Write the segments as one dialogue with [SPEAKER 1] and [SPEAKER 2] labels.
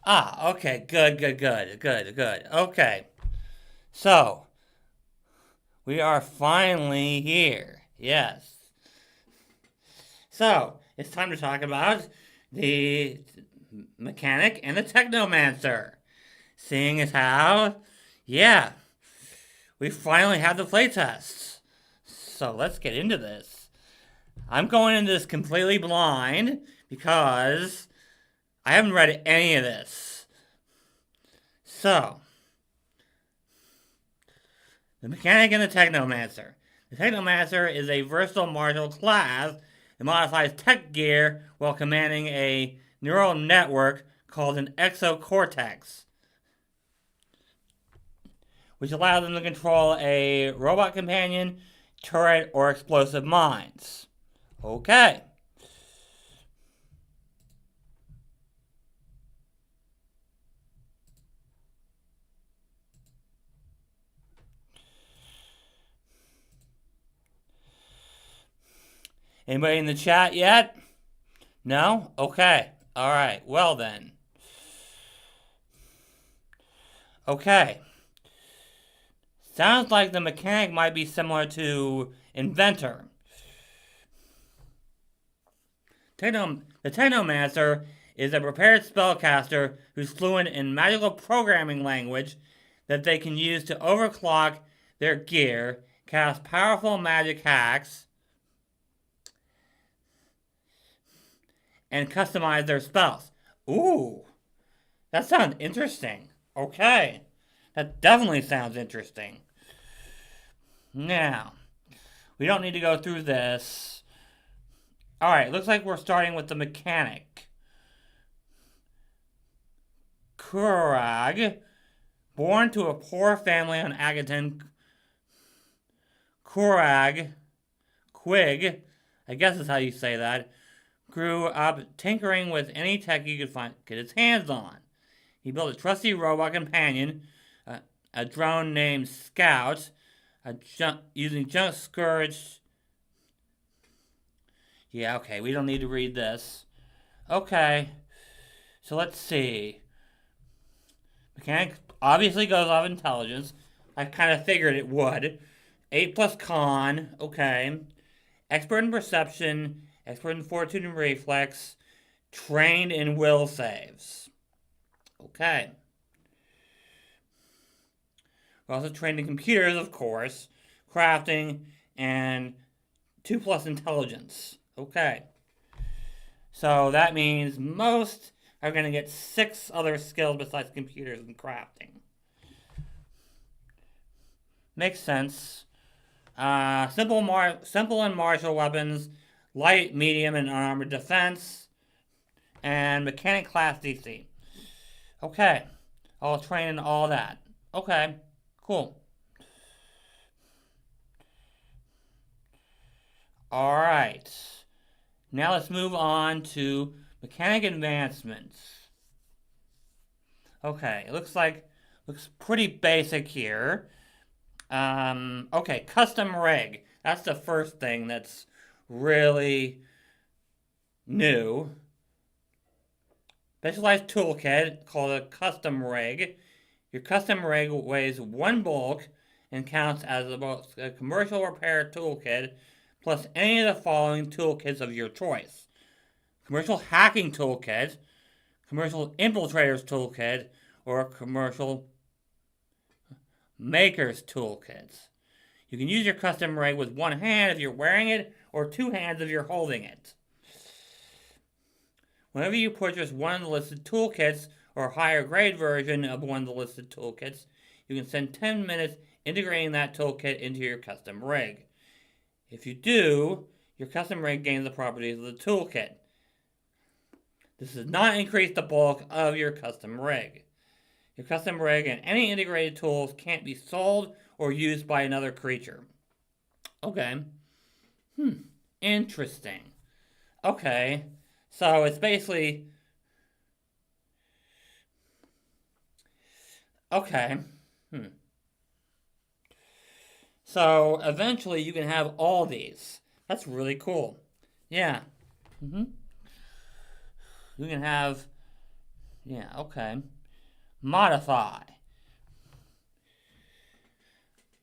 [SPEAKER 1] Ah, okay, good. Okay, so we are finally here. Yes. So it's time to talk about the mechanic and the Technomancer. Seeing as how, yeah, we finally have the playtests. So let's get into this. I'm going into this completely blind because I haven't read any of this. So, the mechanic and the Technomancer. The Technomancer is a versatile martial class that modifies tech gear while commanding a neural network called an exocortex, which allows them to control a robot companion, turret, or explosive mines. Okay. Anybody in the chat yet? No? Okay. All right. Well then. Okay. Sounds like the mechanic might be similar to Inventor. The Technomancer is a prepared spellcaster who's fluent in magical programming language that they can use to overclock their gear, cast powerful magic hacks, and customize their spells. Ooh, that sounds interesting. Okay, that definitely sounds interesting. Now, we don't need to go through this. Alright, looks like we're starting with the mechanic. Kurag, born to a poor family on Agaton, Kurag, Quig, I guess is how you say that, grew up tinkering with any tech he could get his hands on. He built a trusty robot companion, a drone named Scout, using Junk Scourge. Yeah, okay, we don't need to read this. Okay, so let's see. Mechanic obviously goes off intelligence. I kind of figured it would. 8 plus con, okay. Expert in perception, expert in fortitude and reflex, trained in will saves. Okay. We're also trained in computers, of course, crafting, and 2 plus intelligence. Okay. So that means most are going to get 6 other skills besides computers and crafting. Makes sense. Simple and martial weapons, light, medium, and armored defense, and mechanic class DC. Okay. I'll train in all that. Okay. Cool. Alright. Now let's move on to mechanic advancements. Okay, it looks pretty basic here. Okay, custom rig. That's the first thing that's really new. Specialized toolkit called a custom rig. Your custom rig weighs 1 bulk and counts as a commercial repair toolkit plus any of the following toolkits of your choice: commercial hacking toolkit, commercial infiltrators toolkit, or commercial maker's toolkit. You can use your custom rig with 1 hand if you're wearing it, or 2 hands if you're holding it. Whenever you purchase one of the listed toolkits or a higher grade version of one of the listed toolkits, you can spend 10 minutes integrating that toolkit into your custom rig. If you do, your custom rig gains the properties of the toolkit. This does not increase the bulk of your custom rig. Your custom rig and any integrated tools can't be sold or used by another creature. Okay. Interesting. Okay. So it's basically... Okay. So eventually you can have all these. That's really cool. Yeah. You can have Yeah, okay. Modify.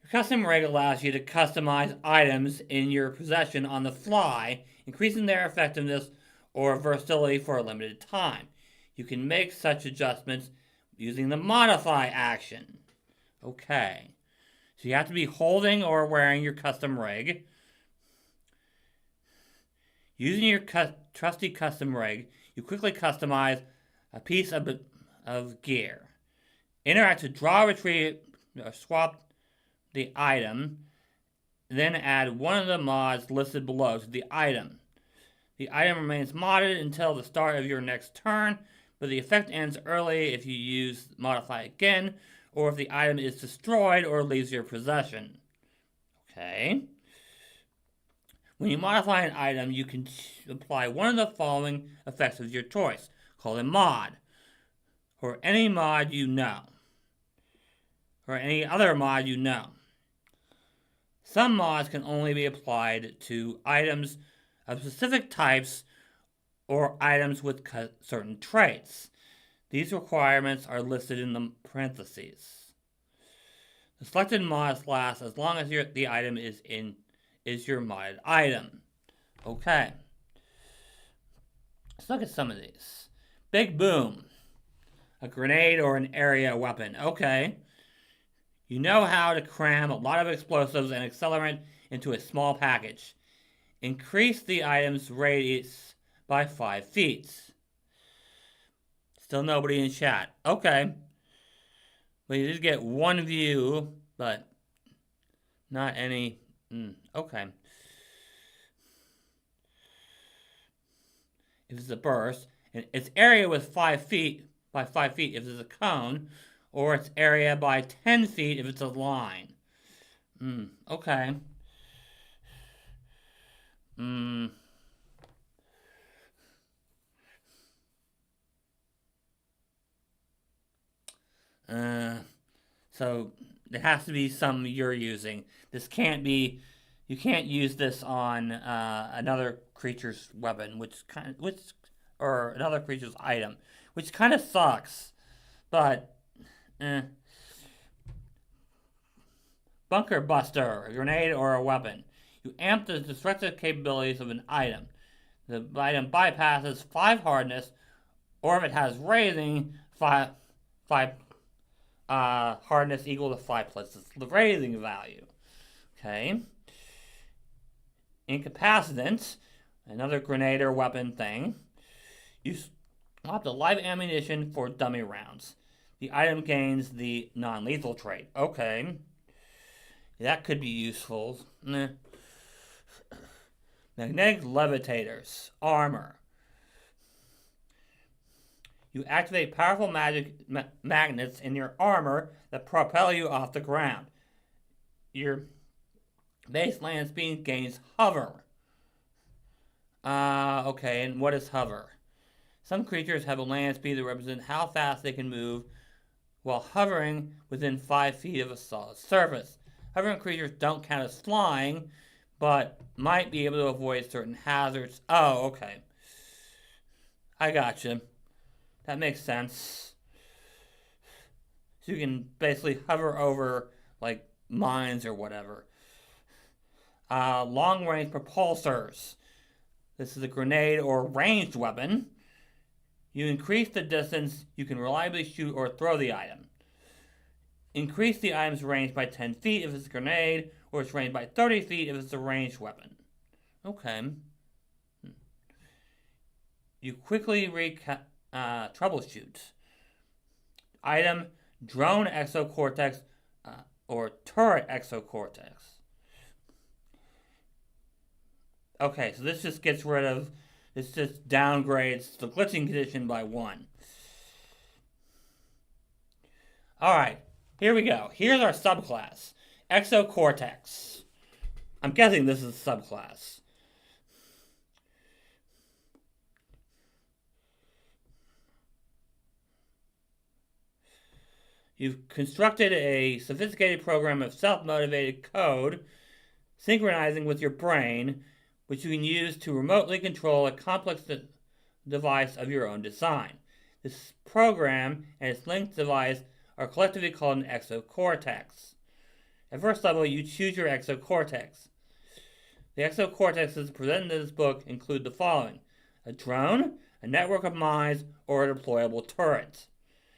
[SPEAKER 1] Your custom rig allows you to customize items in your possession on the fly, increasing their effectiveness or versatility for a limited time. You can make such adjustments using the modify action. Okay. So you have to be holding or wearing your custom rig. Using your trusty custom rig, you quickly customize a piece of gear. Interact to draw, retrieve, or swap the item, then add one of the mods listed below to the item. The item remains modded until the start of your next turn, but the effect ends early if you use modify again, or if the item is destroyed or leaves your possession. Okay. When you modify an item, you can apply one of the following effects of your choice. Call it mod, or any mod you know, or any other mod you know. Some mods can only be applied to items of specific types or items with certain traits. These requirements are listed in the parentheses. The selected mods last as long as the item is your modded item. Okay. Let's look at some of these. Big Boom. A grenade or an area weapon. Okay. You know how to cram a lot of explosives and accelerant into a small package. Increase the item's radius by 5 feet. Still nobody in chat. Okay. Well, you did get one view, but not any. Okay. If it's a burst, and its area was 5 feet by 5 feet if it's a cone, or its area by 10 feet if it's a line. Okay. So there has to be some you're using. This can't be. You can't use this on another creature's weapon, or another creature's item, which kind of sucks. But, Bunker Buster, a grenade or a weapon. You amp the destructive capabilities of an item. The item bypasses 5 hardness, or if it has raising, 5 hardness equal to 5 plus the raising value. Okay. Incapacitant, another grenade or weapon thing. You swap the live ammunition for dummy rounds. The item gains the non-lethal trait. Okay. That could be useful. Magnetic levitators. Armor. You activate powerful magic magnets in your armor that propel you off the ground. Your base land speed gains hover. Okay, and what is hover? Some creatures have a land speed that represents how fast they can move while hovering within 5 feet of a solid surface. Hovering creatures don't count as flying, but might be able to avoid certain hazards. Oh, okay. I gotcha. That makes sense. So you can basically hover over, like, mines or whatever. Long-range propulsors. This is a grenade or ranged weapon. You increase the distance you can reliably shoot or throw the item. Increase the item's range by 10 feet if it's a grenade, or its range by 30 feet if it's a ranged weapon. Okay. You quickly troubleshoot. Item, drone exocortex, or turret exocortex. Okay, so this just gets rid of, this just downgrades the glitching condition by 1. Alright, here we go. Here's our subclass. Exocortex. I'm guessing this is a subclass. You've constructed a sophisticated program of self-motivated code synchronizing with your brain, which you can use to remotely control a complex device of your own design. This program and its linked device are collectively called an exocortex. At first level, you choose your exocortex. The exocortexes presented in this book include the following: a drone, a network of mines, or a deployable turret.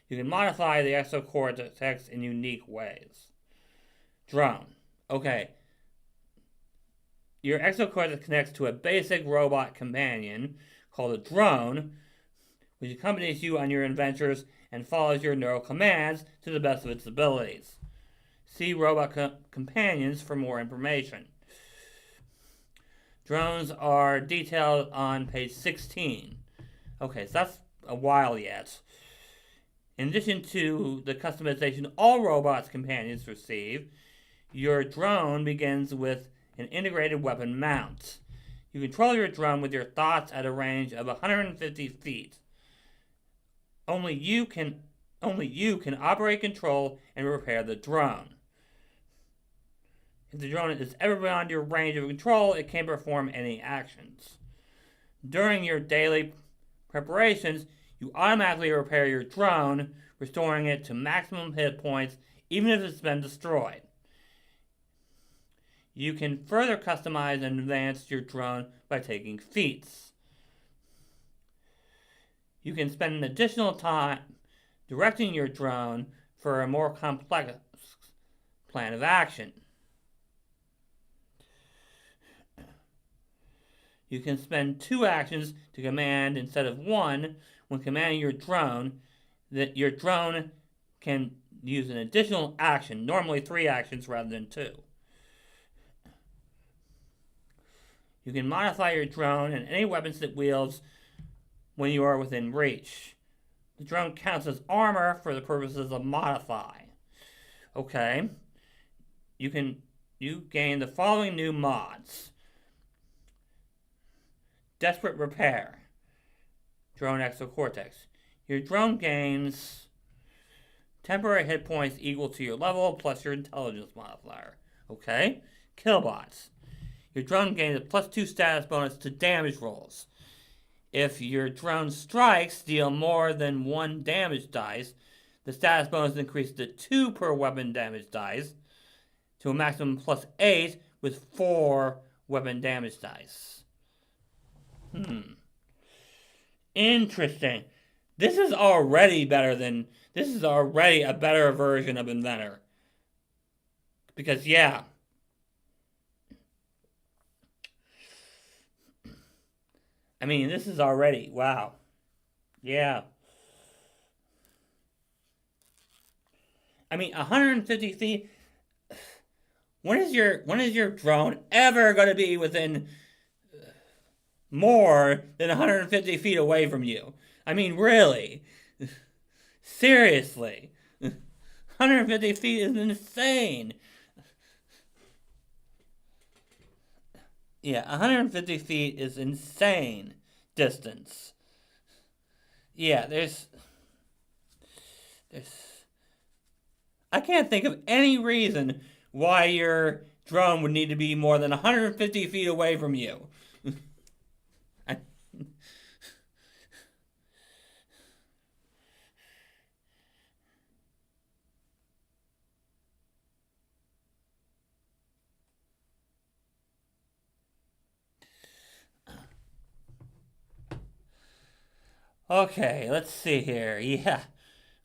[SPEAKER 1] You can modify the exocortex in unique ways. Drone. Okay. Your exocortex connects to a basic robot companion called a drone, which accompanies you on your adventures and follows your neural commands to the best of its abilities. See Robot Companions for more information. Drones are detailed on page 16. Okay, so that's a while yet. In addition to the customization all robots companions receive, your drone begins with an integrated weapon mount. You control your drone with your thoughts at a range of 150 feet. Only you can operate, control, and repair the drone. If the drone is ever beyond your range of control, it can't perform any actions. During your daily preparations, you automatically repair your drone, restoring it to maximum hit points, even if it's been destroyed. You can further customize and advance your drone by taking feats. You can spend an additional time directing your drone for a more complex plan of action. You can spend 2 actions to command instead of 1 when commanding your drone. That your drone can use an additional action, normally 3 actions rather than 2. You can modify your drone and any weapons it wields when you are within reach. The drone counts as armor for the purposes of modify. Okay. You gain the following new mods. Desperate Repair. Drone Exocortex. Your drone gains temporary hit points equal to your level plus your intelligence modifier. Okay? Killbots. Your drone gains a +2 status bonus to damage rolls. If your drone strikes deal more than 1 damage dice, the status bonus increases to 2 per weapon damage dice to a maximum +8 with 4 weapon damage dice. Interesting. This is already a better version of Inventor. Because, yeah. I mean, this is already, wow. Yeah. I mean, 150 feet. When is your drone ever going to be within more than 150 feet away from you? I mean, really? Seriously. 150 feet is insane. Yeah, 150 feet is insane distance. Yeah, there's I can't think of any reason why your drone would need to be more than 150 feet away from you. Okay, let's see here. Yeah,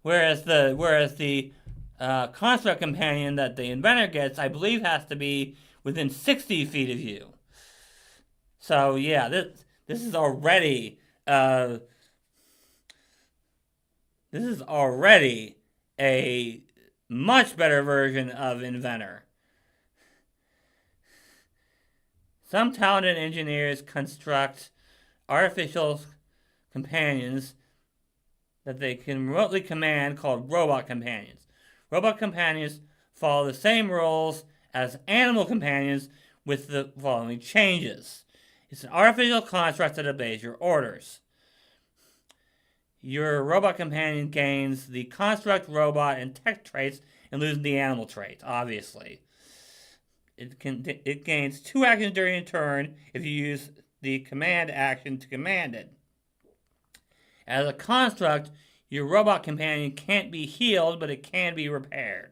[SPEAKER 1] whereas the construct companion that the inventor gets, I believe, has to be within 60 feet of you. So yeah, this is already a much better version of Inventor. Some talented engineers construct artificial companions that they can remotely command called robot companions. Robot companions follow the same rules as animal companions with the following changes. It's an artificial construct that obeys your orders. Your robot companion gains the construct, robot, and tech traits and loses the animal traits, obviously. It gains 2 actions during a turn if you use the command action to command it. As a construct, Your robot companion can't be healed, but it can be repaired.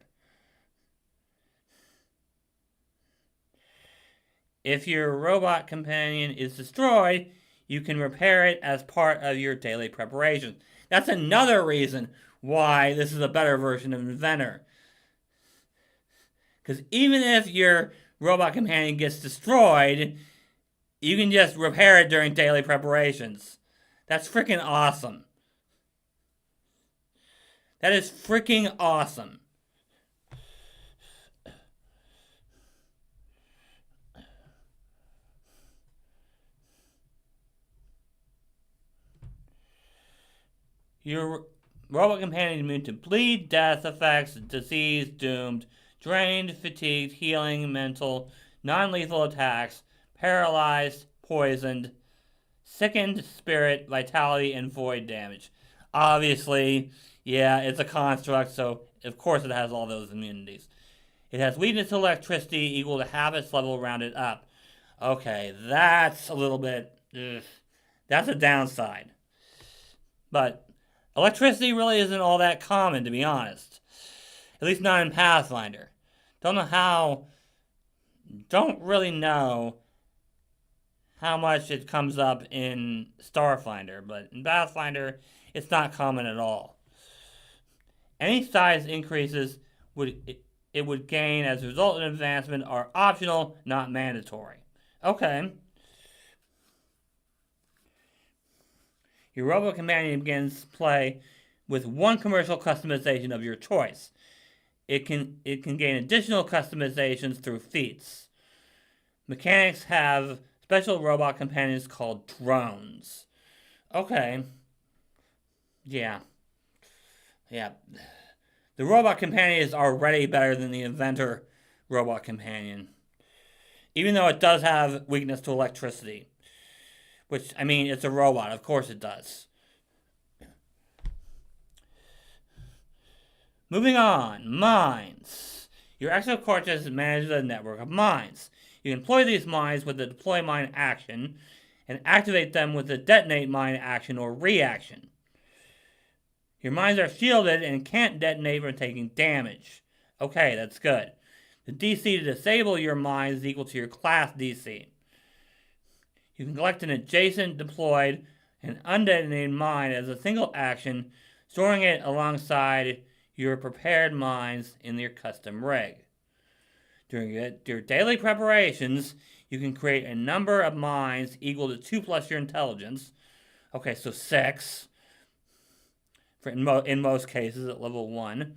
[SPEAKER 1] If your robot companion is destroyed, you can repair it as part of your daily preparation. That's another reason why this is a better version of Inventor. Because even if your robot companion gets destroyed, you can just repair it during daily preparations. That's freaking awesome. That is freaking awesome. Your robot companion is immune to bleed, death effects, disease, doomed, drained, fatigued, healing, mental, non-lethal attacks, paralyzed, poisoned, sickened, spirit, vitality, and void damage. Obviously, yeah, it's a construct, so of course it has all those immunities. It has weakness to electricity equal to half its level rounded up. Okay, that's a little bit... Ugh. That's a downside. But electricity really isn't all that common, to be honest. At least not in Pathfinder. Don't really know how much it comes up in Starfinder, but in Pathfinder, it's not common at all. Any size increases it would gain as a result of advancement are optional, not mandatory. Okay. Your robot companion begins play with one commercial customization of your choice. It can gain additional customizations through feats. Mechanics have special robot companions called drones. Okay. Yeah. The robot companion is already better than the Inventor robot companion. Even though it does have weakness to electricity. Which, I mean, it's a robot. Of course it does. Moving on. Mines. Your exocortex manages a network of mines. You employ these mines with the deploy mine action and activate them with the detonate mine action or reaction. Your mines are shielded and can't detonate from taking damage. Okay, that's good. The DC to disable your mines is equal to your class DC. You can collect an adjacent, deployed, and undetonated mine as a single action, storing it alongside your prepared mines in your custom rig. During your daily preparations, you can create a number of mines equal to 2 plus your intelligence. Okay, so 6. In most cases at level 1,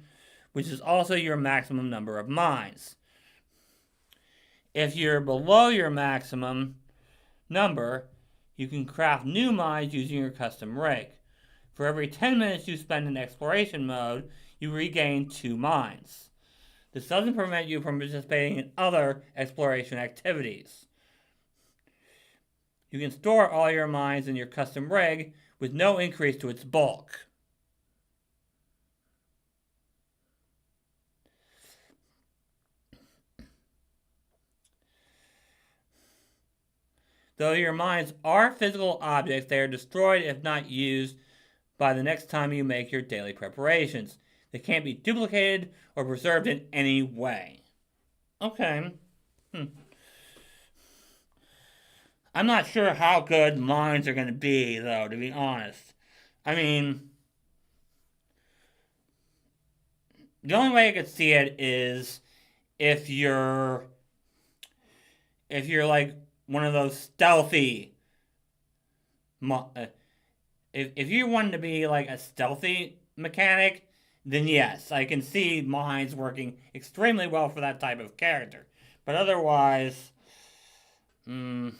[SPEAKER 1] which is also your maximum number of mines. If you're below your maximum number, you can craft new mines using your custom rig. For every 10 minutes you spend in exploration mode, you regain 2 mines. This doesn't prevent you from participating in other exploration activities. You can store all your mines in your custom rig with no increase to its bulk. Though your mines are physical objects, they are destroyed if not used by the next time you make your daily preparations. They can't be duplicated or preserved in any way. Okay. I'm not sure how good mines are going to be, though, to be honest. I mean, the only way I could see it is if you're like one of those stealthy. If you wanted to be like a stealthy mechanic, then yes, I can see mines working extremely well for that type of character. But otherwise, it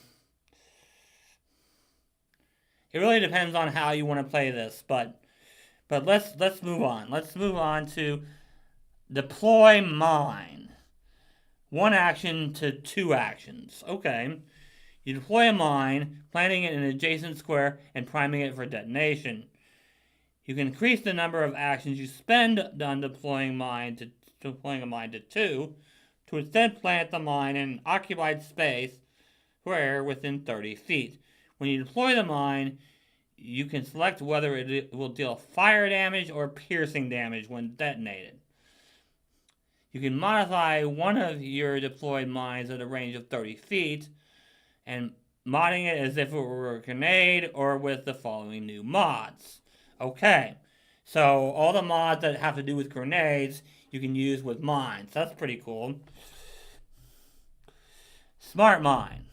[SPEAKER 1] really depends on how you want to play this. But let's move on. Let's move on to deploy mine. 1 action to 2 actions. Okay. You deploy a mine, planting it in an adjacent square and priming it for detonation. You can increase the number of actions you spend on deploying a mine to 2, to instead plant the mine in an occupied space square within 30 feet. When you deploy the mine, you can select whether it will deal fire damage or piercing damage when detonated. You can modify one of your deployed mines at a range of 30 feet, and modding it as if it were a grenade or with the following new mods. Okay, so all the mods that have to do with grenades you can use with mines. That's pretty cool. Smart Mine.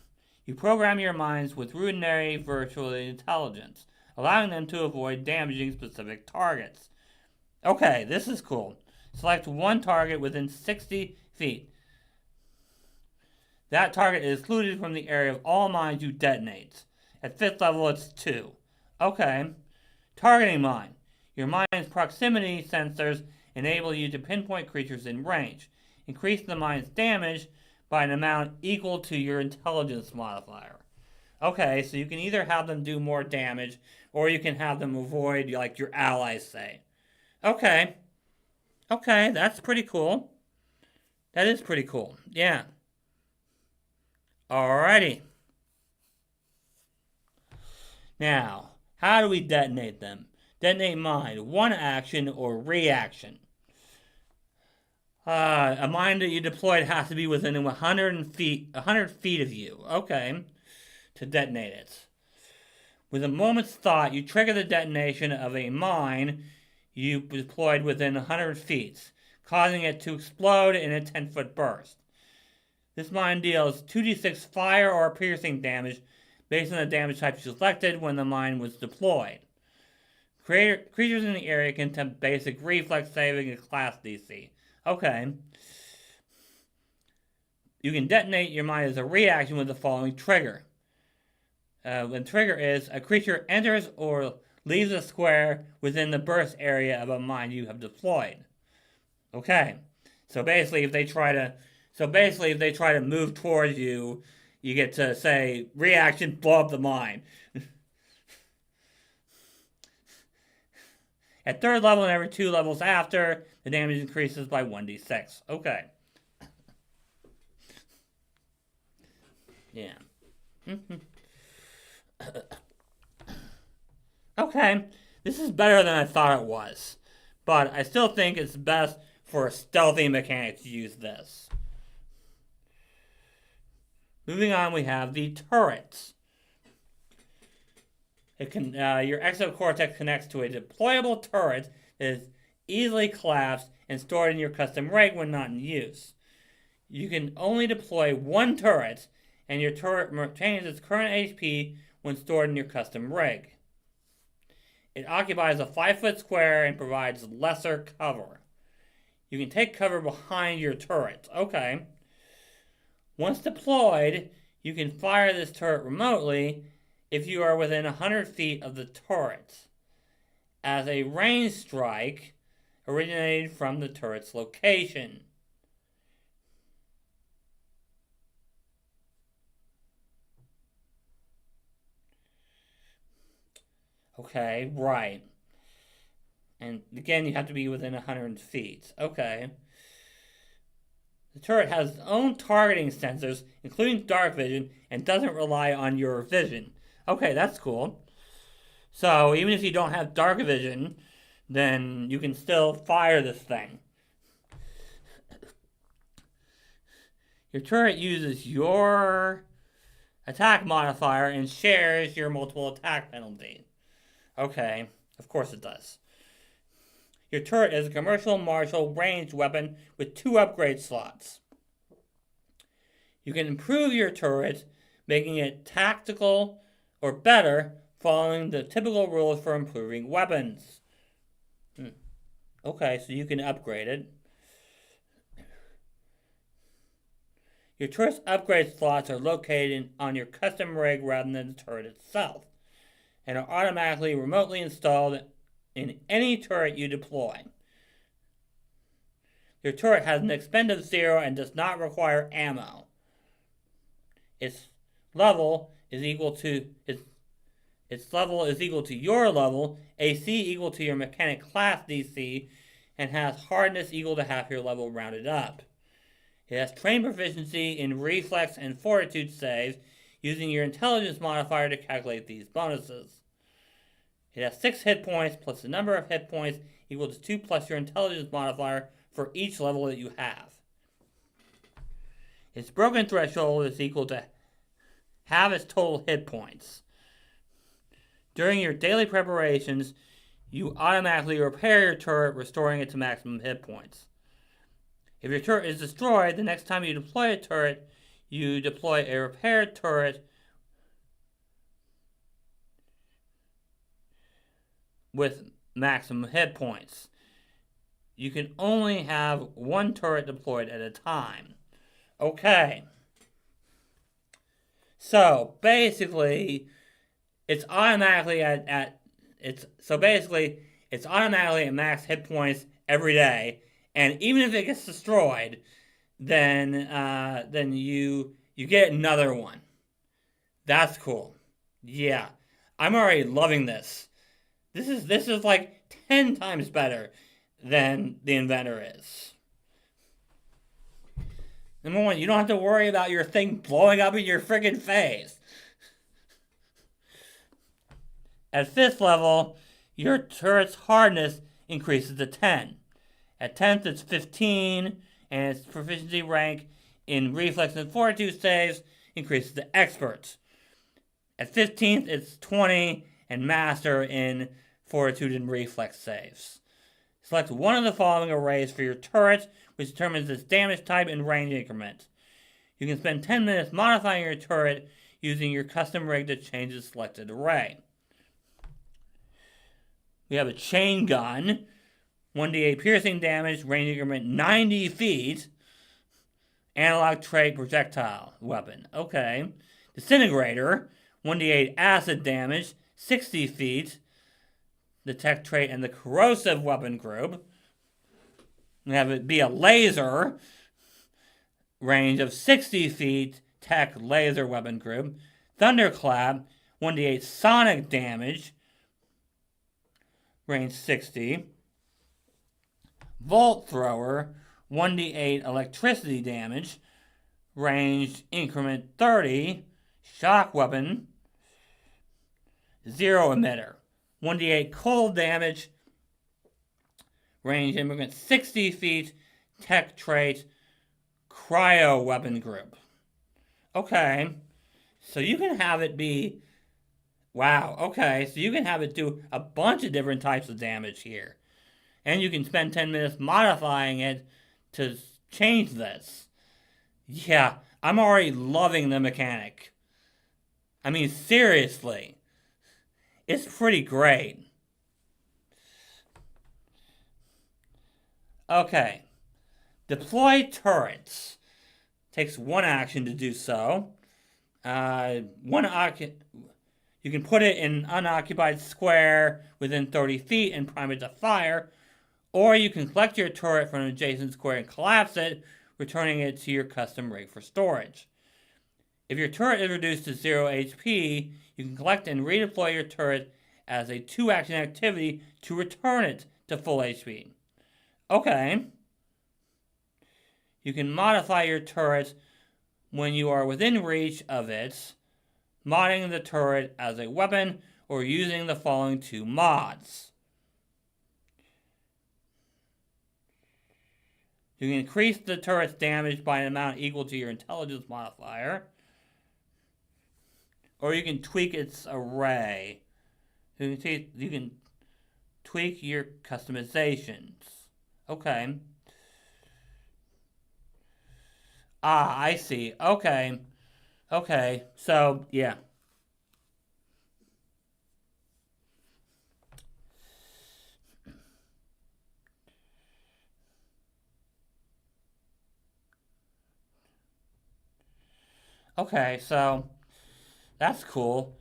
[SPEAKER 1] You program your mines with rudimentary virtual intelligence, allowing them to avoid damaging specific targets. Okay, this is cool. Select one target within 60 feet. That target is excluded from the area of all mines you detonate. At 5th level, it's 2. Okay. Targeting Mine. Your mine's proximity sensors enable you to pinpoint creatures in range. Increase the mine's damage by an amount equal to your intelligence modifier. Okay, so you can either have them do more damage, or you can have them avoid, like your allies say. Okay. Okay, that's pretty cool. That is pretty cool. Yeah. Alrighty. Now, how do we detonate them? Detonate mine. One action or reaction. A mine that you deployed has to be within 100 feet of you. Okay. To detonate it. With a moment's thought, you trigger the detonation of a mine you deployed within 100 feet, causing it to explode in a 10-foot burst. This mine deals 2d6 fire or piercing damage based on the damage type you selected when the mine was deployed. Creatures in the area can attempt basic reflex saving and class DC. Okay. You can detonate your mine as a reaction with the following trigger. The trigger is a creature enters or leaves a square within the burst area of a mine you have deployed. Okay. So basically if they try to move towards you, you get to say reaction, blow up the mine. At 3rd level and every 2 levels after, the damage increases by 1d6. Okay. Yeah. Okay. This is better than I thought it was. But I still think it's best for a stealthy mechanic to use this. Moving on, we have the turrets. Your exocortex connects to a deployable turret that is easily collapsed and stored in your custom rig when not in use. You can only deploy one turret, and your turret retains its current HP when stored in your custom rig. It occupies a 5-foot square and provides lesser cover. You can take cover behind your turret. Okay. Once deployed, you can fire this turret remotely if you are within 100 feet of the turret, as a range strike originated from the turret's location. Okay, right. And again, you have to be within 100 feet. Okay. The turret has its own targeting sensors, including dark vision, and doesn't rely on your vision. Okay, that's cool. So, even if you don't have dark vision, then you can still fire this thing. Your turret uses your attack modifier and shares your multiple attack penalty. Okay, of course it does. Your turret is a commercial martial ranged weapon with 2 upgrade slots. You can improve your turret, making it tactical or better, following the typical rules for improving weapons. Okay, so you can upgrade it. Your turret's upgrade slots are located on your custom rig rather than the turret itself, and are automatically remotely installed in any turret you deploy. Your turret has an expend of 0 and does not require ammo. Its level is equal to your level, AC equal to your mechanic class DC, and has hardness equal to half your level rounded up. It has trained proficiency in reflex and fortitude saves, using your intelligence modifier to calculate these bonuses. It has 6 hit points plus the number of hit points equal to 2 plus your intelligence modifier for each level that you have. Its broken threshold is equal to half its total hit points. During your daily preparations, you automatically repair your turret, restoring it to maximum hit points. If your turret is destroyed, the next time you deploy a turret, you deploy a repaired turret with maximum hit points. You can only have one turret deployed at a time. Okay. So basically, it's automatically it's automatically at max hit points every day, and even if it gets destroyed, then you get another one. That's cool. Yeah, I'm already loving this. This is like 10 times better than the Inventor is. Number one, you don't have to worry about your thing blowing up in your friggin' face. At 5th level, your turret's hardness increases to 10. At 10th, it's 15, and its proficiency rank in reflex and fortitude saves increases to expert. At 15th, it's 20, and master in fortitude and reflex saves. Select one of the following arrays for your turret, which determines its damage type and range increment. You can spend 10 minutes modifying your turret using your custom rig to change the selected array. We have a chain gun, 1d8 piercing damage, range increment 90 feet, analog trait projectile weapon. Okay. Disintegrator, 1d8 acid damage, 60 feet, the tech trait and the corrosive weapon group. We have it be a laser, range of 60 feet, tech laser weapon group. Thunderclap, 1d8 sonic damage, range 60. Volt thrower, 1d8 electricity damage, range increment 30. Shock weapon, 0 emitter, 1d8 cold damage, range increment 60 feet, tech trait, cryo weapon group. Okay, so you can have it be, wow, okay, so you can have it do a bunch of different types of damage here. And you can spend 10 minutes modifying it to change this. Yeah, I'm already loving the mechanic. I mean, seriously. It's pretty great. Okay. Deploy turrets. Takes one action to do so. You can put it in an unoccupied square within 30 feet and prime it to fire. Or you can collect your turret from an adjacent square and collapse it, returning it to your custom rig for storage. If your turret is reduced to 0 HP, you can collect and redeploy your turret as a 2-action activity to return it to full HP. Okay. You can modify your turret when you are within reach of it, modding the turret as a weapon or using the following 2 mods. You can increase the turret's damage by an amount equal to your intelligence modifier. Or you can tweak its array. You can tweak your customizations. Okay. Ah, I see. Okay. Okay. So, yeah. Okay, so that's cool.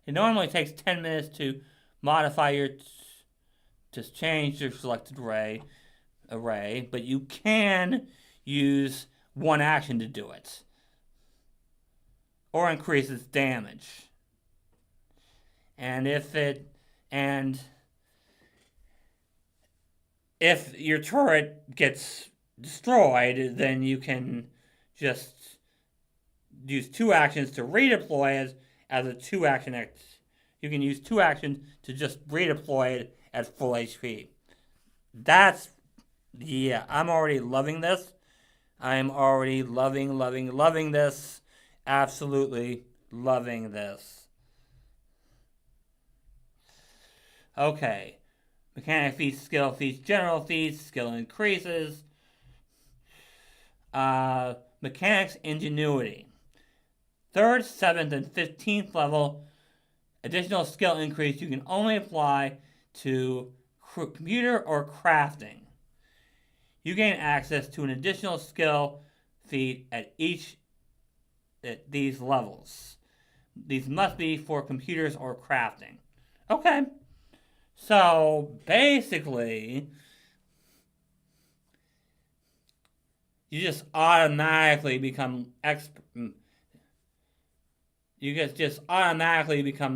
[SPEAKER 1] It normally takes 10 minutes to modify to change your selected array, but you can use one action to do it. Or increase its damage. And if your turret gets destroyed, then you can just use 2 actions to redeploy as a 2-action you can use 2 actions to just redeploy it at full HP. That's, yeah, I'm already loving this. I'm already loving this. Absolutely loving this. Okay. Mechanic feats, skill feats, general feats, skill increases. Mechanics ingenuity. 3rd, 7th, and 15th level additional skill increase you can only apply to computer or crafting. You gain access to an additional skill feat at these levels. These must be for computers or crafting. Okay. So basically, you just automatically become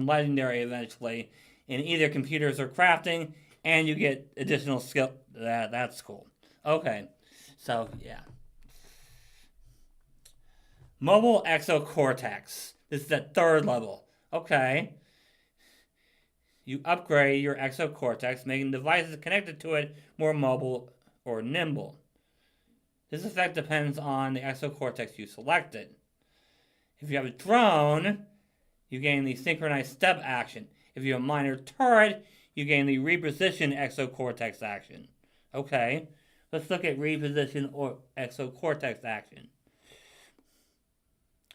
[SPEAKER 1] legendary eventually in either computers or crafting, and you get additional skill. That's cool. Okay, so yeah. Mobile Exocortex. This is at 3rd level. Okay. You upgrade your Exocortex, making devices connected to it more mobile or nimble. This effect depends on the Exocortex you selected. If you have a drone, you gain the synchronized step action. If you have a minor turret, you gain the reposition Exocortex action. Okay, let's look at reposition or Exocortex action.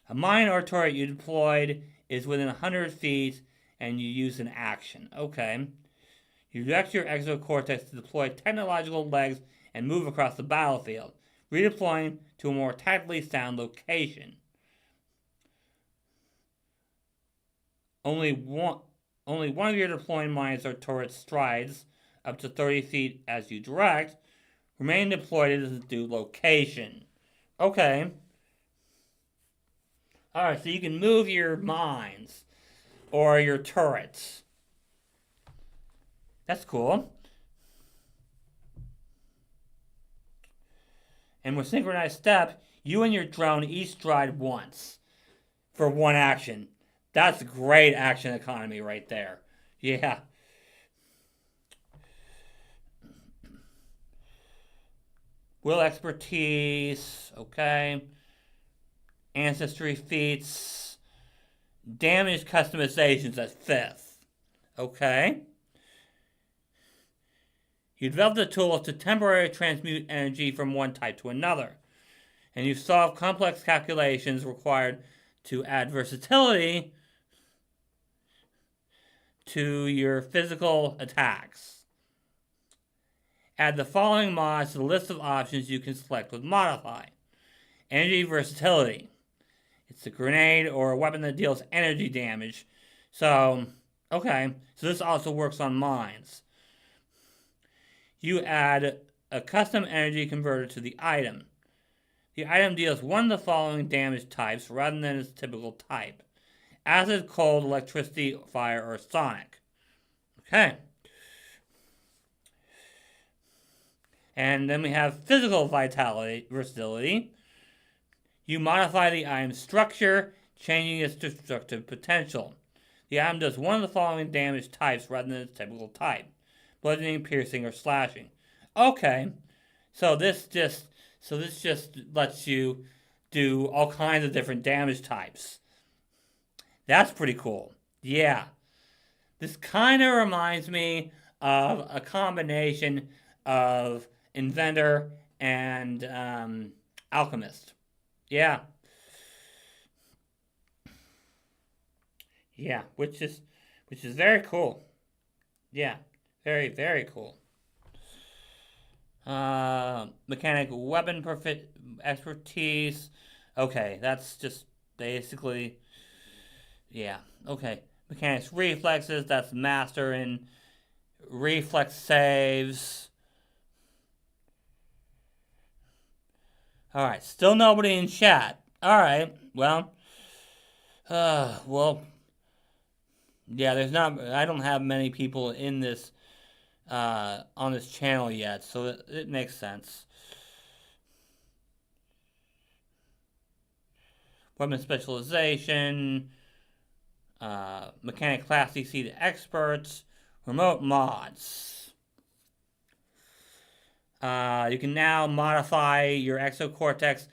[SPEAKER 1] A mine or turret you deployed is within 100 feet and you use an action. Okay. You direct your Exocortex to deploy technological legs and move across the battlefield, redeploying to a more tactically sound location. Only one of your deploying mines or turrets strides up to 30 feet as you direct, remain deployed at its due location. Okay. Alright, so you can move your mines or your turrets. That's cool. And with synchronized step, you and your drone each stride once for 1 action. That's great action economy right there. Yeah. Will expertise. Okay. Ancestry feats. Damage customizations at 5th. Okay. You develop the tools to temporarily transmute energy from one type to another. And you solve complex calculations required to add versatility to your physical attacks. Add the following mods to the list of options you can select with Modify. Energy versatility. It's a grenade or a weapon that deals energy damage. So, okay. So this also works on mines. You add a custom energy converter to the item. The item deals one of the following damage types rather than its typical type. Acid, cold, electricity, fire, or sonic. Okay. And then we have physical versatility. You modify the item's structure, changing its destructive potential. The item does one of the following damage types rather than its typical type. Bludgeoning, piercing, or slashing. Okay. So this just lets you do all kinds of different damage types. That's pretty cool. Yeah. This kind of reminds me of a combination of Inventor and Alchemist. Yeah. Yeah, which is very cool. Yeah, very, very cool. Mechanic weapon expertise. Okay, that's just basically, yeah, okay. Mechanics reflexes, that's master and reflex saves. Alright, still nobody in chat. Alright, well, yeah, I don't have many people in this, on this channel yet, so it makes sense. Weapon specialization. Mechanic Class DC to Experts, Remote Mods. You can now modify your exocortex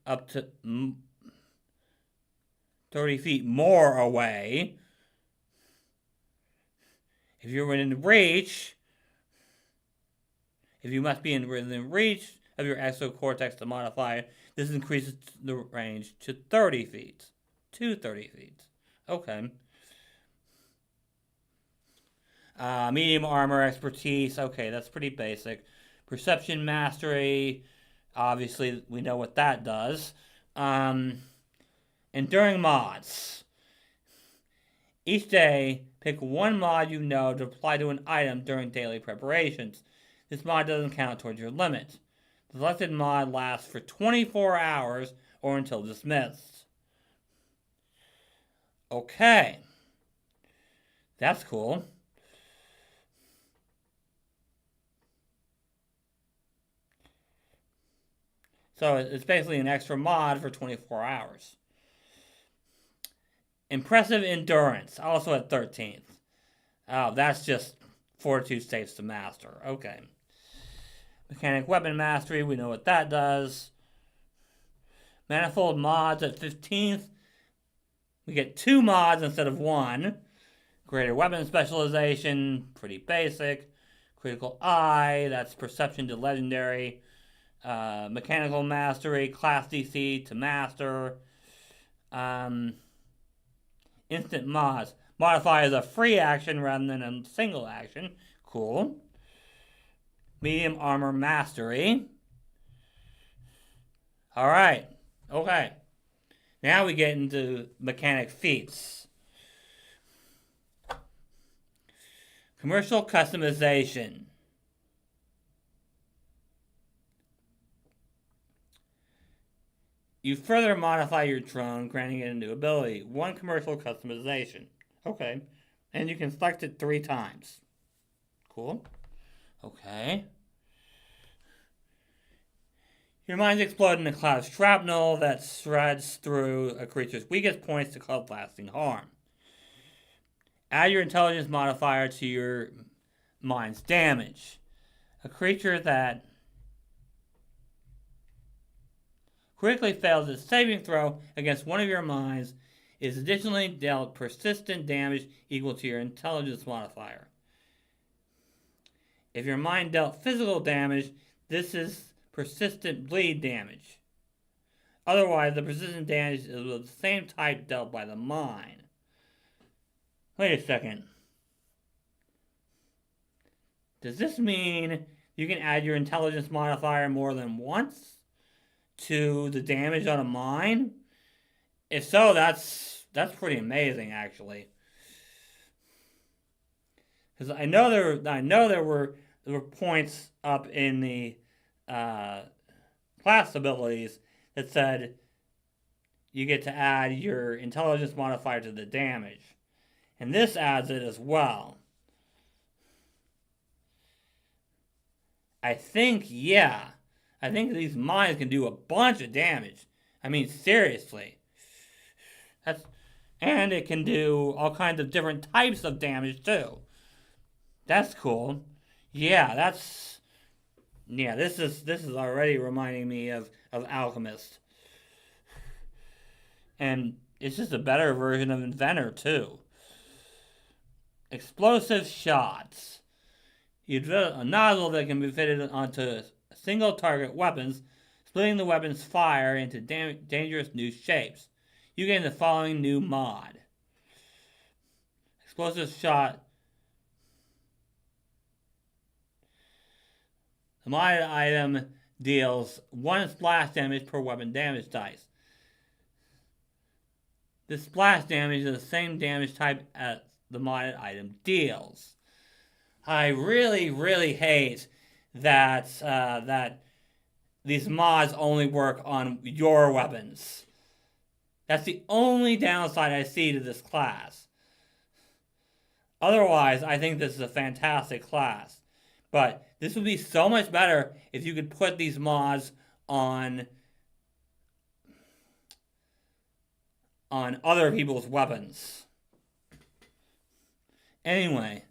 [SPEAKER 1] up to 30 feet more away. If you're within reach, if you must be within reach of your exocortex to modify it, this increases the range to 30 feet. To 30 feet. Okay. Medium armor expertise. Okay, that's pretty basic. Perception mastery. Obviously, we know what that does. Enduring mods. Each day, pick one mod you know to apply to an item during daily preparations. This mod doesn't count towards your limit. The selected mod lasts for 24 hours or until dismissed. Okay. That's cool. So it's basically an extra mod for 24 hours. Impressive endurance, also at 13th. Oh, that's just fortitude states to master. Okay. Mechanic weapon mastery, we know what that does. Manifold mods at 15th. We get 2 mods instead of 1. Greater weapon specialization, pretty basic. Critical eye, that's perception to legendary. Mechanical mastery, class DC to master. Instant mods. Modify as a free action rather than a single action. Cool. Medium armor mastery. Alright. Okay. Now we get into mechanic feats. Commercial customization. You further modify your drone, granting it a new ability. 1 commercial customization. Okay. And you can select it 3 times. Cool. Okay. Your mines explode in a cloud of shrapnel that shreds through a creature's weakest points to cause lasting harm. Add your intelligence modifier to your mine's damage. A creature that critically fails its saving throw against one of your mines is additionally dealt persistent damage equal to your intelligence modifier. If your mine dealt physical damage, this is persistent bleed damage. Otherwise, the persistent damage is of the same type dealt by the mine. Wait a second. Does this mean you can add your intelligence modifier more than once to the damage on a mine? If so, that's pretty amazing, actually. Because I know there were points up in the class abilities that said you get to add your intelligence modifier to the damage, and this adds it as well. I think these mines can do a bunch of damage. I mean, seriously. And it can do all kinds of different types of damage too. That's cool. This is already reminding me of Alchemist. And it's just a better version of Inventor too. Explosive shots. You develop a nozzle that can be fitted onto single target weapons, splitting the weapon's fire into dangerous new shapes. You gain the following new mod. Explosive shot. The modded item deals 1 splash damage per weapon damage dice. This splash damage is the same damage type as the modded item deals. I really, really hate that these mods only work on your weapons. That's the only downside I see to this class. Otherwise, I think this is a fantastic class. But this would be so much better if you could put these mods on on other people's weapons. Anyway,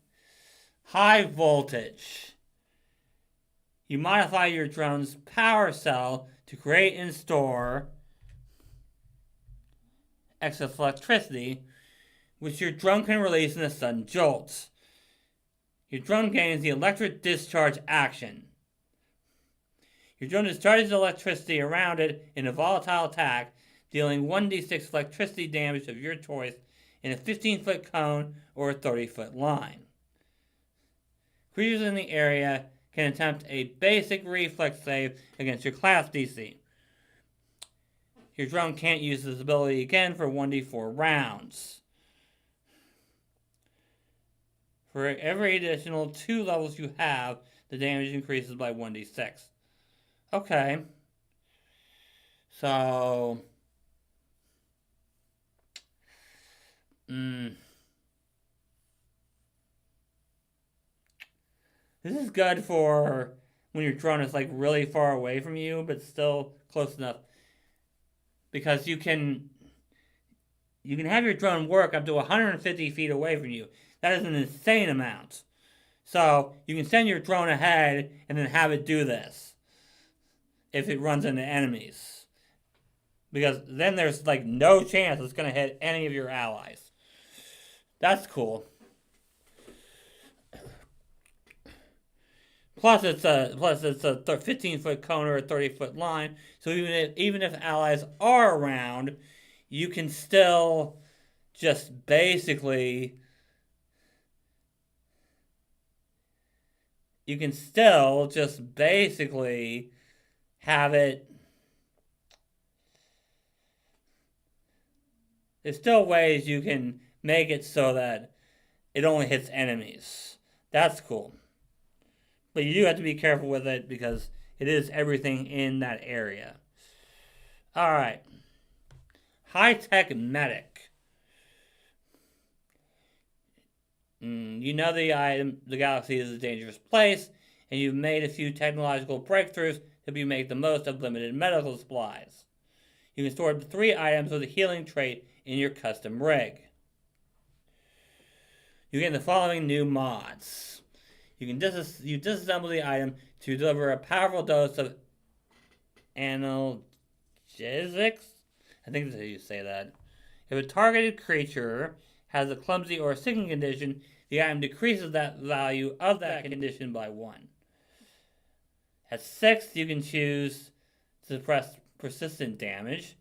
[SPEAKER 1] high voltage. You modify your drone's power cell to create and store excess electricity, which your drone can release in a sudden jolt. Your drone gains the electric discharge action. Your drone discharges electricity around it in a volatile attack, dealing 1d6 electricity damage of your choice in a 15-foot cone or a 30-foot line. Creatures in the area can attempt a basic reflex save against your class DC. Your drone can't use this ability again for 1d4 rounds. For every additional 2 levels you have, the damage increases by 1d6. Okay. So... This is good for when your drone is like really far away from you, but still close enough. Because you can have your drone work up to 150 feet away from you. That is an insane amount. So you can send your drone ahead and then have it do this if it runs into enemies. Because then there's like no chance it's going to hit any of your allies. That's cool. Plus it's a 15-foot cone or a 30-foot line. So even if allies are around, you can still just basically have it. There's still ways you can make it so that it only hits enemies. That's cool. But you do have to be careful with it because it is everything in that area. Alright. High-tech medic. You know the galaxy is a dangerous place, and you've made a few technological breakthroughs to make the most of limited medical supplies. You can store 3 items with a healing trait in your custom rig. You get the following new mods. You disassemble the item to deliver a powerful dose of analgesics. I think that's how you say that. If a targeted creature has a clumsy or a sickening condition, the item decreases that value of that condition by 1. At 6, you can choose to suppress persistent damage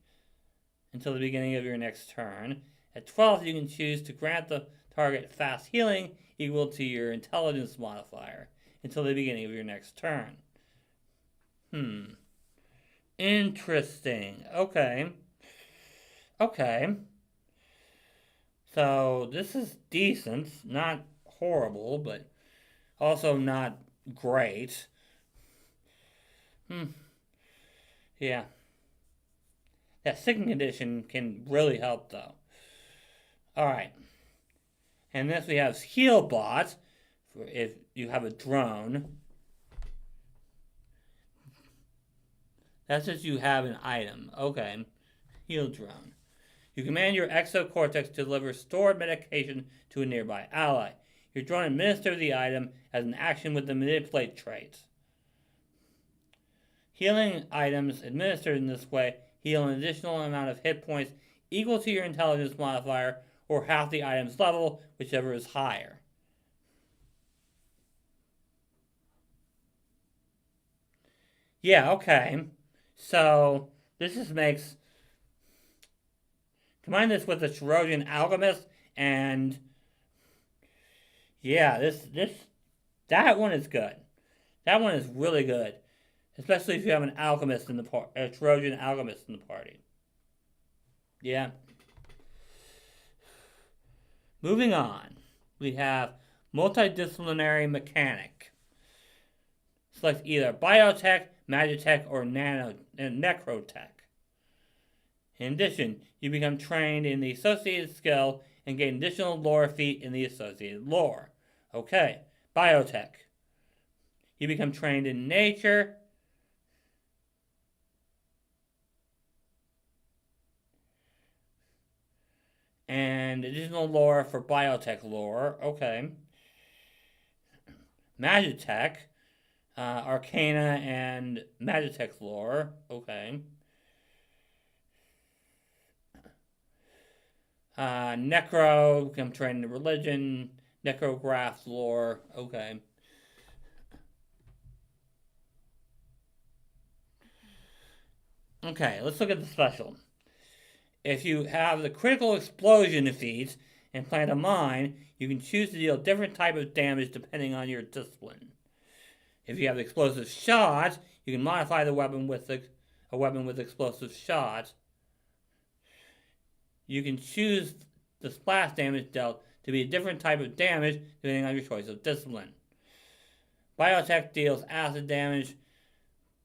[SPEAKER 1] until the beginning of your next turn. At 12, you can choose to grant the target fast healing equal to your intelligence modifier until the beginning of your next turn. Interesting. Okay. So this is decent. Not horrible, but also not great. Yeah. That sickening condition can really help, though. Alright. And next we have Healbot, for if you have a drone. That's just you have an item. Okay. Heal drone. You command your exocortex to deliver stored medication to a nearby ally. Your drone administers the item as an action with the manipulate trait. Healing items administered in this way heal an additional amount of hit points equal to your intelligence modifier or half the item's level, whichever is higher. Yeah, okay. So, this just makes... Combine this with the Trojan Alchemist, and... Yeah, that one is good. That one is really good. Especially if you have an alchemist in the a Trojan alchemist in the party. Yeah. Moving on, we have multidisciplinary mechanic. Select either biotech, magitech, or necrotech. In addition, you become trained in the associated skill and gain additional lore feat in the associated lore. Okay, biotech. You become trained in nature. and additional lore for biotech lore. Okay. Magitech, Arcana, and Magitech lore. Okay. Necro, become trained in religion. Necrograph lore. Okay. Okay, let's look at the special. If you have the critical explosion feat and plant a mine, you can choose to deal different type of damage depending on your discipline. If you have the explosive shot, you can modify the weapon with a weapon with explosive shot. You can choose the splash damage dealt to be a different type of damage depending on your choice of discipline. Biotech deals acid damage,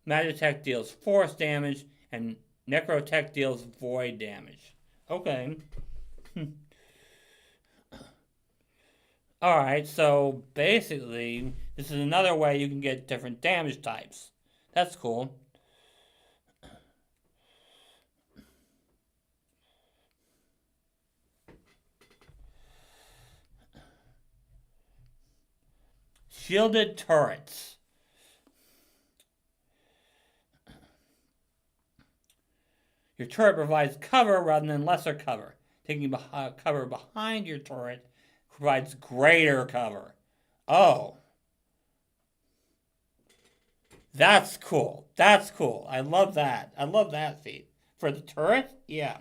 [SPEAKER 1] Magitech deals force damage, and Necrotech deals void damage. Okay. Alright, so basically, this is another way you can get different damage types. That's cool. Shielded turrets. Your turret provides cover rather than lesser cover. Taking cover behind your turret provides greater cover. Oh. That's cool. That's cool. I love that. I love that feat. For the turret? Yeah.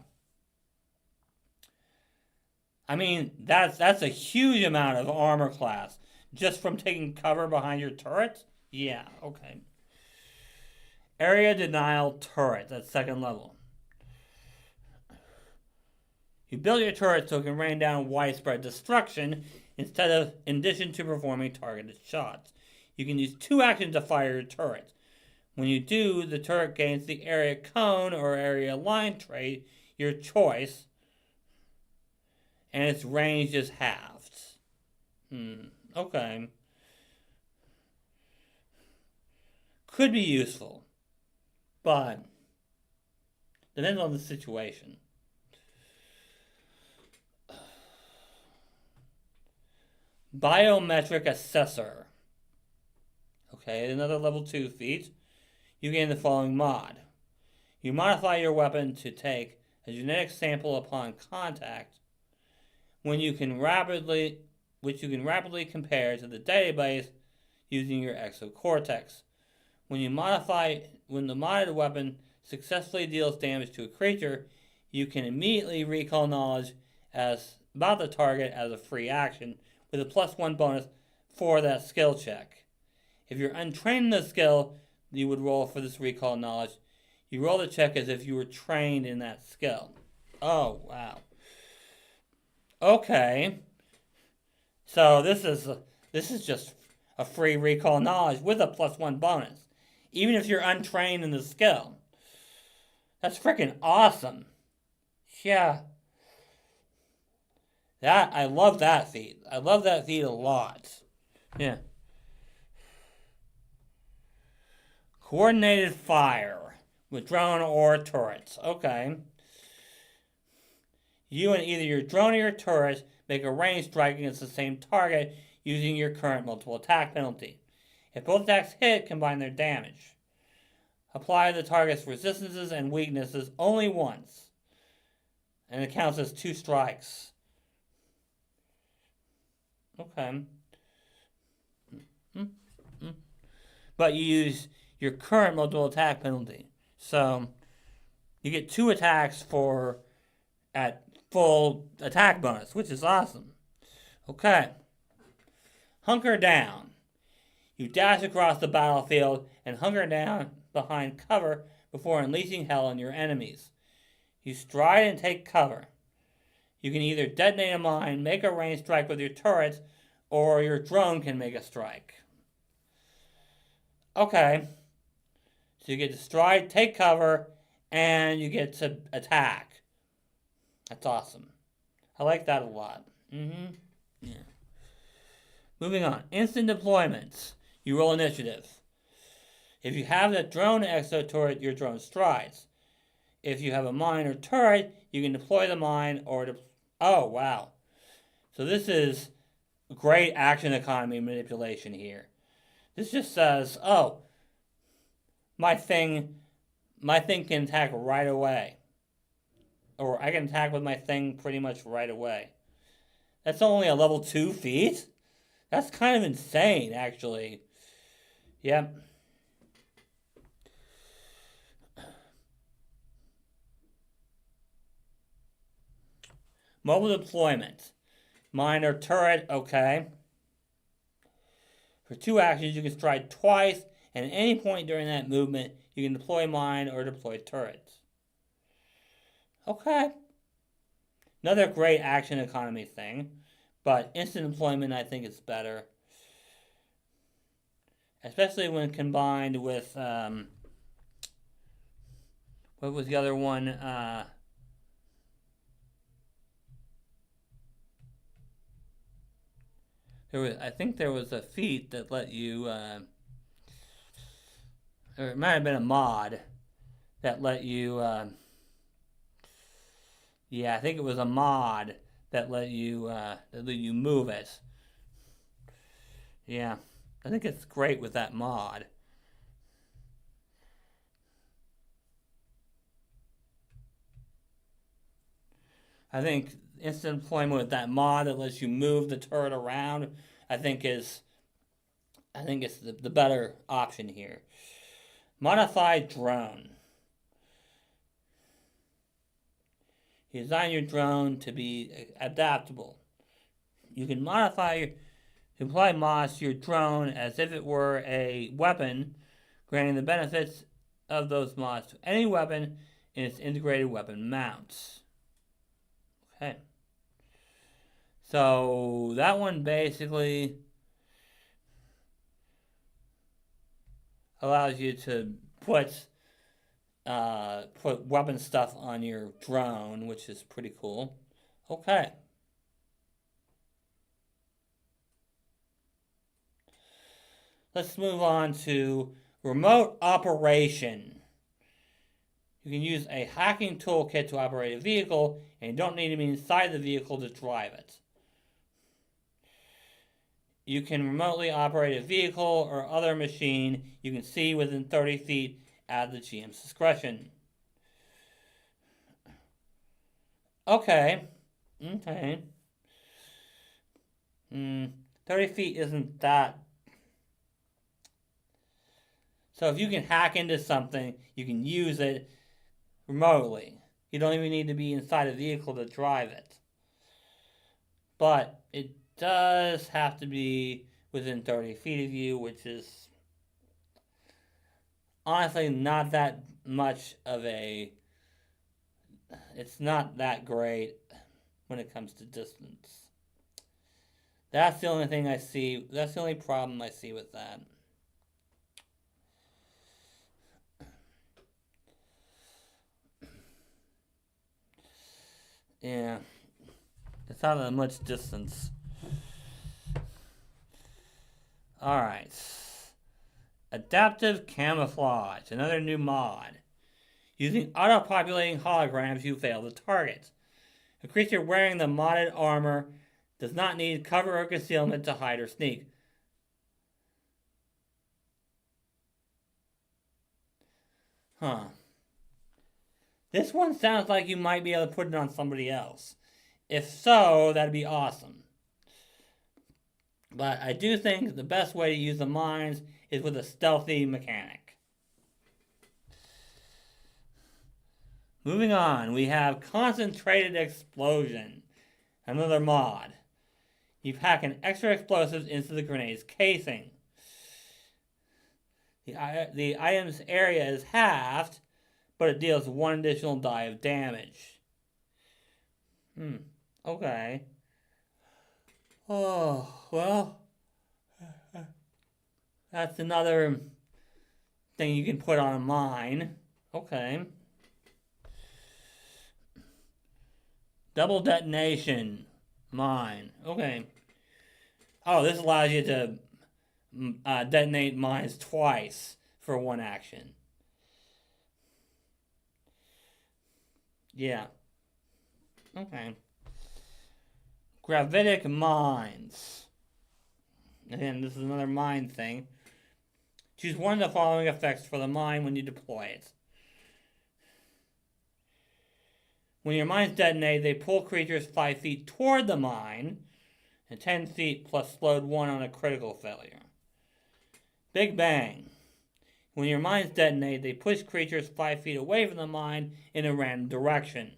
[SPEAKER 1] I mean, that's a huge amount of armor class just from taking cover behind your turret? Yeah, okay. Area denial turret, that's second level. You build your turret so it can rain down widespread destruction in addition to performing targeted shots. You can use 2 actions to fire your turret. When you do, the turret gains the area cone or area line trait, your choice, and its range is halved. Okay. Could be useful, but depends on the situation. Biometric Assessor. Okay, another level 2 feat. You gain the following mod. You modify your weapon to take a genetic sample upon contact, which you can rapidly compare to the database using your exocortex. When the modded weapon successfully deals damage to a creature, you can immediately recall knowledge about the target as a free action, with a +1 bonus for that skill check. If you're untrained in the skill, you would roll for this recall knowledge. You roll the check as if you were trained in that skill. Oh, wow. Okay. So this is just a free recall knowledge with a +1 bonus, even if you're untrained in the skill. That's freaking awesome. Yeah. I love that feat. I love that feat a lot. Yeah. Coordinated fire with drone or turrets. Okay. You and either your drone or your turret make a range strike against the same target using your current multiple attack penalty. If both attacks hit, combine their damage. Apply the target's resistances and weaknesses only once, and it counts as 2 strikes. Okay. But you use your current multiple attack penalty. So you get 2 attacks at full attack bonus, which is awesome. Okay. Hunker down. You dash across the battlefield and hunker down behind cover before unleashing hell on your enemies. You stride and take cover. You can either detonate a mine, make a ranged strike with your turrets, or your drone can make a strike. Okay. So you get to stride, take cover, and you get to attack. That's awesome. I like that a lot. Yeah. Moving on. Instant deployments. You roll initiative. If you have the drone exo turret, your drone strides. If you have a mine or turret, you can deploy the mine or Oh, wow. So this is great action economy manipulation here. This just says, oh, my thing my thing can attack right away. Or I can attack with my thing pretty much right away. That's only a level 2 feat? That's kind of insane, actually. Yep. Mobile deployment. Mine or turret, okay. For 2 actions, you can strike twice, and at any point during that movement, you can deploy mine or deploy turrets. Okay. Another great action economy thing, but instant deployment I think is better. Especially when combined with, what was the other one? I think there was a feat that let you, or it might have been a mod that let you, yeah, I think it was a mod that let you move it. Yeah, I think it's great with that mod. I think instant deployment with that mod that lets you move the turret around, I think is I think it's the better option here. Modified drone. You design your drone to be adaptable. You can apply mods to your drone as if it were a weapon, granting the benefits of those mods to any weapon in its integrated weapon mounts. Okay. So that one basically allows you to put weapon stuff on your drone, which is pretty cool. Okay. Let's move on to remote operation. You can use a hacking toolkit to operate a vehicle, and you don't need to be inside the vehicle to drive it. You can remotely operate a vehicle or other machine you can see within 30 feet at the GM's discretion. Okay. 30 feet isn't that. So if you can hack into something, you can use it remotely. You don't even need to be inside a vehicle to drive it. But it does have to be within 30 feet of you, which is honestly not that much of a. It's not that great when it comes to distance. That's the only thing I see. That's the only problem I see with that. Yeah. It's not that much distance. Alright. Adaptive camouflage. Another new mod. Using auto-populating holograms, you fail to target. A creature wearing the modded armor does not need cover or concealment to hide or sneak. Huh. This one sounds like you might be able to put it on somebody else. If so, that'd be awesome. But I do think the best way to use the mines is with a stealthy mechanic. Moving on, we have concentrated explosion, another mod. You pack an extra explosives into the grenade's casing. The item's area is halved, but it deals 1 additional die of damage. Okay. Oh, well, that's another thing you can put on a mine. Okay. Double detonation mine. Okay. Oh, this allows you to detonate mines twice for 1 action. Yeah. Okay. Gravitic mines. Again, this is another mine thing. Choose one of the following effects for the mine when you deploy it. When your mines detonate, they pull creatures 5 feet toward the mine, and 10 feet plus slowed 1 on a critical failure. Big Bang. When your mines detonate, they push creatures 5 feet away from the mine in a random direction.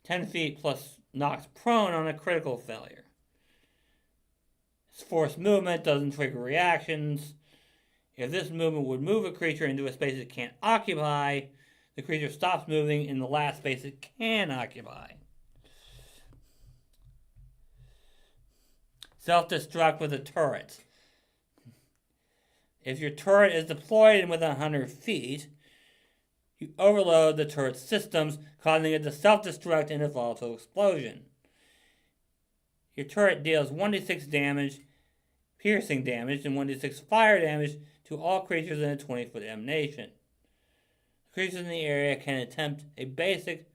[SPEAKER 1] 10 feet plus knocks prone on a critical failure. Its forced movement doesn't trigger reactions. If this movement would move a creature into a space it can't occupy, the creature stops moving in the last space it can occupy. Self-destruct with a turret. If your turret is deployed within 100 feet, you overload the turret's systems, causing it to self-destruct in a volatile explosion. Your turret deals 1d6 damage, piercing damage, and 1d6 fire damage to all creatures in a 20-foot emanation. Creatures in the area can attempt a basic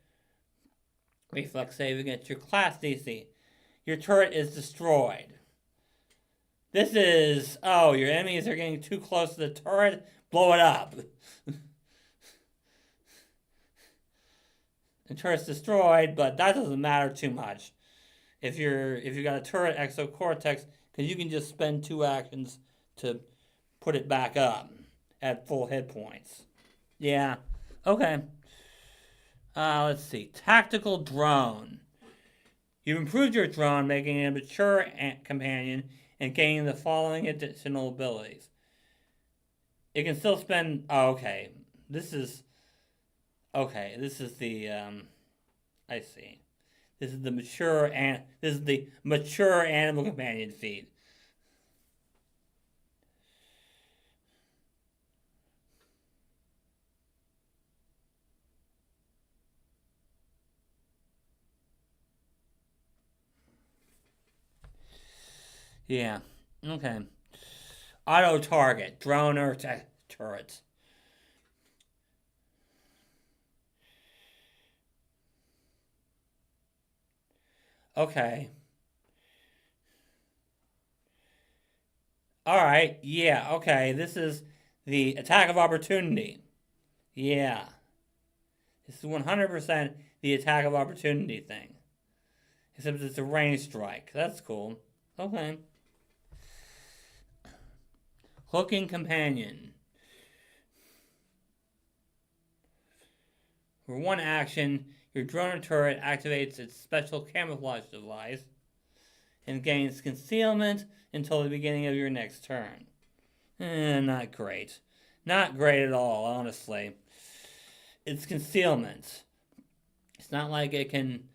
[SPEAKER 1] reflex save against your class DC. Your turret is destroyed. This is, oh, your enemies are getting too close to the turret, blow it up. The turret's destroyed, but that doesn't matter too much. If you got a turret exocortex, because you can just spend 2 actions to put it back up at full hit points. Yeah, okay. Let's see. Tactical drone. You've improved your drone, making it a mature companion and gaining the following additional abilities. It can still spend... Oh, okay. This is the... I see. This is the mature animal companion feat. Yeah. Okay. Auto target, drone or turrets. Okay. Alright, yeah, okay. This is the attack of opportunity. Yeah. This is 100% the attack of opportunity thing. Except it's a range strike. That's cool. Okay. Hooking companion. For 1 action, your drone or turret activates its special camouflage device and gains concealment until the beginning of your next turn. Not great. Not great at all, honestly. It's concealment. It's not like it can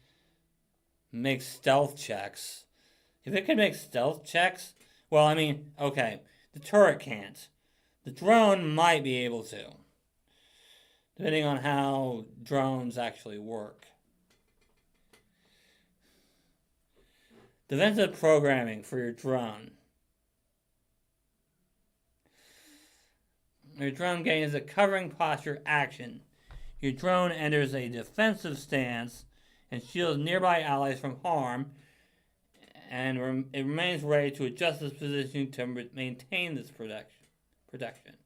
[SPEAKER 1] make stealth checks. If it can make stealth checks, well, I mean, okay, the turret can't. The drone might be able to, depending on how drones actually work. Defensive programming for your drone. Your drone gains a covering posture action. Your drone enters a defensive stance and shields nearby allies from harm, and it remains ready to adjust its position to maintain this protection.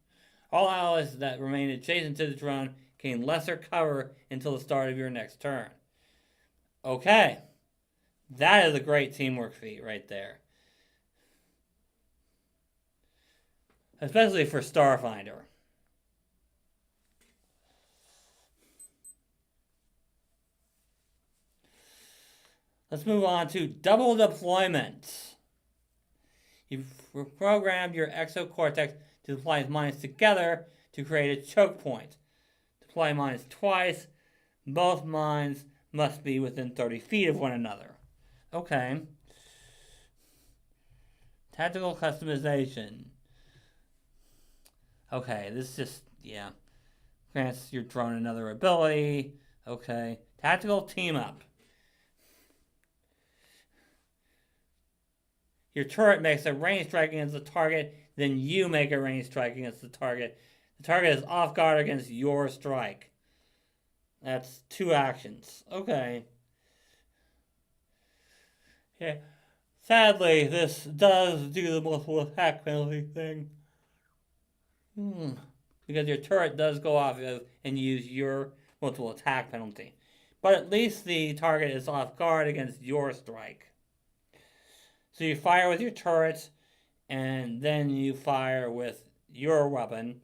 [SPEAKER 1] All allies that remain adjacent to the drone gain lesser cover until the start of your next turn. Okay. That is a great teamwork feat right there. Especially for Starfinder. Let's move on to double deployment. You've programmed your exocortex to deploy mines together to create a choke point. Deploy mines twice. Both mines must be within 30 feet of one another. Okay. Tactical customization. Okay, this just, yeah. Grants your drone another ability. Okay. Tactical team up. Your turret makes a range strike against the target, then you make a range strike against the target. The target is off guard against your strike. That's 2 actions. Okay. Yeah. Sadly, this does do the multiple attack penalty thing. Because your turret does go off and use your multiple attack penalty. But at least the target is off guard against your strike. So you fire with your turret, and then you fire with your weapon.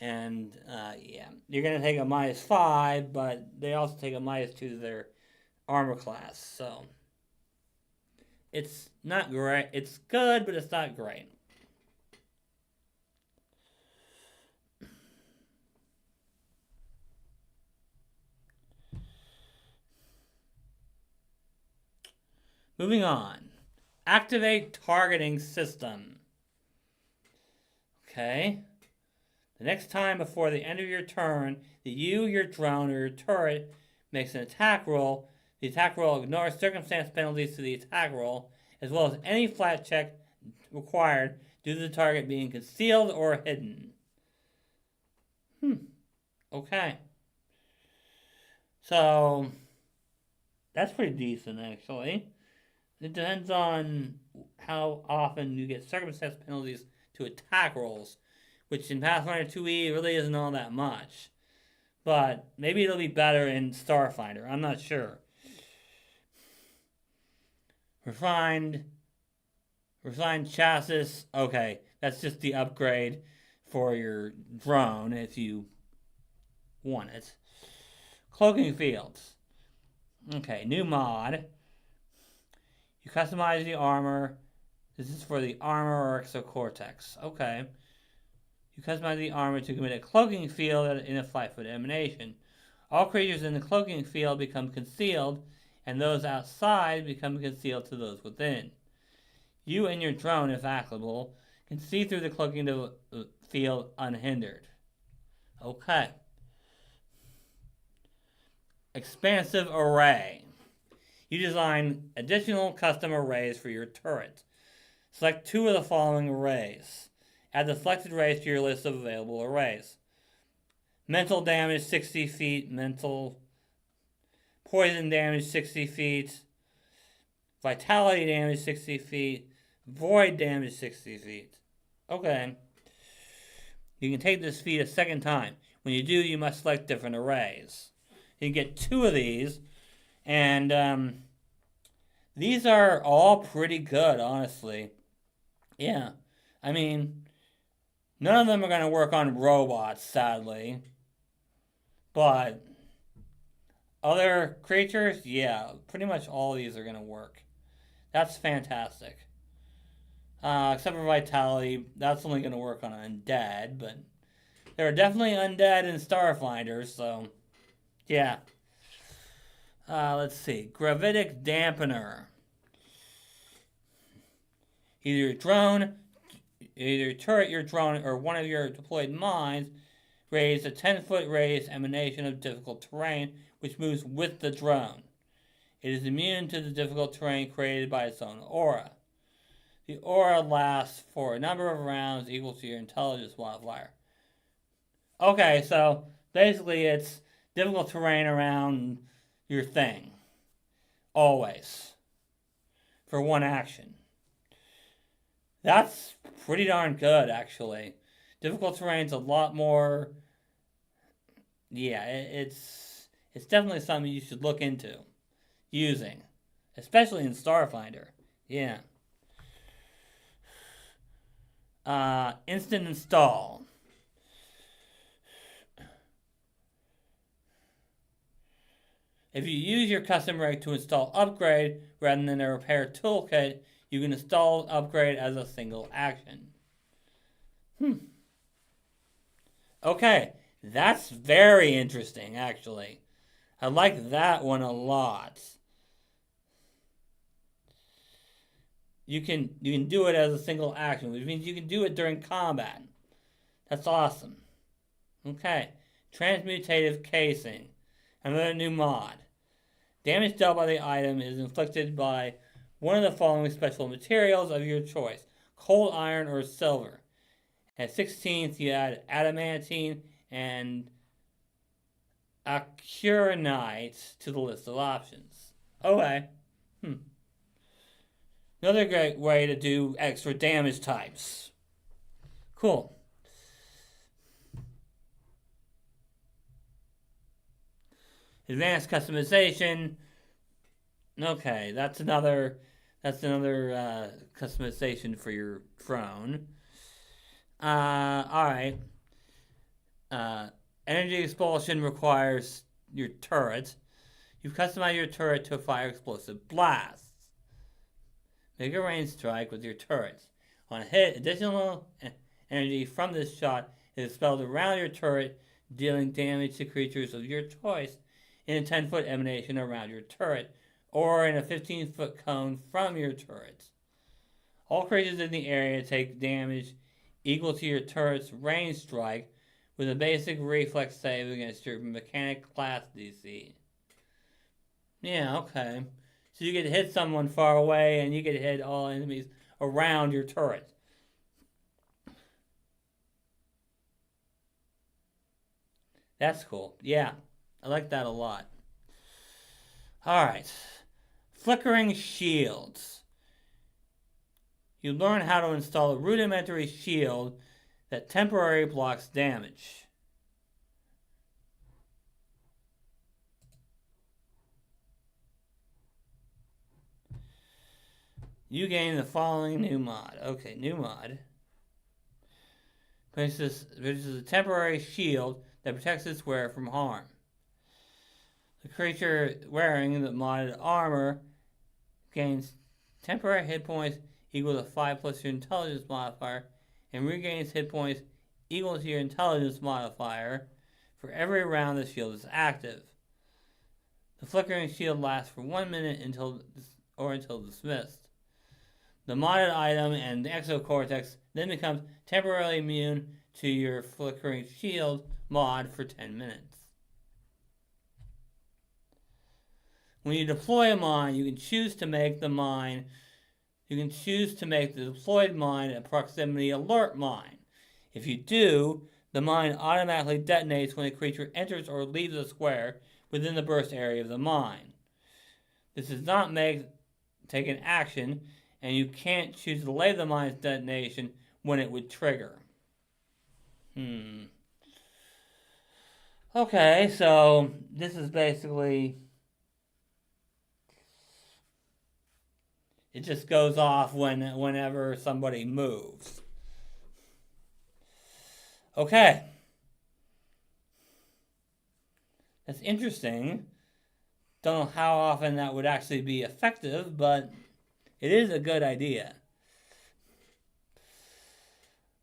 [SPEAKER 1] And yeah, you're going to take a -5, but they also take a -2 to their armor class. So it's not great. It's good, but it's not great. Moving on. Activate targeting system. Okay. The next time before the end of your turn that you, your drone, or your turret makes an attack roll, the attack roll ignores circumstance penalties to the attack roll, as well as any flat check required due to the target being concealed or hidden. Okay. So, that's pretty decent, actually. It depends on how often you get circumstance penalties to attack rolls, which in Pathfinder 2e really isn't all that much. But maybe it'll be better in Starfinder. I'm not sure. Refined chassis. Okay, that's just the upgrade for your drone if you want it. Cloaking fields. Okay, new mod. You customize the armor. This is for the armor or exocortex. Okay. You customize the armor to commit a cloaking field in a 5-foot emanation. All creatures in the cloaking field become concealed, and those outside become concealed to those within. You and your drone, if applicable, can see through the cloaking field unhindered. Okay. Expansive array. You design additional custom arrays for your turret. Select 2 of the following arrays. Add the selected arrays to your list of available arrays. Mental damage 60 feet, mental poison damage 60 feet, vitality damage 60 feet, void damage 60 feet. Okay. You can take this feat a second time. When you do, you must select different arrays. You can get 2 of these, and these are all pretty good, honestly. Yeah. I mean, none of them are going to work on robots, sadly. But other creatures, yeah, pretty much all of these are going to work. That's fantastic. Except for Vitality, that's only going to work on undead, but there are definitely undead in Starfinder, so yeah. Let's see. Gravitic Dampener. Either your drone, either your turret, your drone, or one of your deployed mines raise a 10-foot raised emanation of difficult terrain, which moves with the drone. It is immune to the difficult terrain created by its own aura. The aura lasts for a number of rounds equal to your intelligence modifier. Okay, so basically it's difficult terrain around your thing. Always. For one action. That's pretty darn good, actually. Difficult terrain's a lot more. Yeah, it's definitely something you should look into using, especially in Starfinder. Yeah. Instant install. If you use your custom rig to install upgrade rather than a repair toolkit, you can install upgrade as a single action. Okay, that's very interesting, actually. I like that one a lot. You can do it as a single action, which means you can do it during combat. That's awesome. Okay, transmutative casing, another new mod. Damage dealt by the item is inflicted by one of the following special materials of your choice: cold iron or silver. At 16th, you add adamantine and acuronite to the list of options. Okay. Another great way to do extra damage types. Cool. Advanced customization. Okay, that's another customization for your drone. All right. Energy expulsion requires your turret. You've customized your turret to fire explosive blasts. Make a range strike with your turrets. On a hit, additional energy from this shot is expelled around your turret, dealing damage to creatures of your choice in a 10-foot emanation around your turret, or in a 15-foot cone from your turret. All creatures in the area take damage equal to your turret's range strike with a basic reflex save against your mechanic class DC. Yeah, okay. So you get to hit someone far away, and you get to hit all enemies around your turret. That's cool. Yeah, I like that a lot. Alright. Flickering shields. You learn how to install a rudimentary shield that temporarily blocks damage. You gain the following new mod. Okay, new mod. Which is a temporary shield that protects its wearer from harm. The creature wearing the modded armor gains temporary hit points equal to 5 plus your intelligence modifier and regains hit points equal to your intelligence modifier for every round the shield is active. The flickering shield lasts for 1 minute until dismissed. The modded item and the exocortex then becomes temporarily immune to your flickering shield mod for 10 minutes. When you deploy a mine, you can choose to make the deployed mine a proximity alert mine. If you do, the mine automatically detonates when a creature enters or leaves a square within the burst area of the mine. This does not take an action, and you can't choose to delay the mine's detonation when it would trigger. Okay, so this is basically... It just goes off whenever somebody moves. Okay. That's interesting. Don't know how often that would actually be effective, but it is a good idea.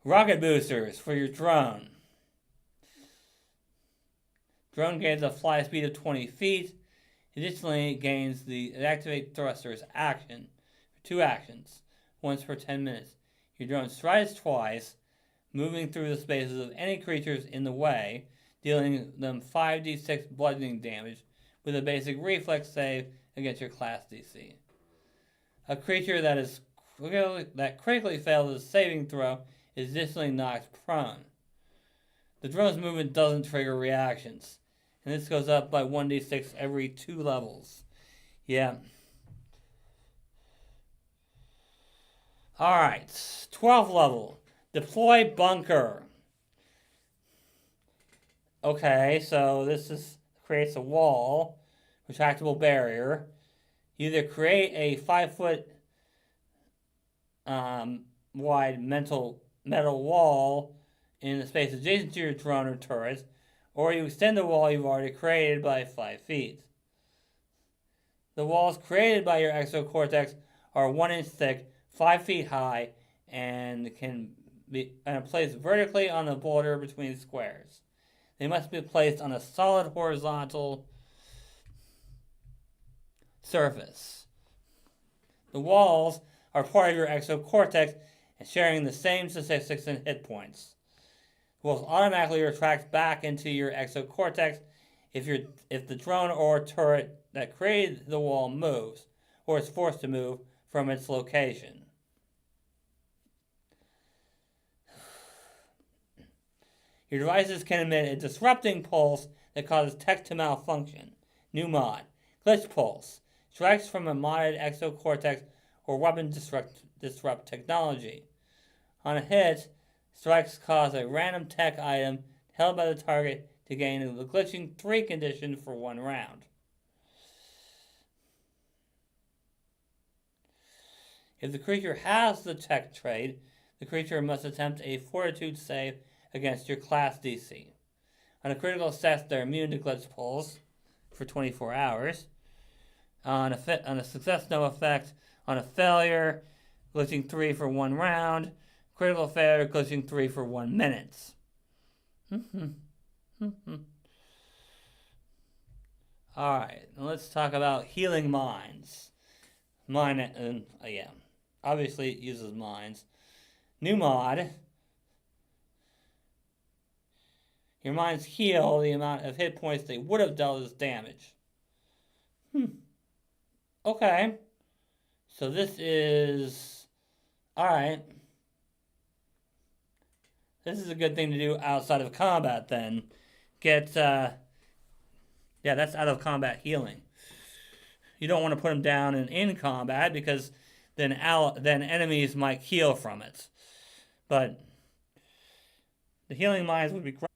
[SPEAKER 1] Rocket boosters for your drone. Drone gains a fly speed of 20 feet. Additionally, it gains the activate thrusters action. 2 actions, once per 10 minutes. Your drone strides twice, moving through the spaces of any creatures in the way, dealing them 5d6 bludgeoning damage with a basic reflex save against your class DC. A creature that critically fails a saving throw is additionally knocked prone. The drone's movement doesn't trigger reactions, and this goes up by 1d6 every 2 levels. Yeah. Alright, 12th level. Deploy bunker. Okay, so this creates a wall, retractable barrier. You either create a 5-foot wide metal wall in the space adjacent to your drone or turret, or you extend the wall you've already created by 5 feet. The walls created by your exocortex are 1 inch thick, 5 feet high, and can be placed vertically on the border between squares. They must be placed on a solid horizontal surface. The walls are part of your exocortex and sharing the same statistics and hit points. The walls automatically retract back into your exocortex if the drone or turret that created the wall moves or is forced to move from its location. Your devices can emit a disrupting pulse that causes tech to malfunction. New mod. Glitch pulse. Strikes from a modded exocortex or weapon disrupt technology. On a hit, strikes cause a random tech item held by the target to gain the glitching 3 condition for 1 round. If the creature has the tech trait, the creature must attempt a fortitude save against your class DC. On a critical success, they're immune to glitch pulls for 24 hours. On a success, no effect. On a failure, glitching 3 for 1 round. Critical failure, glitching 3 for 1 minute. Alright, let's talk about healing minds. Obviously it uses minds. New mod. Your minds heal the amount of hit points they would have dealt as damage. Okay. So this is... Alright. This is a good thing to do outside of combat then. That's out of combat healing. You don't want to put them down in combat because then enemies might heal from it. But the healing minds would be great.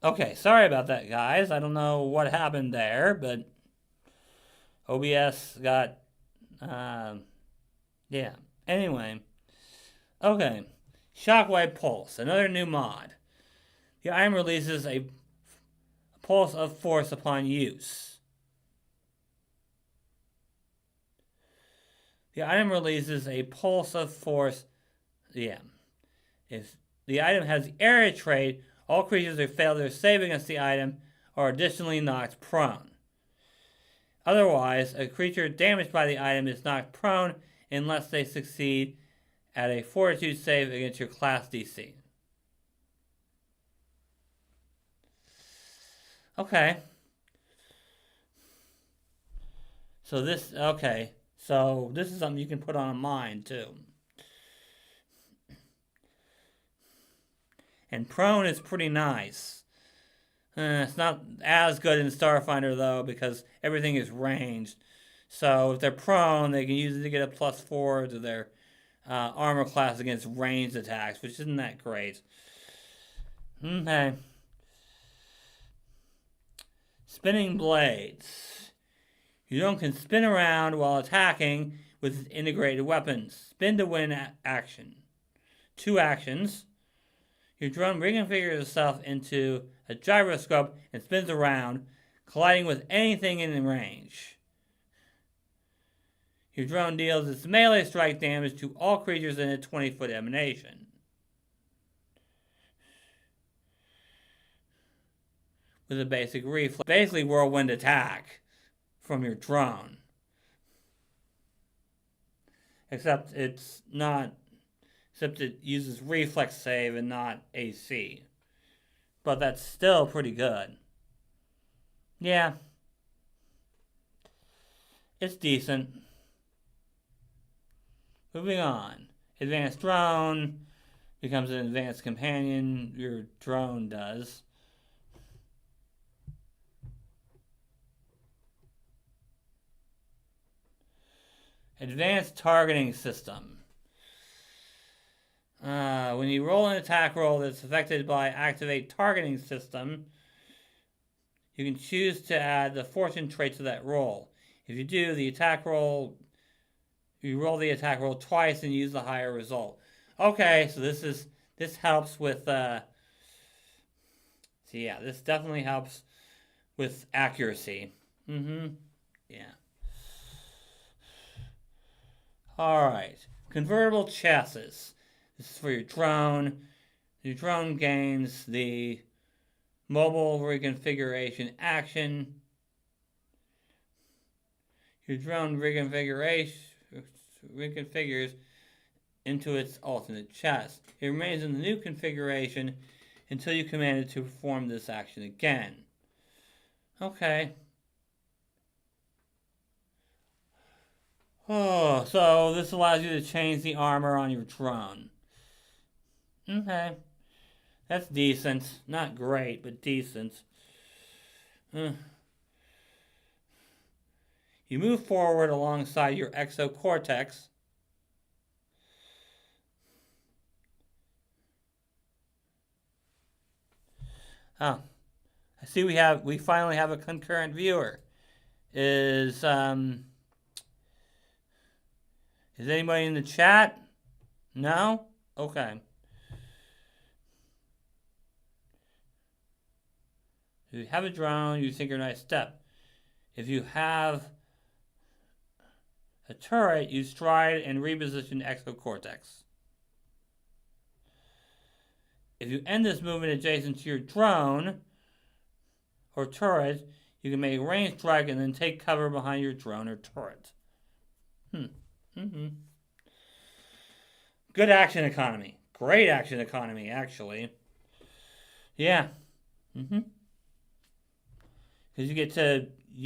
[SPEAKER 1] Okay, sorry about that, guys. I don't know what happened there, but OBS got, yeah. Anyway, okay. Shockwave Pulse, another new mod. The item releases a pulse of force upon use. The item releases a pulse of force, If the item has the area trait, all creatures who fail their save against the item are additionally knocked prone. Otherwise, a creature damaged by the item is knocked prone unless they succeed at a fortitude save against your class DC. Okay. So this is something you can put on a mind too. And prone is pretty nice. It's not as good in Starfinder, though, because everything is ranged. So if they're prone, they can use it to get a +4 to their armor class against ranged attacks, which isn't that great. Okay. Spinning Blades. You can spin around while attacking with integrated weapons. Spin to win action. 2 actions. Your drone reconfigures itself into a gyroscope and spins around, colliding with anything in range. Your drone deals its melee strike damage to all creatures in a 20-foot emanation. With a basic reflex. Basically whirlwind attack from your drone. Except it uses reflex save and not AC. But that's still pretty good. Yeah. It's decent. Moving on. Advanced drone becomes an advanced companion. Your drone does. Advanced targeting system. When you roll an attack roll that's affected by activate targeting system, you can choose to add the fortune trait to that roll. If you do, you roll the attack roll twice and use the higher result. Okay, so this helps with this definitely helps with accuracy. Yeah. Alright. Convertible chassis. This is for your drone. Your drone gains the mobile reconfiguration action. Your drone reconfigures into its alternate chassis. It remains in the new configuration until you command it to perform this action again. Okay. Oh, so this allows you to change the armor on your drone. Okay, that's decent. Not great, but decent. Uh, you move forward alongside your exocortex. Oh, I see we finally have a concurrent viewer. Is is anybody in the chat? No? Okay. If you have a drone, you synchronize step. If you have a turret, you stride and reposition exocortex. If you end this movement adjacent to your drone or turret, you can make a range strike and then take cover behind your drone or turret. Mm-hmm. Good action economy. Great action economy, actually. Yeah. Mm-hmm. Because you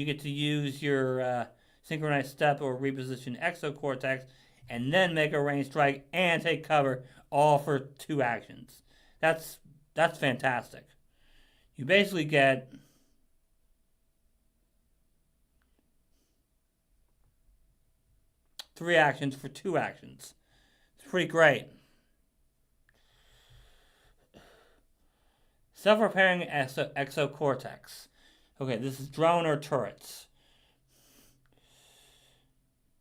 [SPEAKER 1] get to use your synchronized step or reposition exocortex, and then make a range strike and take cover, all for 2 actions. That's fantastic. You basically get 3 actions for 2 actions. It's pretty great. Self-repairing exocortex. Okay, this is drone or turrets.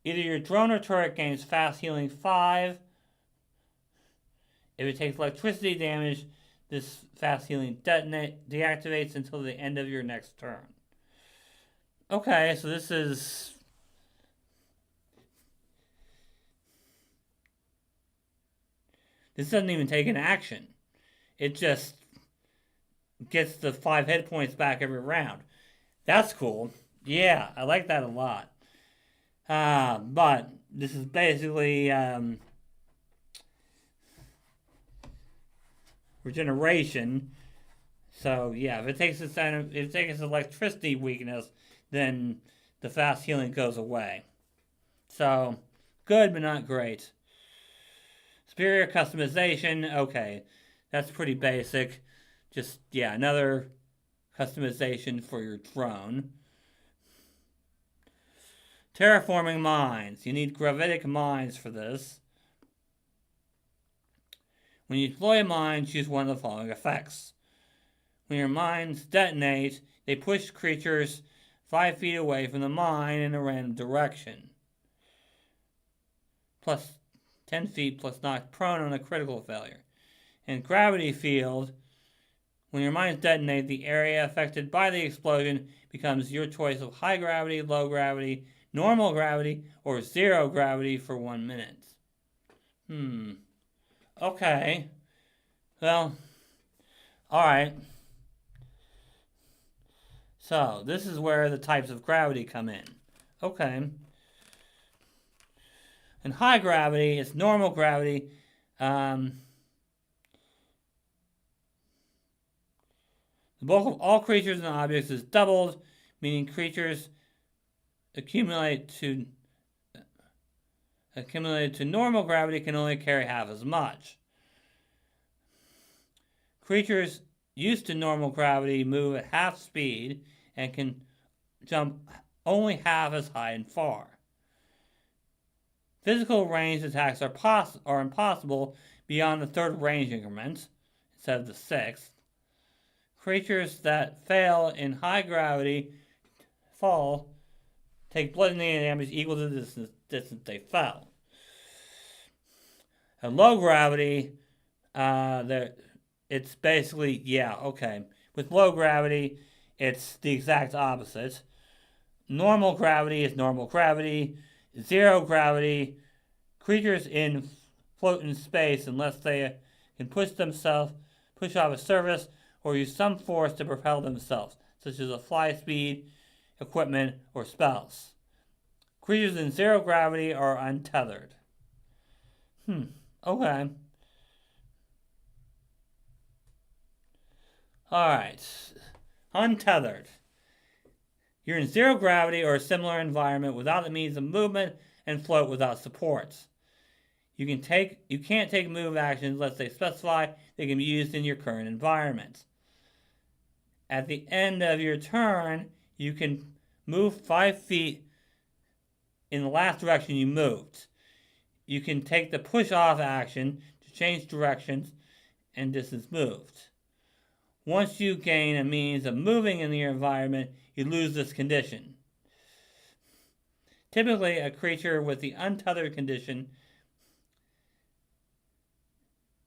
[SPEAKER 1] Either your drone or turret gains fast healing 5. If it takes electricity damage, this fast healing deactivates until the end of your next turn. Okay, so this doesn't even take an action. It just gets the 5 hit points back every round. That's cool. Yeah, I like that a lot. But this is basically regeneration. So yeah, if it takes its electricity weakness, then the fast healing goes away. So good, but not great. Superior customization. Okay, that's pretty basic. Just yeah, another customization for your drone. Terraforming mines. You need gravitic mines for this. When you deploy a mine, choose one of the following effects. When your mines detonate, they push creatures 5 feet away from the mine in a random direction. Plus 10 feet plus knock prone on a critical failure. And gravity field. When your mines detonate, the area affected by the explosion becomes your choice of high gravity, low gravity, normal gravity, or 0 gravity for 1 minute. Okay. Well, alright. So, this is where the types of gravity come in. Okay. In high gravity, it's normal gravity. The bulk of all creatures and objects is doubled, meaning creatures accumulated to normal gravity can only carry half as much. Creatures used to normal gravity move at half speed and can jump only half as high and far. Physical ranged attacks are impossible beyond the 3rd range increment instead of the 6th. Creatures that fail in high gravity fall take bludgeoning damage equal to the distance they fell. At low gravity, it's basically, yeah, okay. With low gravity, it's the exact opposite. Normal gravity is normal gravity. 0 gravity, creatures float in space unless they can push off a surface, or use some force to propel themselves, such as a fly speed, equipment, or spells. Creatures in 0 gravity are untethered. Okay. Alright. Untethered. You're in 0 gravity or a similar environment without the means of movement and float without supports. You can't take move actions unless they specify they can be used in your current environment. At the end of your turn, you can move 5 feet in the last direction you moved. You can take the push off action to change directions and distance moved. Once you gain a means of moving in your environment, you lose this condition. Typically, a creature with the untethered condition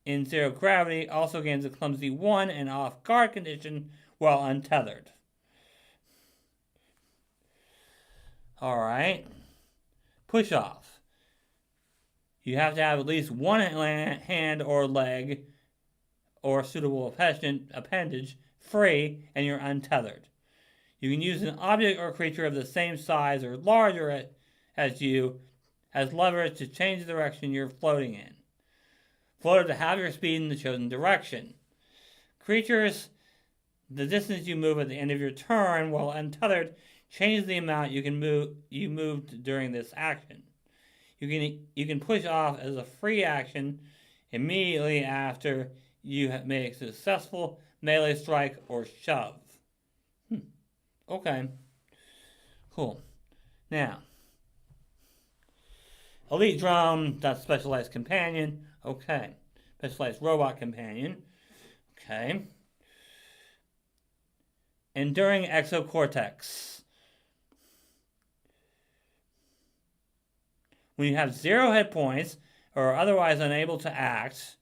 [SPEAKER 1] in zero gravity also gains a clumsy 1 and off guard condition while untethered. Alright. Push off. You have to have at least one hand or leg or suitable appendage free and you're untethered. You can use an object or creature of the same size or larger as you as leverage to change the direction you're floating in. Float to have your speed in the chosen direction. Creatures, the distance you move at the end of your turn while untethered changes the amount you moved during this action. You can push off as a free action immediately after you have made a successful melee strike or shove. Okay. Cool. Now, elite drone, that's specialized companion. Okay. Specialized robot companion. Okay. Enduring exocortex. When you have 0 hit points or are otherwise unable to act,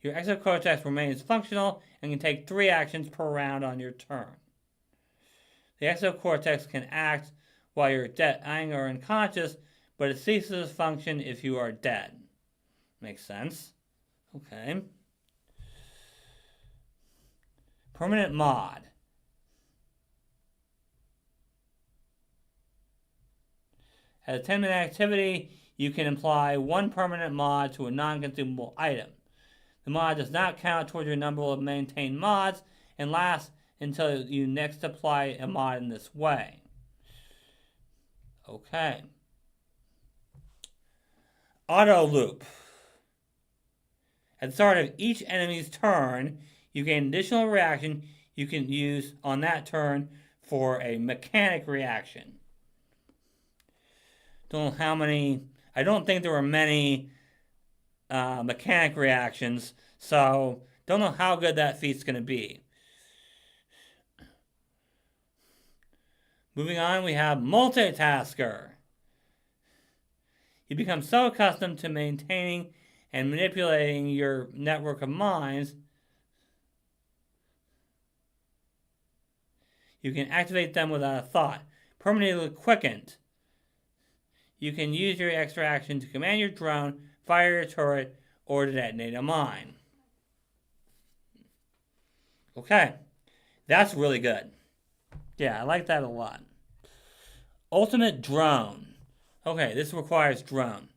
[SPEAKER 1] your exocortex remains functional and can take 3 actions per round on your turn. The exocortex can act while you're dying or unconscious, but it ceases to function if you are dead. Makes sense. Okay. Permanent mod. As a 10-minute activity, you can apply 1 permanent mod to a non-consumable item. The mod does not count toward your number of maintained mods and lasts until you next apply a mod in this way. Okay. Auto loop. At the start of each enemy's turn, you gain an additional reaction you can use on that turn for a mechanic reaction. Don't know how many. I don't think there were many mechanic reactions, so don't know how good that feat's going to be. Moving on, we have multitasker. You become so accustomed to maintaining and manipulating your network of minds, you can activate them without a thought. Permanently quickened. You can use your extra action to command your drone, fire your turret, or to detonate a mine. Okay, that's really good. Yeah, I like that a lot. Ultimate drone. Okay, this requires drone.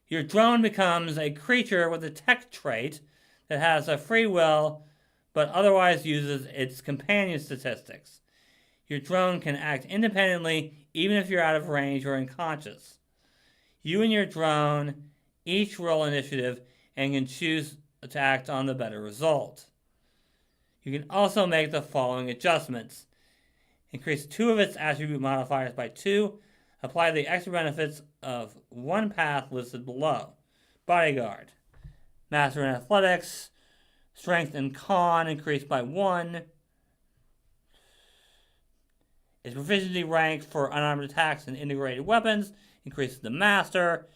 [SPEAKER 1] Your drone becomes a creature with a tech trait that has a free will, but otherwise uses its companion statistics. Your drone can act independently even if you're out of range or unconscious. You and your drone each roll initiative and can choose to act on the better result. You can also make the following adjustments. Increase 2 of its attribute modifiers by 2. Apply the extra benefits of 1 path listed below. Bodyguard. Master in Athletics. Strength and Con increased by 1. Its proficiency rank for unarmed attacks and integrated weapons increases to Master,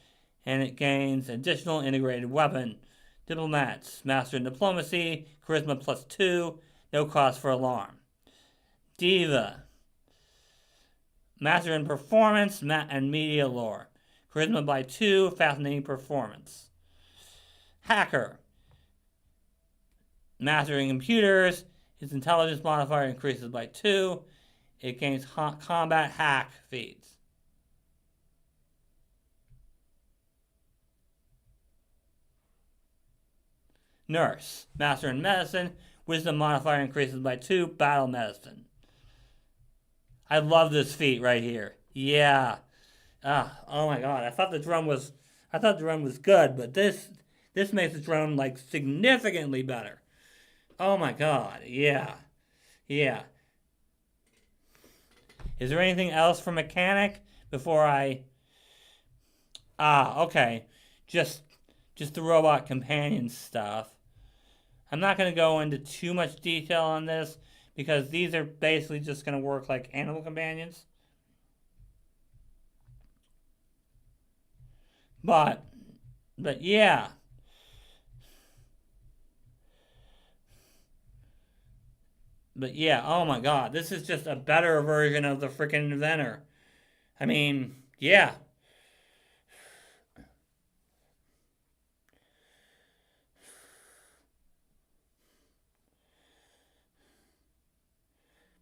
[SPEAKER 1] and it gains additional integrated weapon. Diplomats. Master in Diplomacy. Charisma plus 2. No cost for alarm. Diva. Master in Performance and Media Lore. Charisma by 2. Fascinating Performance. Hacker. Master in Computers. Its intelligence modifier increases by 2. It gains combat hack feats. Nurse. Master in medicine. Wisdom modifier increases by 2. Battle medicine. I love this feat right here. Yeah. Oh my god. I thought the drum was good, but this makes the drum like significantly better. Oh my god. Yeah. Yeah. Is there anything else for mechanic before I okay. Just the robot companion stuff. I'm not going to go into too much detail on this because these are basically just going to work like animal companions. But yeah. But yeah, oh my god, this is just a better version of the freaking inventor. I mean, yeah.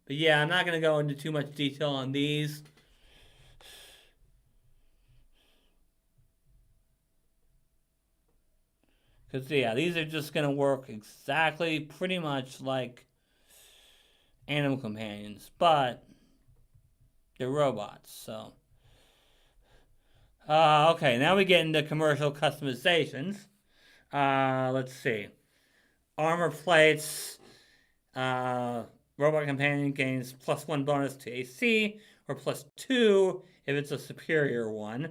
[SPEAKER 1] But yeah, I'm not going to go into too much detail on these. Because, yeah, these are just going to work exactly pretty much like animal companions, but they're robots, so. Okay, now we get into commercial customizations. Let's see. Armor plates. Robot companion gains +1 bonus to AC, or +2 if it's a superior one.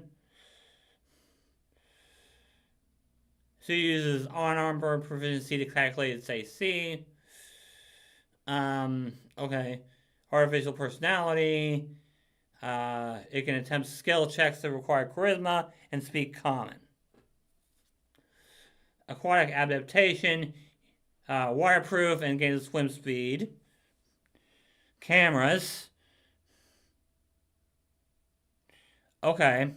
[SPEAKER 1] So it uses on-armor proficiency to calculate its AC. Okay. Artificial personality. It can attempt skill checks that require charisma and speak common. Aquatic adaptation. Waterproof and gains swim speed. Cameras. Okay.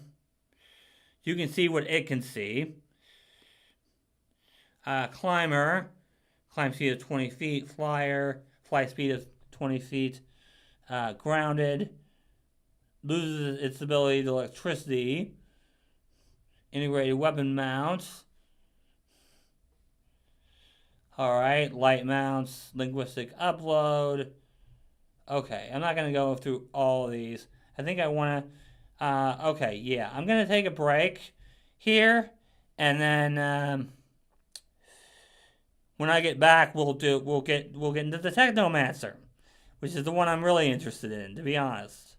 [SPEAKER 1] You can see what it can see. Climber. Climb speed of 20 feet. Flyer. Fly speed of 20 feet. Grounded. Loses its ability to electricity. Integrated weapon mounts. Alright, light mounts, linguistic upload. Okay, I'm not going to go through all of these. I think I want to... okay, yeah. I'm going to take a break here. And then when I get back, we'll get into the Technomancer, which is the one I'm really interested in, to be honest.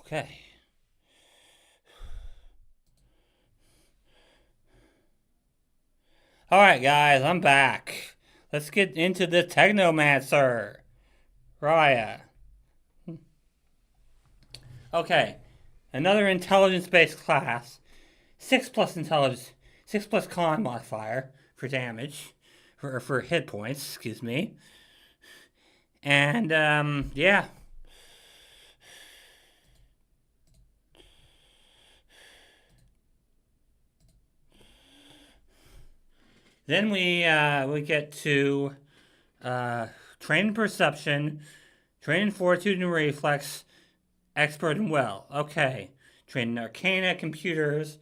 [SPEAKER 1] Okay. Alright, guys, I'm back. Let's get into the Technomancer. Raya. Okay. Another intelligence-based class. 6 plus intelligence. 6 plus con modifier for damage. For hit points, excuse me. And, yeah. Then we get to train in perception, train in fortitude and reflex, expert in will. Okay. Train in arcana, computers,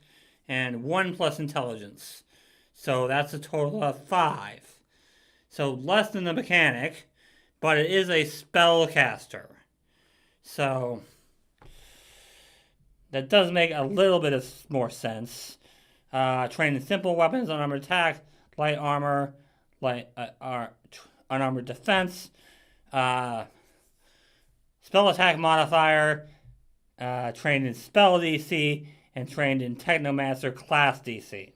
[SPEAKER 1] and 1 plus intelligence. So that's a total of 5. So less than the mechanic, but it is a spellcaster. So that does make a little bit of more sense. Train in simple weapons, unarmored attack, light armor, unarmored defense, spell attack modifier, trained in spell DC, and trained in Technomancer class DC.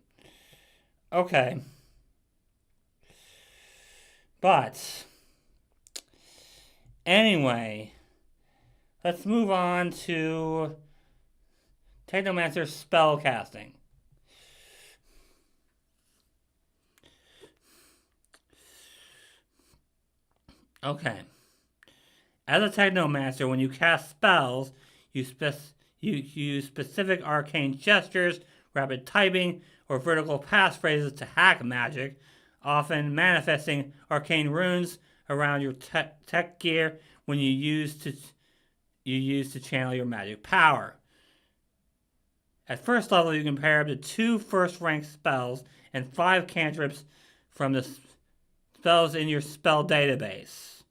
[SPEAKER 1] Okay. But, anyway, let's move on to Technomancer spell casting. Okay. As a Technomancer, when you cast spells, you use specific arcane gestures, rapid typing, or vertical passphrases to hack magic, often manifesting arcane runes around your tech gear when you use to channel your magic power. At first level, you can pair up to 2 first-rank spells and 5 cantrips from the spells in your spell database.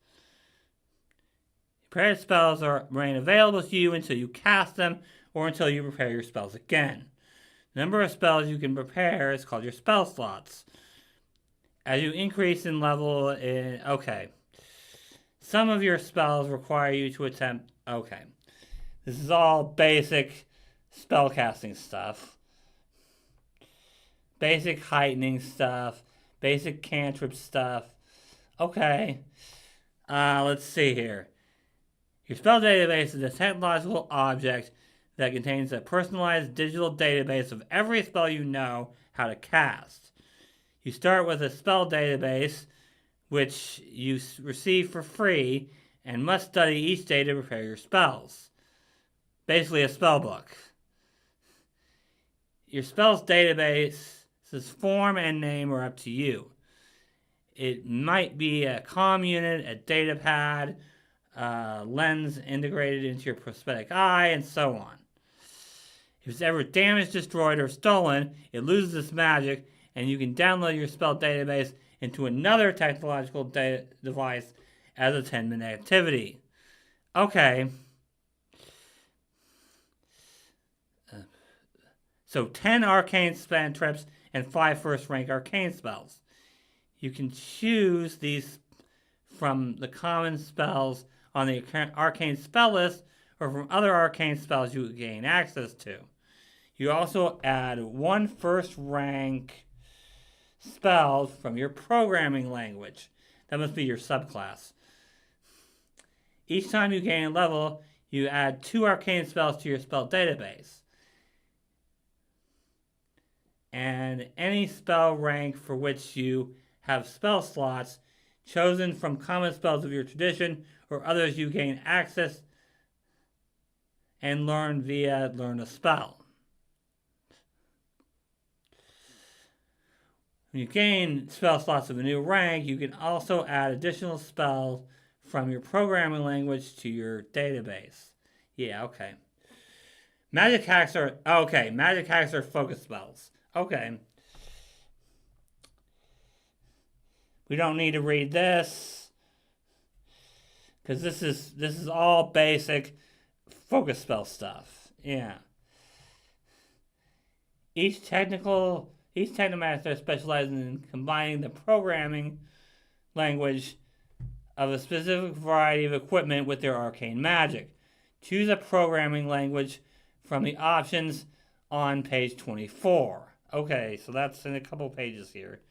[SPEAKER 1] Prepared spells remain available to you until you cast them or until you prepare your spells again. The number of spells you can prepare is called your spell slots. As you increase in level okay. Some of your spells require you to attempt, okay. This is all basic spellcasting stuff. Basic heightening stuff. Basic cantrip stuff. Okay. Let's see here. Your spell database is a technological object that contains a personalized digital database of every spell you know how to cast. You start with a spell database, which you receive for free, and must study each day to prepare your spells. Basically a spell book. Your spells database's form and name are up to you. It might be a comm unit, a data pad, lens integrated into your prosthetic eye, and so on. If it's ever damaged, destroyed, or stolen, it loses its magic, and you can download your spell database into another technological device as a 10-minute activity. Okay. So 10 arcane cantrips and 5 first-rank arcane spells. You can choose these from the common spells on the arcane spell list or from other arcane spells you gain access to. You also add 1 first-rank spell from your programming language. That must be your subclass. Each time you gain a level, you add 2 arcane spells to your spell database. And any spell rank for which you have spell slots chosen from common spells of your tradition or others you gain access and learn via Learn a Spell. When you gain spell slots of a new rank, you can also add additional spells from your programming language to your database. Yeah, okay. Magic hacks are focus spells. Okay. We don't need to read this because this is all basic focus spell stuff. Yeah. Each Technomancer specializes in combining the programming language of a specific variety of equipment with their arcane magic. Choose a programming language from the options on page 24. Okay, so that's in a couple pages here.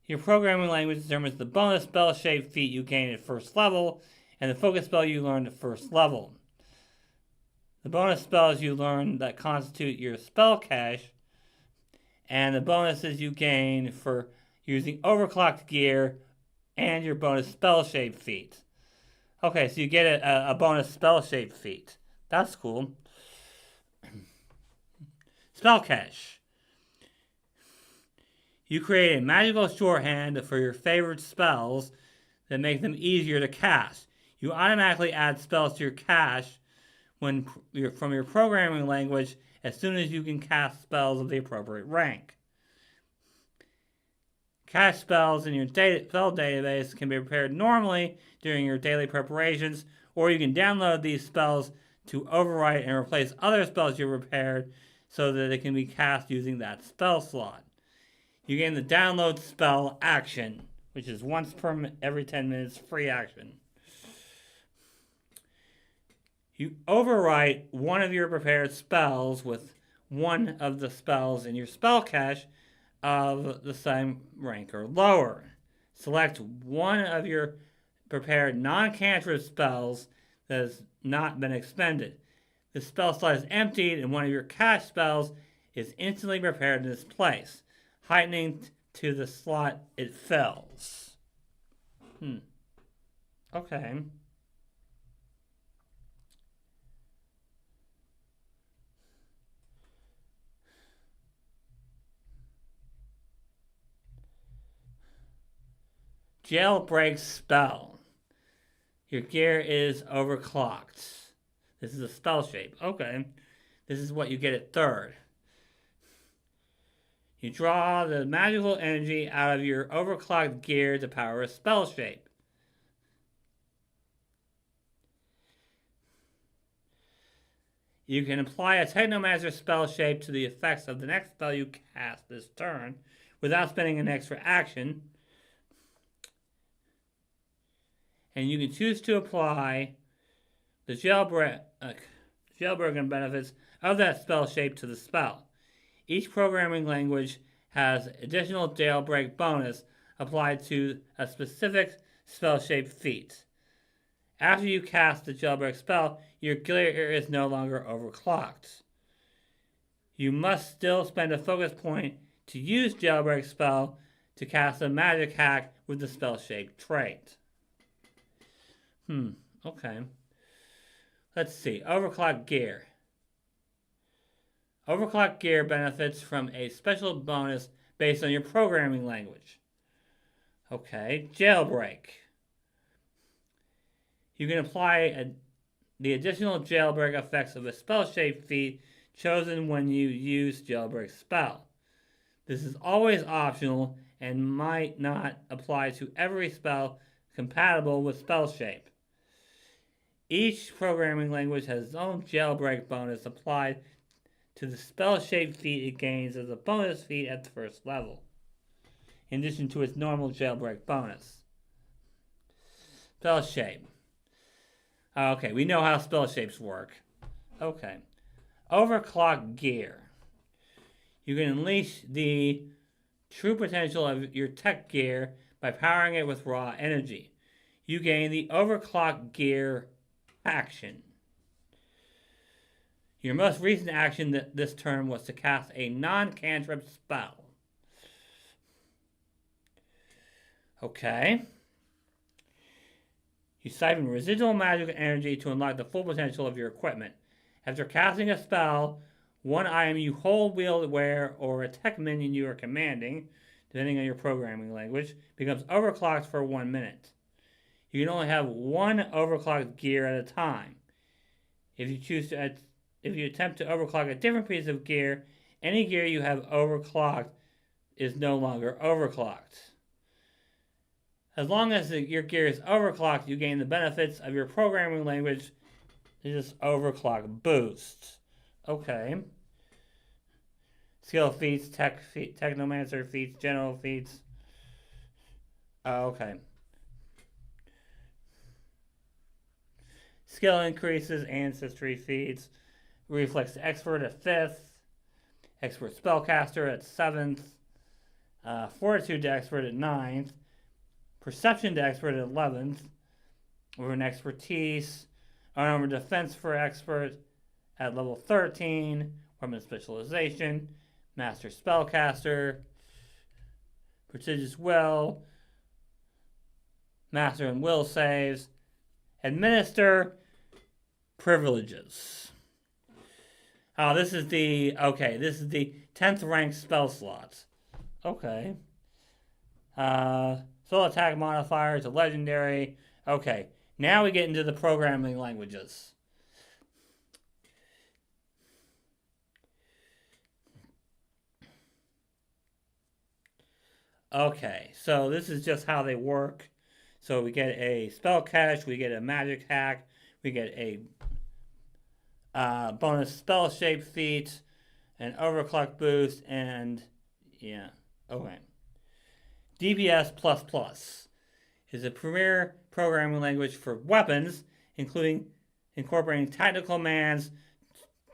[SPEAKER 1] Your programming language determines the bonus spell-shaped feat you gain at first level and the focus spell you learn at first level. The bonus spells you learn that constitute your spell cache, and the bonuses you gain for using overclocked gear and your bonus spell-shaped feat. Okay, so you get a bonus spell-shaped feat. That's cool. Spell cache. You create a magical shorthand for your favorite spells that make them easier to cast. You automatically add spells to your cache from your programming language as soon as you can cast spells of the appropriate rank. Cache spells in your spell database can be prepared normally during your daily preparations, or you can download these spells to overwrite and replace other spells you prepared so that they can be cast using that spell slot. You gain the download spell action, which is once per every 10 minutes free action. You overwrite one of your prepared spells with one of the spells in your spell cache of the same rank or lower. Select one of your prepared non-cantrip spells that has not been expended. The spell slot is emptied and one of your cache spells is instantly prepared in its place, heightening to the slot it fills. Okay. Jailbreak spell. Your gear is overclocked. This is a spell shape. Okay. This is what you get at third. You draw the magical energy out of your overclocked gear to power a spell shape. You can apply a Technomancer spell shape to the effects of the next spell you cast this turn without spending an extra action. And you can choose to apply the jailbreaking benefits of that spell shape to the spell. Each programming language has additional jailbreak bonus applied to a specific spell shape feat. After you cast the jailbreak spell, your gear is no longer overclocked. You must still spend a focus point to use jailbreak spell to cast a magic hack with the spell shape trait. Okay. Let's see. Overclocked gear. Overclocked gear benefits from a special bonus based on your programming language. Okay. Jailbreak. You can apply the additional jailbreak effects of a spell shape feat chosen when you use jailbreak spell. This is always optional and might not apply to every spell compatible with spell shape. Each programming language has its own jailbreak bonus applied to the spell shape feat it gains as a bonus feat at the first level, in addition to its normal jailbreak bonus. Spell shape. Okay, we know how spell shapes work. Okay. Overclock gear. You can unleash the true potential of your tech gear by powering it with raw energy. You gain the overclock gear action. Your most recent action this turn was to cast a non-cantrip spell. Okay. You siphon residual magic energy to unlock the full potential of your equipment. After casting a spell, one item you hold, wield, wear, or a tech minion you are commanding, depending on your programming language, becomes overclocked for 1 minute. You can only have one overclocked gear at a time. If you attempt to overclock a different piece of gear, any gear you have overclocked is no longer overclocked. As long as your gear is overclocked, you gain the benefits of your programming language. This is overclock boost. Okay. Skill feats, Technomancer feats, general feats. Okay. Skill increases, ancestry feats. Reflex expert at 5th. Expert spellcaster at 7th. Fortitude to expert at 9th. Perception to expert at 11th. With an expertise. Unarmored defense for expert at level 13. Weapon specialization. Master spellcaster. Prestigious will. Master and will saves. Administer privileges. Oh, this is the 10th rank spell slots. Okay. Soul attack modifier to legendary. Okay. Now we get into the programming languages. Okay, so this is just how they work. So we get a spell catch, we get a magic hack, we get a bonus spell shape feat, an overclock boost, and yeah, okay. DPS++ is a premier programming language for weapons, including incorporating technical commands,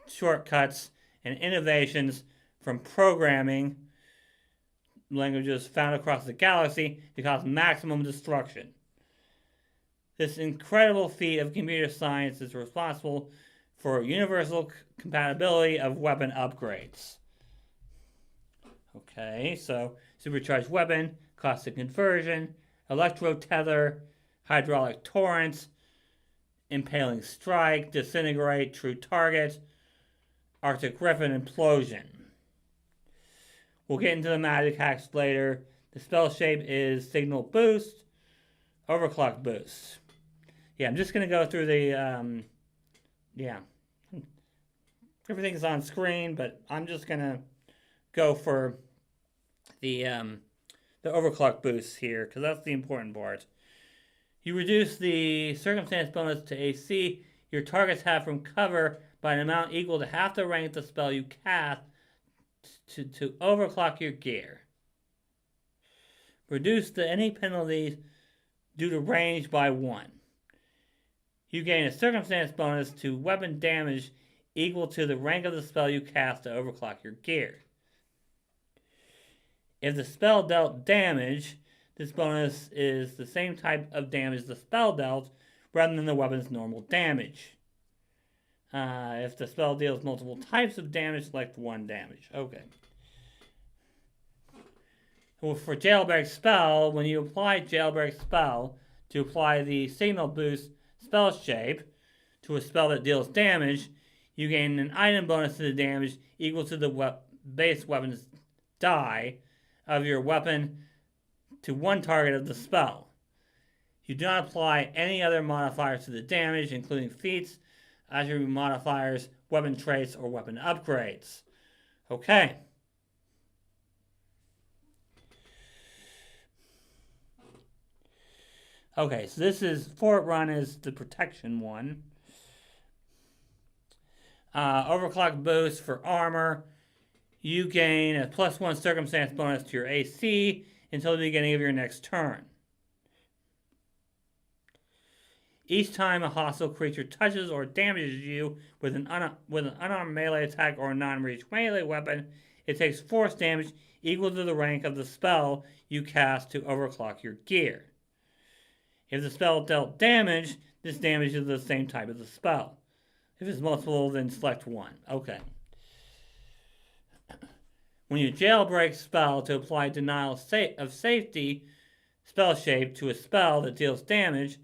[SPEAKER 1] shortcuts, and innovations from programming languages found across the galaxy to cause maximum destruction. This incredible feat of computer science is responsible for universal compatibility of weapon upgrades. Okay, so supercharged weapon, caustic conversion, electro tether, hydraulic torrent, impaling strike, disintegrate, true target, Arctic Griffin implosion. We'll get into the magic hacks later. The spell shape is signal boost, overclock boost. Yeah, I'm just going to go through the, everything's on screen, but I'm just going to go for the overclock boost here, because that's the important part. You reduce the circumstance bonus to AC your targets have from cover by an amount equal to half the rank of the spell you cast to overclock your gear. Reduce any penalties due to range by 1. You gain a circumstance bonus to weapon damage equal to the rank of the spell you cast to overclock your gear. If the spell dealt damage, this bonus is the same type of damage the spell dealt rather than the weapon's normal damage. If the spell deals multiple types of damage, select 1 damage. Okay. Well, for Jailbreak Spell, when you apply Jailbreak Spell to apply the Signal Boost spell shape to a spell that deals damage, you gain an item bonus to the damage equal to the base weapon's die of your weapon to 1 target of the spell. You do not apply any other modifiers to the damage, including feats, attribute modifiers, weapon traits, or weapon upgrades. Okay. Okay, so this is, Fort Run is the protection one. Overclock boost for armor. You gain a +1 circumstance bonus to your AC until the beginning of your next turn. Each time a hostile creature touches or damages you with an unarmed melee attack or a non-reach melee weapon, it takes force damage equal to the rank of the spell you cast to overclock your gear. If the spell dealt damage, this damage is the same type as the spell. If it's multiple, then select 1. Okay. When you jailbreak spell to apply denial of safety spell shape to a spell that deals damage,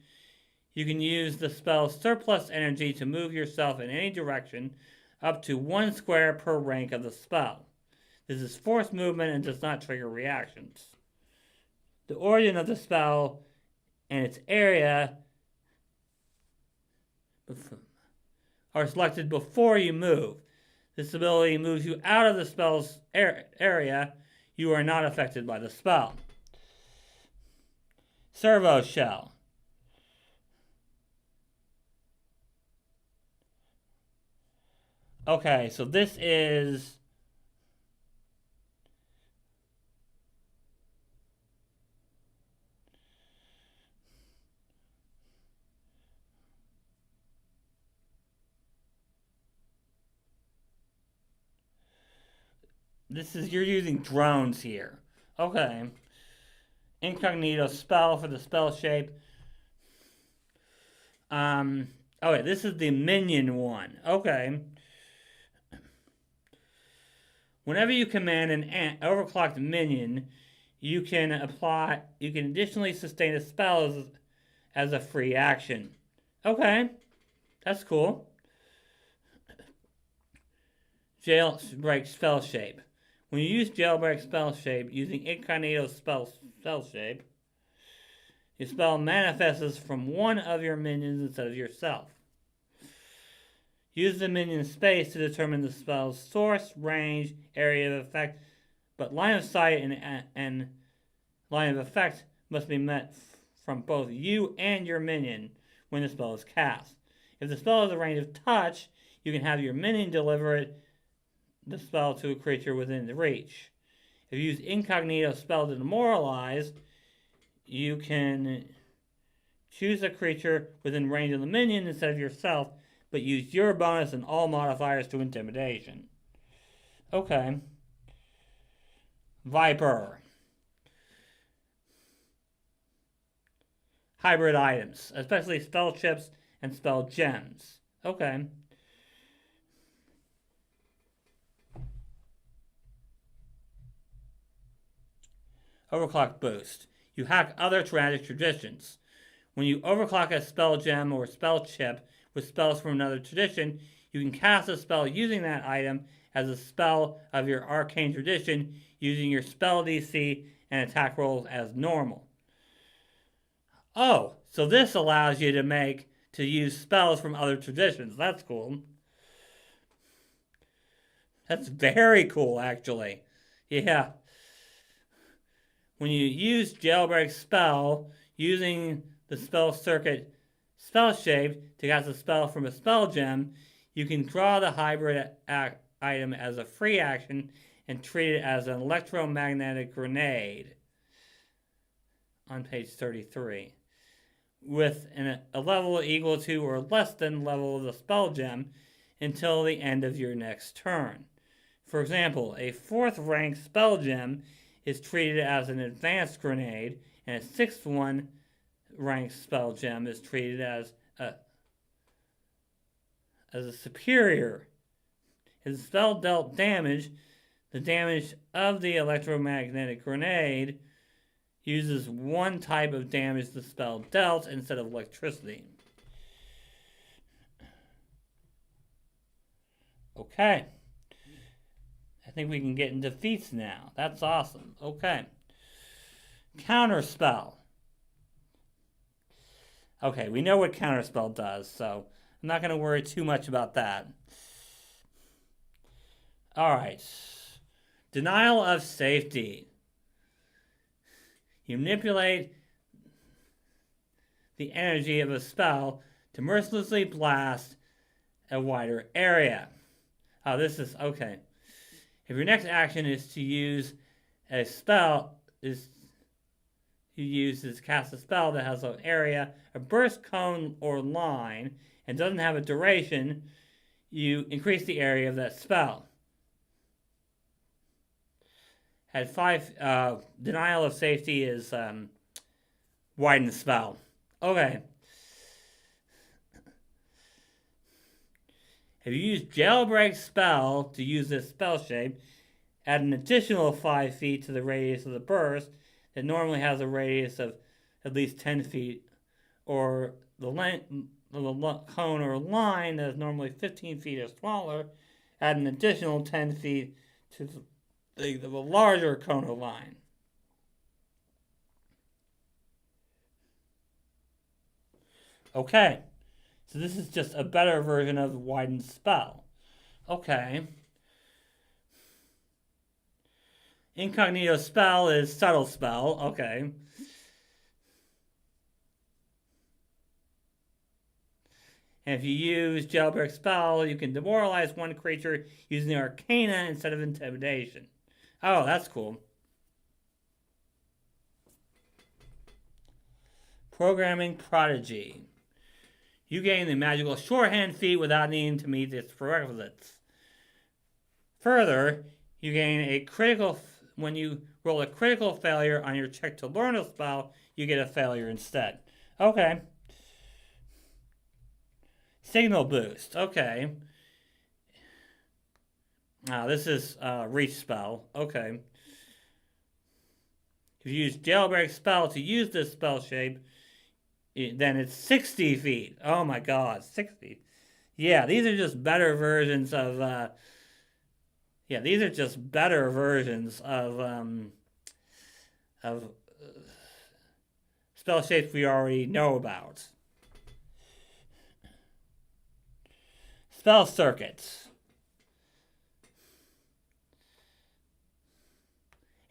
[SPEAKER 1] you can use the spell's surplus energy to move yourself in any direction up to 1 square per rank of the spell. This is forced movement and does not trigger reactions. The origin of the spell and its area are selected before you move. This ability moves you out of the spell's area. You are not affected by the spell. Servo Shell. Okay, so this is you're using drones here. Okay. Incognito spell for the spell shape. Okay, this is the minion one. Okay. Whenever you command an overclocked minion, you can additionally sustain a spell as a free action. Okay, that's cool. Jailbreak spell shape. When you use jailbreak spell shape using incognito spell shape, your spell manifests from one of your minions instead of yourself. Use the minion space to determine the spell's source, range, area of effect, but line of sight and line of effect must be met from both you and your minion when the spell is cast. If the spell has a range of touch, you can have your minion deliver the spell to a creature within the reach. If you use incognito spell to demoralize, you can choose a creature within range of the minion instead of yourself, but use your bonus and all modifiers to intimidation. Okay. Viper. Hybrid items, especially spell chips and spell gems. Okay. Overclock boost. You hack other magic traditions. When you overclock a spell gem or spell chip with spells from another tradition, you can cast a spell using that item as a spell of your arcane tradition using your spell DC and attack rolls as normal. Oh, so this allows you to use spells from other traditions. That's cool. That's very cool, actually. Yeah. When you use jailbreak spell using the spell circuit spell shape to cast a spell from a spell gem, you can draw the hybrid item as a free action and treat it as an electromagnetic grenade on page 33 with a level equal to or less than level of the spell gem until the end of your next turn. For example, a 4th rank spell gem is treated as an advanced grenade, and a 6th rank spell gem is treated as a superior. If the spell dealt damage, the damage of the electromagnetic grenade uses one type of damage the spell dealt instead of electricity. Okay. I think we can get into feats now. That's awesome. Okay. Counterspell. Okay, we know what Counterspell does, so I'm not going to worry too much about that. Alright. Denial of safety. You manipulate the energy of a spell to mercilessly blast a wider area. Oh, this is okay. If your next action is to use a spell, cast a spell that has an area, a burst, cone, or line, and doesn't have a duration, you increase the area of that spell. At 5, denial of safety is widen the spell. Okay. If you use jailbreak spell to use this spell shape, add an additional 5 feet to the radius of the burst that normally has a radius of at least 10 feet, or the length of the cone or line that is normally 15 feet or smaller, add an additional 10 feet to the larger cone or line. Okay. So this is just a better version of the widened spell. Okay. Incognito spell is subtle spell. Okay. And if you use jailbreak spell, you can demoralize one creature using the arcana instead of intimidation. Oh, that's cool. Programming prodigy. You gain the magical shorthand feat without needing to meet its prerequisites. Further, you gain a critical. When you roll a critical failure on your check to learn a spell, you get a failure instead. Okay. Signal boost. Okay. This is reach spell. Okay. If you use jailbreak spell to use this spell shape, then it's 60 feet. Oh my god, 60. Yeah, these are just better versions of. These are just better versions of spell shapes we already know about. Spell circuits.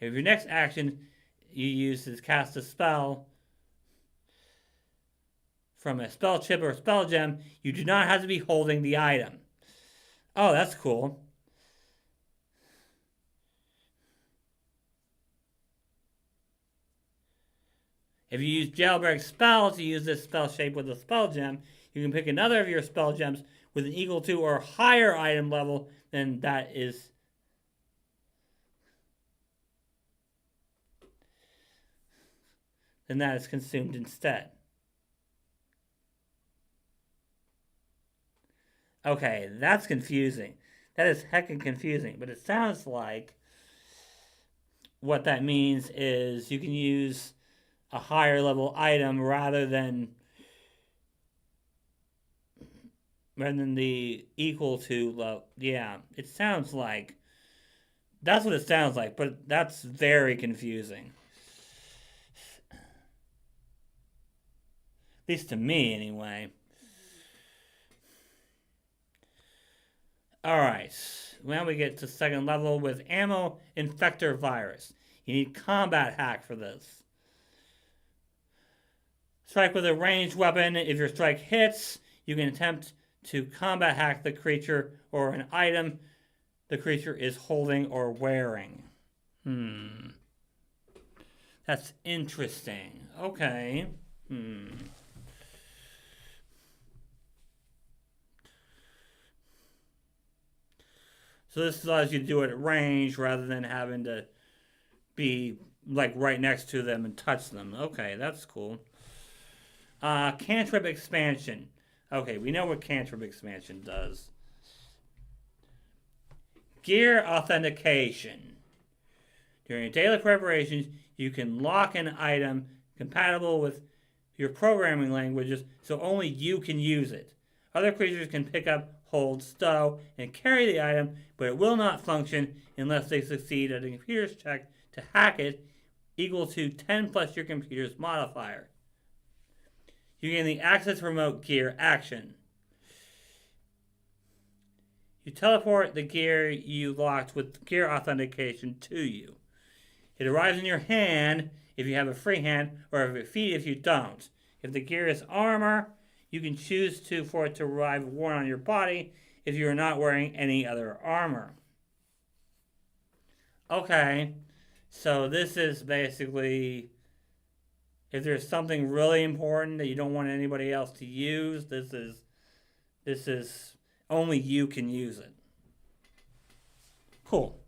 [SPEAKER 1] If your next action you use is cast a spell from a spell chip or spell gem, you do not have to be holding the item. Oh, that's cool. If you use jailbreak spell to use this spell shape with a spell gem, you can pick another of your spell gems with an equal to or higher item level than that is. Then that is consumed instead. Okay, that's confusing. That is heckin' confusing, but it sounds like what that means is you can use a higher level item rather than the equal to level. Yeah, it sounds like that's what it sounds like, but that's very confusing. At least to me, anyway. Alright, now we get to second level with Ammo Infector Virus. You need combat hack for this. Strike with a ranged weapon. If your strike hits, you can attempt to combat hack the creature or an item the creature is holding or wearing. That's interesting. Okay. So this allows you to do it at range rather than having to be like right next to them and touch them. Okay, that's cool. Cantrip expansion. Okay, we know what cantrip expansion does. Gear authentication. During daily preparations, you can lock an item compatible with your programming languages so only you can use it. Other creatures can pick up, hold, stow, and carry the item, but it will not function unless they succeed at a computer's check to hack it equal to 10 plus your computer's modifier. You gain the Access Remote Gear action. You teleport the gear you locked with gear authentication to you. It arrives in your hand if you have a free hand, or if it feet if you don't. If the gear is armor, you can choose for it to arrive worn on your body if you are not wearing any other armor. Okay, so this is basically if there's something really important that you don't want anybody else to use, this is only you can use it. Cool.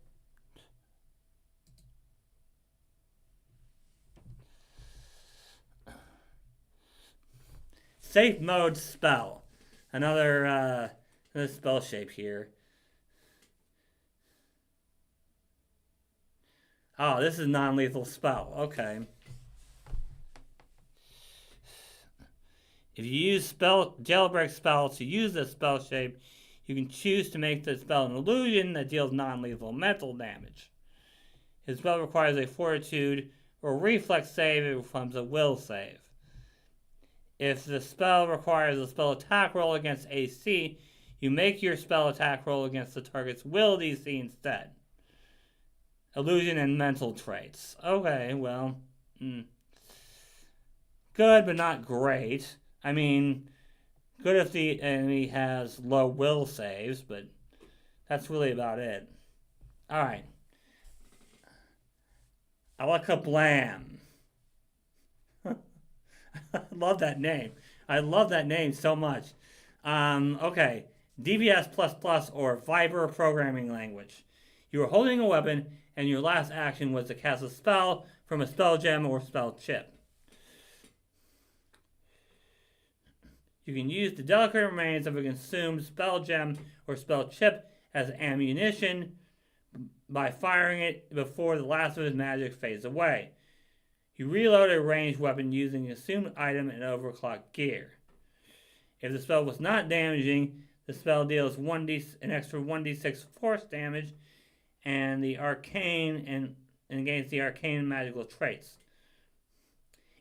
[SPEAKER 1] Safe mode spell. Another spell shape here. Oh, this is non-lethal spell. Okay. If you use jailbreak spell to use this spell shape, you can choose to make the spell an illusion that deals non-lethal mental damage. His spell requires a fortitude or reflex save. It becomes a will save. If the spell requires a spell attack roll against AC, you make your spell attack roll against the target's will DC instead. Illusion and mental traits. Okay, well, good, but not great. I mean, good if the enemy has low will saves, but that's really about it. Alright. Alakablam. I love that name. I love that name so much. Okay. DBS++ or Viber programming language. You were holding a weapon, and your last action was to cast a spell from a spell gem or spell chip. You can use the delicate remains of a consumed spell gem or spell chip as ammunition by firing it before the last of his magic fades away. You reload a ranged weapon using an assumed item and overclock gear. If the spell was not damaging, the spell deals an extra 1d6 force damage and the arcane and against the arcane and magical traits.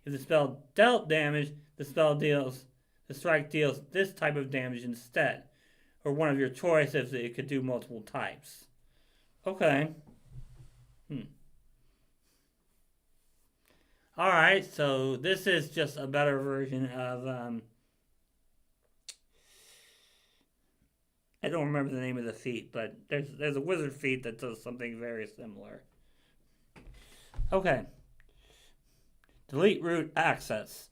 [SPEAKER 1] If the spell dealt damage, the strike deals this type of damage instead, or one of your choice if it could do multiple types. Okay. Alright, so this is just a better version of, I don't remember the name of the feat, but there's a wizard feat that does something very similar. Okay. Delete root access.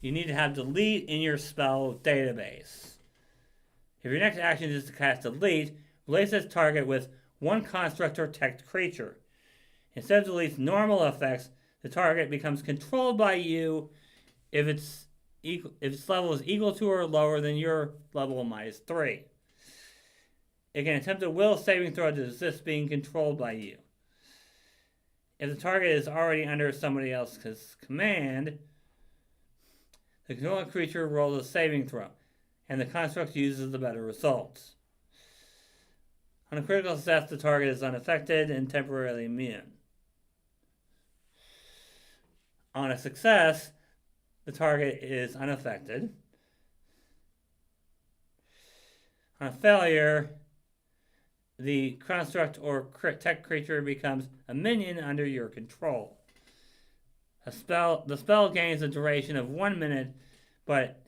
[SPEAKER 1] You need to have delete in your spell database. If your next action is to cast delete, replace this target with one construct or text creature. Instead of delete's normal effects, the target becomes controlled by you if its level is equal to or lower than your level -3. It can attempt a will saving throw to resist being controlled by you. If the target is already under somebody else's command, the controlling creature rolls a saving throw, and the construct uses the better results. On a critical success, the target is unaffected and temporarily immune. On a success, the target is unaffected. On a failure, the construct or tech creature becomes a minion under your control. The spell gains a duration of 1 minute, but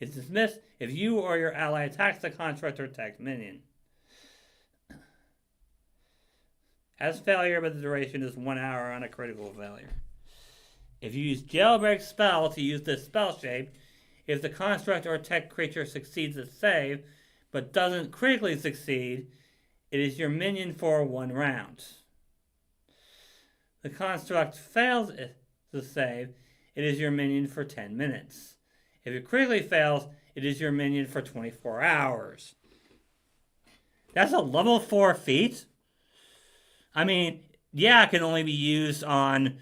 [SPEAKER 1] is dismissed if you or your ally attacks the construct or tech minion. As failure, but the duration is 1 hour on a critical failure. If you use jailbreak spell to use this spell shape, if the construct or tech creature succeeds a save, but doesn't critically succeed, it is your minion for 1 round. The construct fails the save, it is your minion for 10 minutes. If it critically fails, it is your minion for 24 hours. That's a level 4 feat? I mean, yeah, it can only be used on,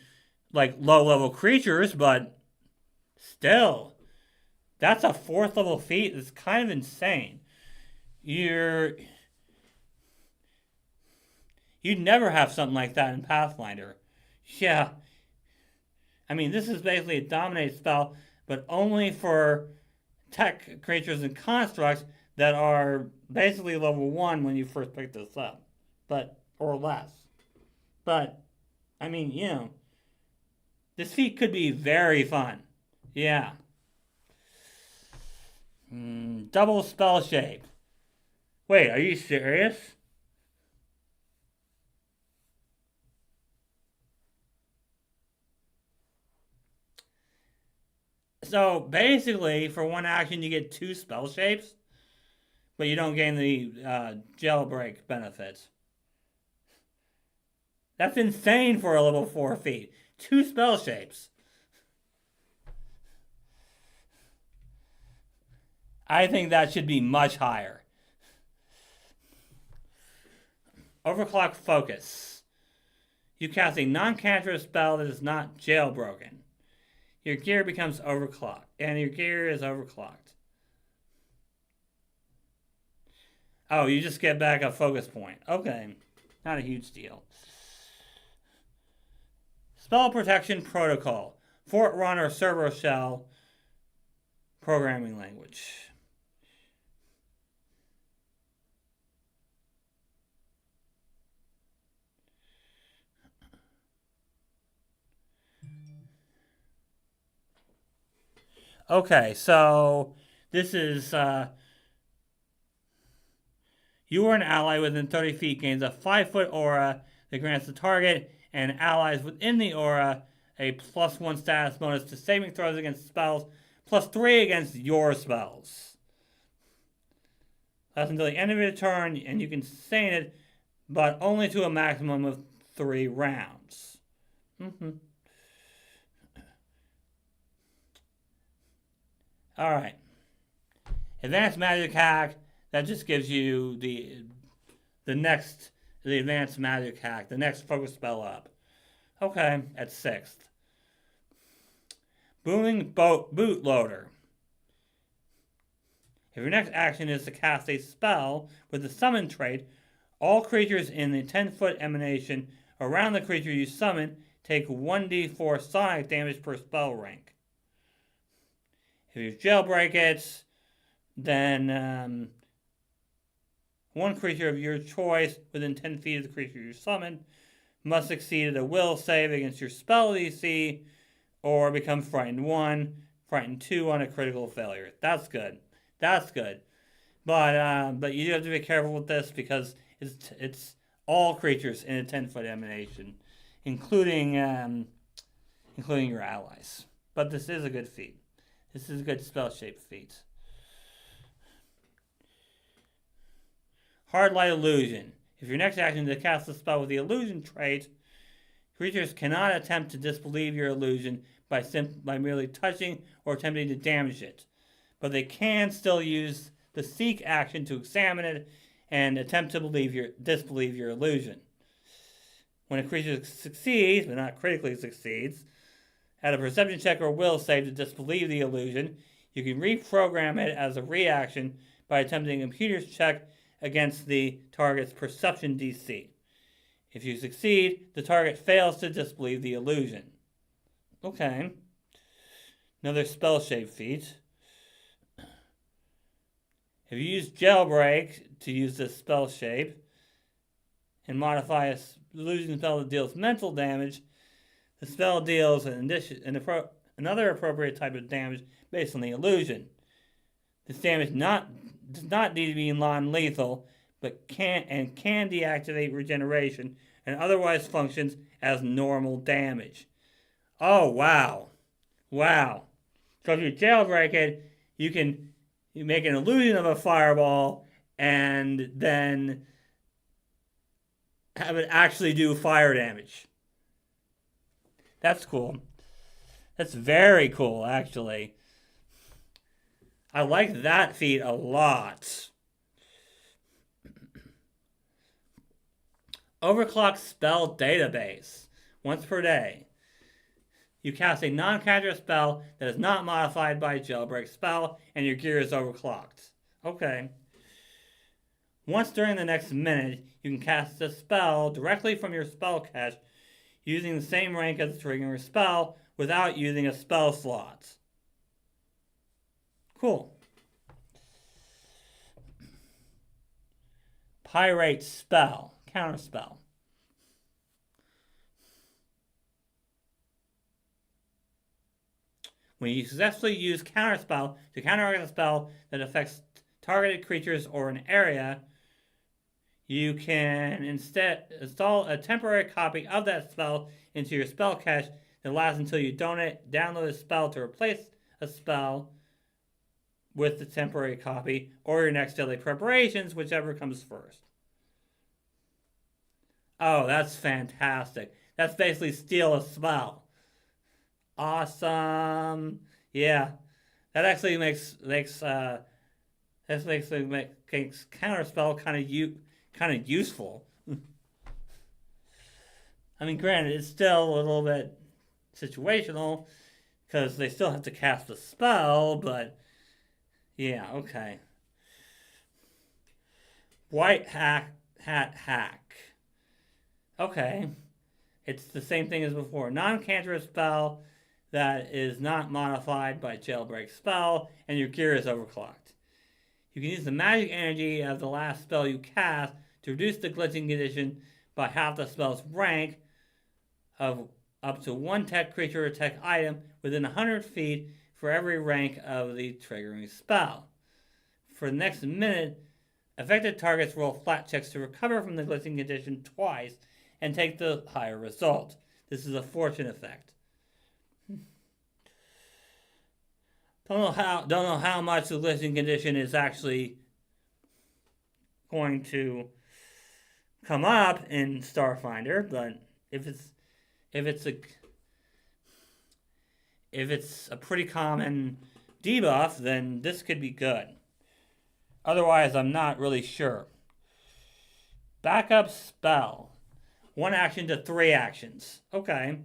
[SPEAKER 1] like, low-level creatures, but still, that's a 4th level feat. It's kind of insane. You'd never have something like that in Pathfinder. Yeah. I mean, this is basically a dominate spell, but only for tech creatures and constructs that are basically level 1 when you first pick this up. Or less. But, I mean, you know, this feat could be very fun. Yeah. Double spell shape. Wait, are you serious? So, basically, for 1 action, you get 2 spell shapes, but you don't gain the jailbreak benefits. That's insane for a level 4 feat. 2 spell shapes. I think that should be much higher. Overclock focus. You cast a non-cantrip spell that is not jailbroken. Your gear becomes overclocked, and your gear is overclocked. Oh, you just get back a focus point. Okay, not a huge deal. Spell Protection Protocol. Fort Run or Server Shell programming language. Okay, so this is you or an ally within 30 feet gains a 5-foot aura that grants the target and allies within the aura a +1 status bonus to saving throws against spells, +3 against your spells. Lasts until the end of your turn, and you can sustain it, but only to a maximum of 3 rounds. Alright. Advanced Magic Hack, that just gives you the Advanced Magic Hack, the next focus spell up. Okay, at 6th. Booming Bootloader. If your next action is to cast a spell with the summon trait, all creatures in the 10-foot emanation around the creature you summon take 1d4 sonic damage per spell rank. If you jailbreak it, then one creature of your choice within 10 feet of the creature you summoned must succeed at a will save against your spell DC or become frightened 1, frightened 2 on a critical failure. That's good. That's good. But you do have to be careful with this because it's all creatures in a 10-foot emanation, including your allies. But this is a good feat. This is a good spell-shaped feat. Hard Light Illusion. If your next action is to cast a spell with the illusion trait, creatures cannot attempt to disbelieve your illusion by merely touching or attempting to damage it. But they can still use the Seek action to examine it and attempt to disbelieve your illusion. When a creature succeeds, but not critically succeeds, at a perception check or will save to disbelieve the illusion, you can reprogram it as a reaction by attempting a computer's check against the target's perception DC. If you succeed, the target fails to disbelieve the illusion. Okay. Another spell shape feat. If you use Jailbreak to use this spell shape and modify a illusion spell that deals mental damage, the spell deals another appropriate type of damage based on the illusion. This damage does not need to be non-lethal, but can deactivate regeneration and otherwise functions as normal damage. Oh, wow. Wow. So if you jailbreak it, you make an illusion of a fireball and then have it actually do fire damage. That's cool. That's very cool, actually. I like that feat a lot. Overclock Spell Database. Once per day. You cast a non-cantrip spell that is not modified by a jailbreak spell, and your gear is overclocked. Okay. Once during the next minute, you can cast a spell directly from your spell cache using the same rank as the triggering spell without using a spell slot. Cool. Pyrite Spell. Counterspell. When you successfully use Counterspell to counteract a spell that affects targeted creatures or an area, you can instead install a temporary copy of that spell into your spell cache that lasts until you download a spell to replace a spell with the temporary copy, or your next daily preparations, whichever comes first. Oh, that's fantastic. That's basically steal a spell. Awesome. Yeah. That actually makes Counterspell kind of useful. I mean, granted, it's still a little bit situational because they still have to cast a spell, but yeah, okay. White Hat Hack. Okay. It's the same thing as before. Non-cantrip spell that is not modified by jailbreak spell, and your gear is overclocked. You can use the magic energy of the last spell you cast to reduce the glitching condition by half the spell's rank of up to one tech creature or tech item within 100 feet for every rank of the triggering spell. For the next minute, affected targets roll flat checks to recover from the glitching condition twice and take the higher result. This is a fortune effect. Don't know how much the glitching condition is actually going to come up in Starfinder, but if it's if it's a if it's a pretty common debuff, then this could be good. Otherwise, I'm not really sure. Backup spell. 1 action to 3 actions. Okay.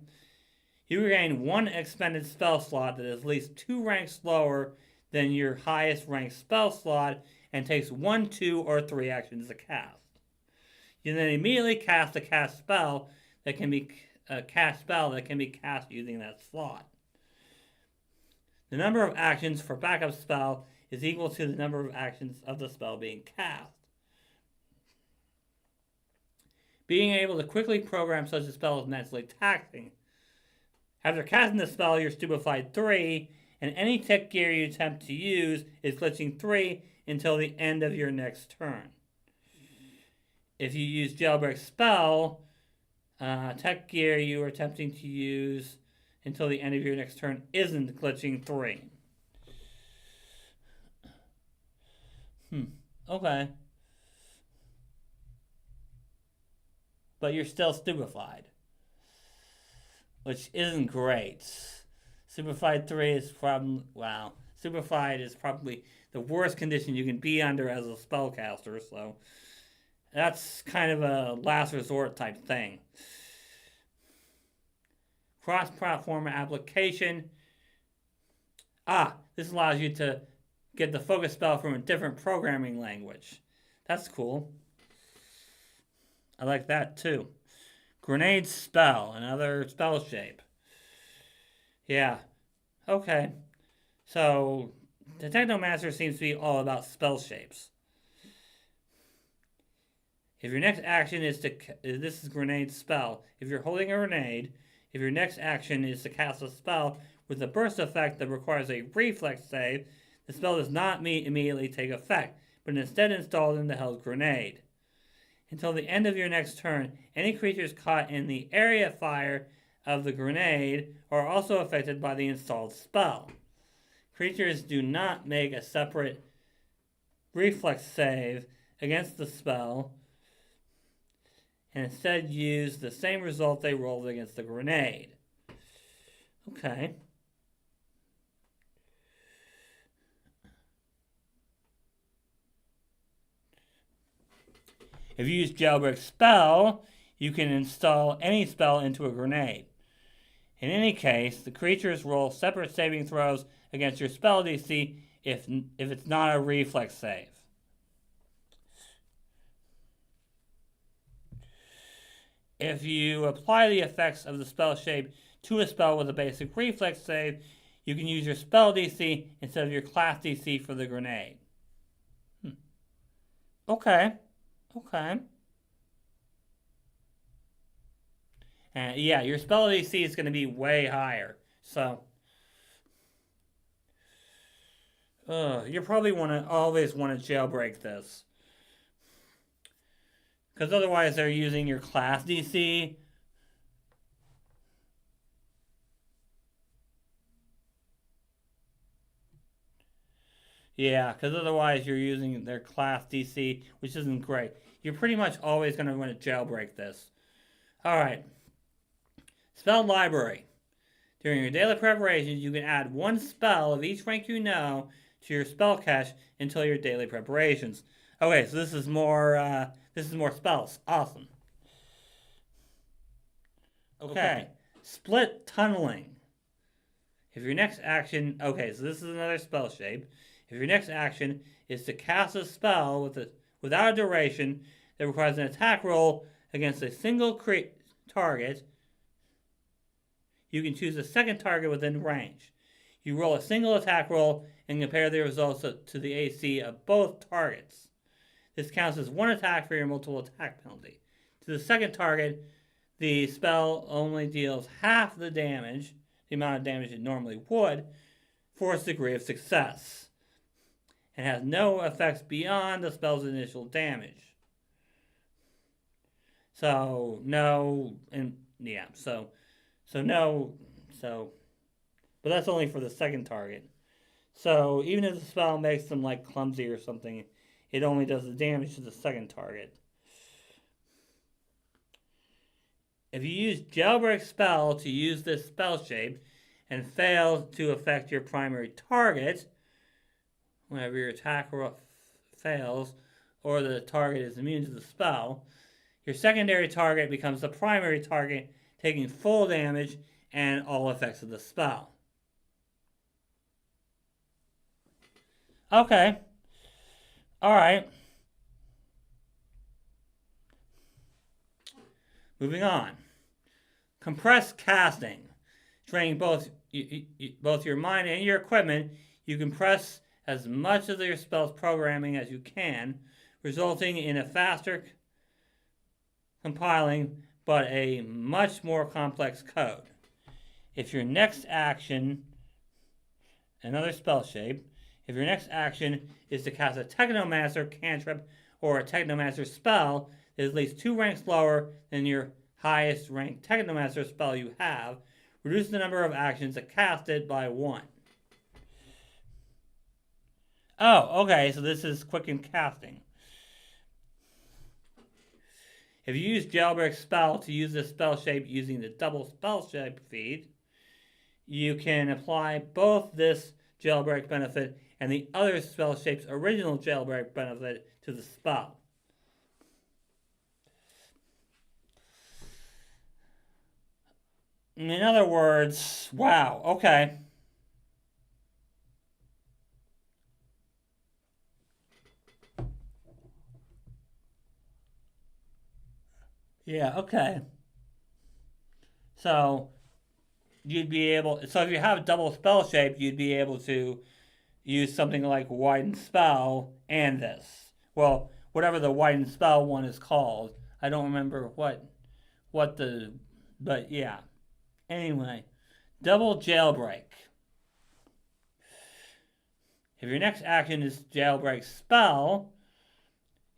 [SPEAKER 1] You regain 1 expended spell slot that is at least 2 ranks lower than your highest ranked spell slot and takes 1, 2, or 3 actions to cast. You then immediately cast a cast spell that can be cast using that slot. The number of actions for backup spell is equal to the number of actions of the spell being cast. Being able to quickly program such a spell is mentally taxing. After casting the spell, you're stupefied 3, and any tech gear you attempt to use is glitching 3 until the end of your next turn. If you use Jailbreak spell, tech gear you are attempting to use until the end of your next turn isn't glitching 3. Okay. But you're still stupefied, which isn't great. Stupefied 3 is stupefied is probably the worst condition you can be under as a spellcaster, so that's kind of a last resort type thing. Cross-platform application. This allows you to get the focus spell from a different programming language. That's cool. I like that too. Grenade spell, another spell shape. Yeah. Okay. So, the Technomancer seems to be all about spell shapes. If your next action is to... This is grenade spell. If you're holding a grenade, if your next action is to cast a spell with a burst effect that requires a reflex save, the spell does not immediately take effect, but instead installed in the held grenade. Until the end of your next turn, any creatures caught in the area fire of the grenade are also affected by the installed spell. Creatures do not make a separate reflex save against the spell and instead use the same result they rolled against the grenade. Okay. If you use Jailbreak spell, you can install any spell into a grenade. In any case, the creatures roll separate saving throws against your spell DC if it's not a reflex save. If you apply the effects of the spell shape to a spell with a basic reflex save, you can use your spell DC instead of your class DC for the grenade. Okay. And yeah, your spell DC is going to be way higher. So, you probably always want to jailbreak this. Because otherwise they're using your class DC. Yeah, because otherwise you're using their class DC, which isn't great. You're pretty much always going to want to jailbreak this. Alright. Spell library. During your daily preparations, you can add 1 spell of each rank you know to your spell cache until your daily preparations. Okay, so this is more spells. Awesome. Okay. Split tunneling. If your next action... Okay, so this is another spell shape. If your next action is to cast a spell without a duration that requires an attack roll against a single target, you can choose a second target within range. You roll a single attack roll and compare the results to the AC of both targets. This counts as 1 attack for your multiple attack penalty. To the second target, the spell only deals half the damage, the amount of damage it normally would, for its degree of success, and has no effects beyond the spell's initial damage. So but that's only for the second target. So even if the spell makes them like clumsy or something, it only does the damage to the second target. If you use Jailbreak Spell to use this spell shape and fail to affect your primary target, whenever your attack fails or the target is immune to the spell, your secondary target becomes the primary target, taking full damage and all effects of the spell. Okay. Alright. Moving on. Compressed casting. Draining both your mind and your equipment, you compress as much of your spell's programming as you can, resulting in a faster compiling but a much more complex code. If your next action, another spell shape, if your next action is to cast a Technomancer cantrip or a Technomancer spell that is at least 2 ranks lower than your highest ranked Technomancer spell you have, reduce the number of actions that cast it by 1. Oh, okay, so this is quicken casting. If you use Jailbreak Spell to use this spell shape using the double spell shape feed, you can apply both this Jailbreak benefit and the other spell shape's original Jailbreak benefit to the spell. In other words, wow, okay. Yeah, okay. So, you'd be able, so if you have double spell shape, you'd be able to use something like Widen Spell and this. Well, whatever the Widen Spell one is called. I don't remember what but yeah. Anyway, double Jailbreak. If your next action is Jailbreak Spell,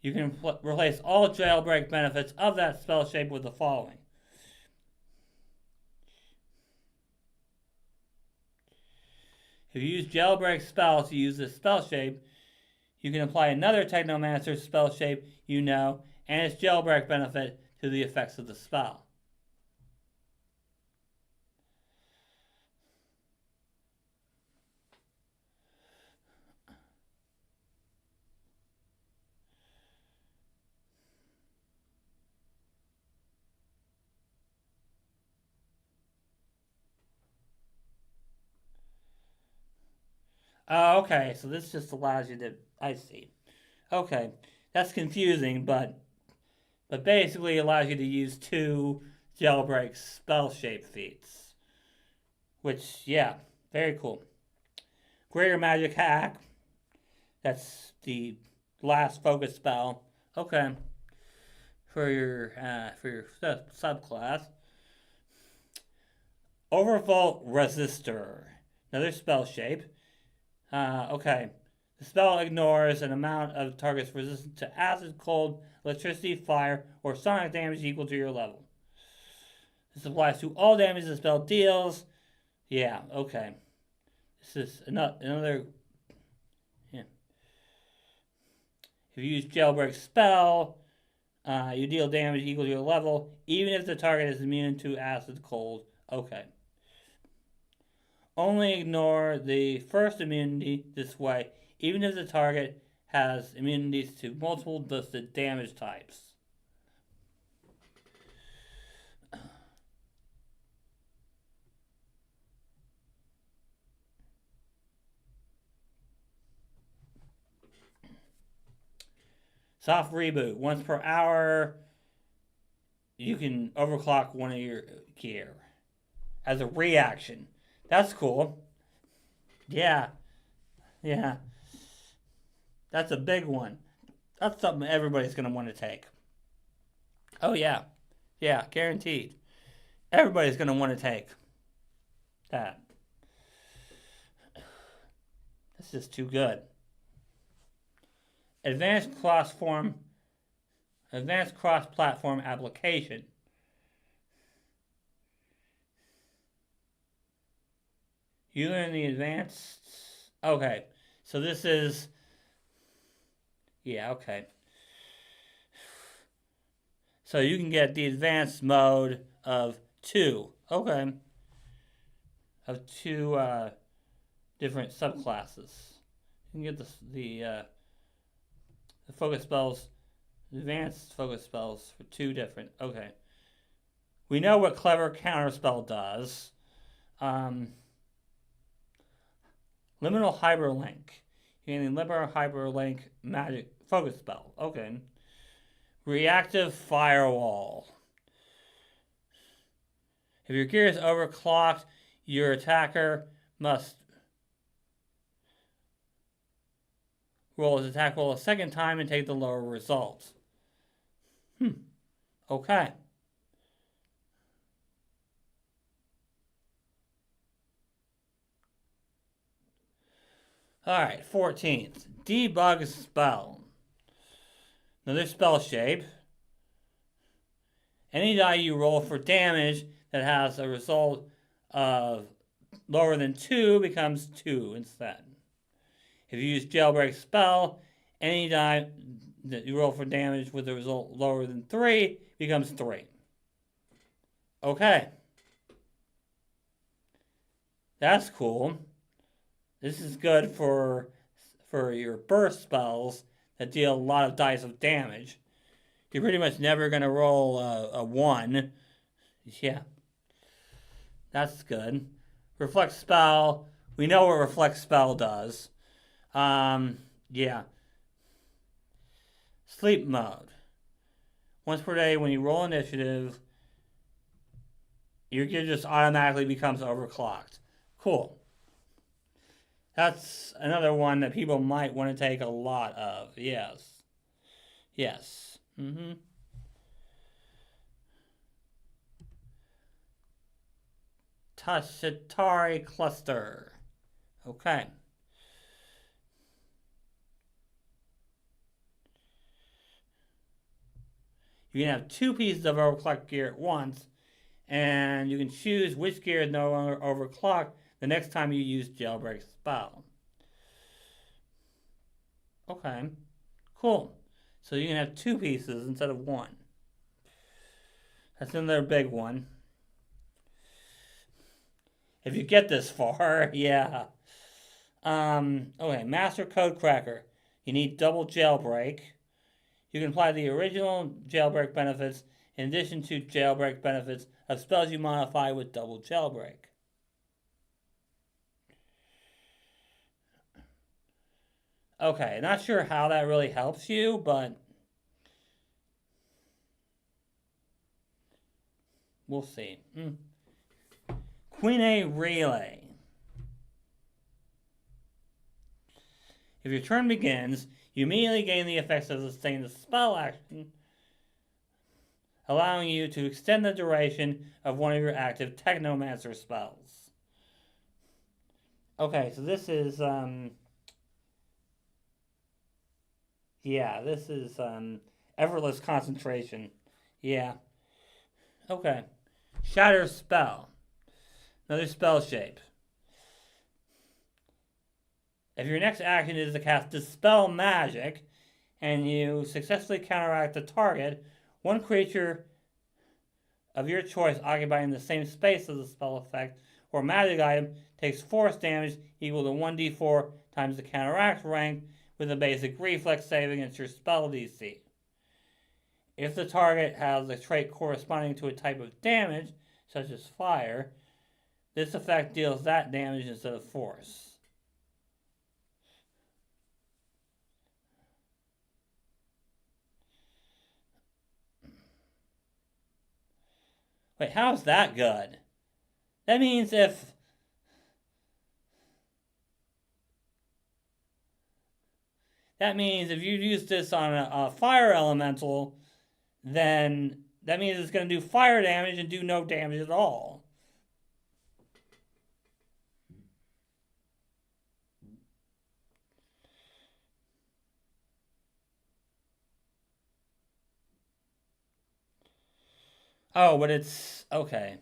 [SPEAKER 1] you can replace all Jailbreak benefits of that spell shape with the following. If you use Jailbreak Spell to use this spell shape, you can apply another Technomancer spell shape you know and its Jailbreak benefit to the effects of the spell. Okay, so this just allows you to, I see. Okay, that's confusing, but basically allows you to use 2 Jailbreak spell shape feats. Which, yeah, very cool. Greater Magic Hack, that's the last focus spell. Okay, for your subclass. Overvolt Resistor, another spell shape. Okay. The spell ignores an amount of targets resistant to acid, cold, electricity, fire, or sonic damage equal to your level. This applies to all damage the spell deals. Yeah, okay. This is another. Yeah. If you use Jailbreak Spell, you deal damage equal to your level, even if the target is immune to acid, cold. Okay. Only ignore the first immunity this way, even if the target has immunities to multiple listed damage types. Soft reboot. Once per hour, you can overclock one of your gear as a reaction. That's cool. Yeah. Yeah. That's a big one. That's something everybody's going to want to take. Oh, yeah. Yeah, guaranteed. Everybody's going to want to take that. This is too good. Advanced cross-platform application. You learn the advanced. Okay, so this is. Yeah, okay. So you can get the advanced mode of 2. Okay. Of 2 different subclasses. You can get the focus spells, advanced focus spells for 2 different. Okay. We know what clever counterspell does. Um, Liminal hyperlink. You can liminal hyperlink magic focus spell. Okay. Reactive firewall. If your gear is overclocked, your attacker must roll his attack roll a second time and take the lower result. Okay. Alright, 14th. Debug spell. Another spell shape. Any die you roll for damage that has a result of lower than 2 becomes 2 instead. If you use jailbreak spell, any die that you roll for damage with a result lower than 3 becomes 3. Okay. That's cool. This is good for your burst spells that deal a lot of dice of damage. You're pretty much never going to roll a 1. Yeah. That's good. Reflect spell. We know what reflect spell does. Yeah. Sleep mode. Once per day when you roll initiative, your gear just automatically becomes overclocked. Cool. That's another one that people might want to take a lot of. Yes. Yes. Tashatari cluster. Okay. You can have 2 pieces of overclocked gear at once, and you can choose which gear is no longer overclocked the next time you use jailbreak spell. Okay, cool. So you can have 2 pieces instead of 1. That's another big one. If you get this far, yeah. Okay, master code cracker. You need double jailbreak. You can apply the original jailbreak benefits in addition to jailbreak benefits of spells you modify with double jailbreak. Okay, not sure how that really helps you, but we'll see. Queen A Relay. If your turn begins, you immediately gain the effects of sustaining the spell action, allowing you to extend the duration of one of your active Technomancer spells. Okay, so this is, yeah, this is, effortless concentration. Yeah. Okay. Shatter spell. Another spell shape. If your next action is to cast Dispel Magic, and you successfully counteract the target, one creature of your choice occupying the same space as the spell effect or magic item takes force damage equal to 1d4 times the counteract rank with a basic reflex save against your spell DC. If the target has a trait corresponding to a type of damage, such as fire, this effect deals that damage instead of force. Wait, how's that good? That means if you use this on a fire elemental, then that means it's going to do fire damage and do no damage at all. Oh, but it's okay.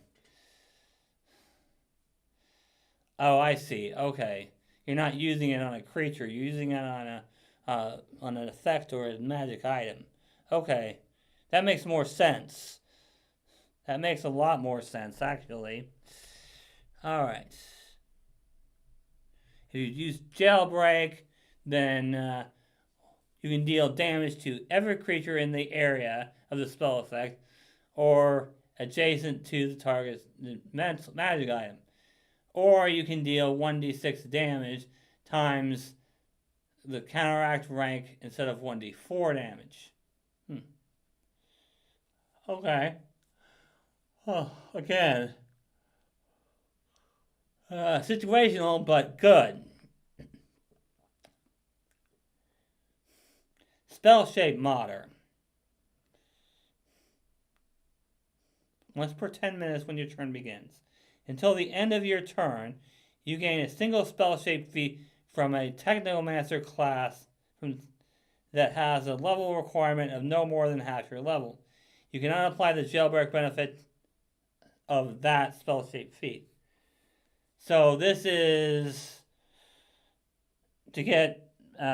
[SPEAKER 1] Oh, I see. Okay. You're not using it on a creature, you're using it on on an effect or a magic item. Okay, that makes more sense. That makes a lot more sense, actually. Alright. If you use Jailbreak, then you can deal damage to every creature in the area of the spell effect or adjacent to the target's magic item. Or you can deal 1d6 damage times the counteract rank instead of 1d4 damage. Okay. Oh, again. Situational, but good. Spell shape modder. Once per 10 minutes when your turn begins. Until the end of your turn, you gain a single spell shape feat from a Technomancer class that has a level requirement of no more than half your level. You cannot apply the jailbreak benefit of that spell shape feat. So this is to get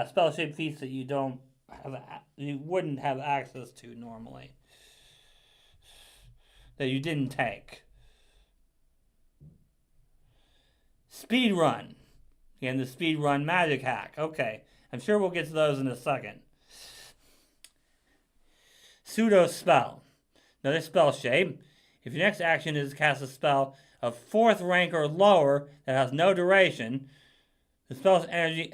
[SPEAKER 1] spell shape feats that you wouldn't have access to normally, that you didn't take. Speed run. Again, the speed run magic hack. Okay, I'm sure we'll get to those in a second. Pseudo spell. Another spell shape. If your next action is to cast a spell of 4th rank or lower that has no duration, the spell's energy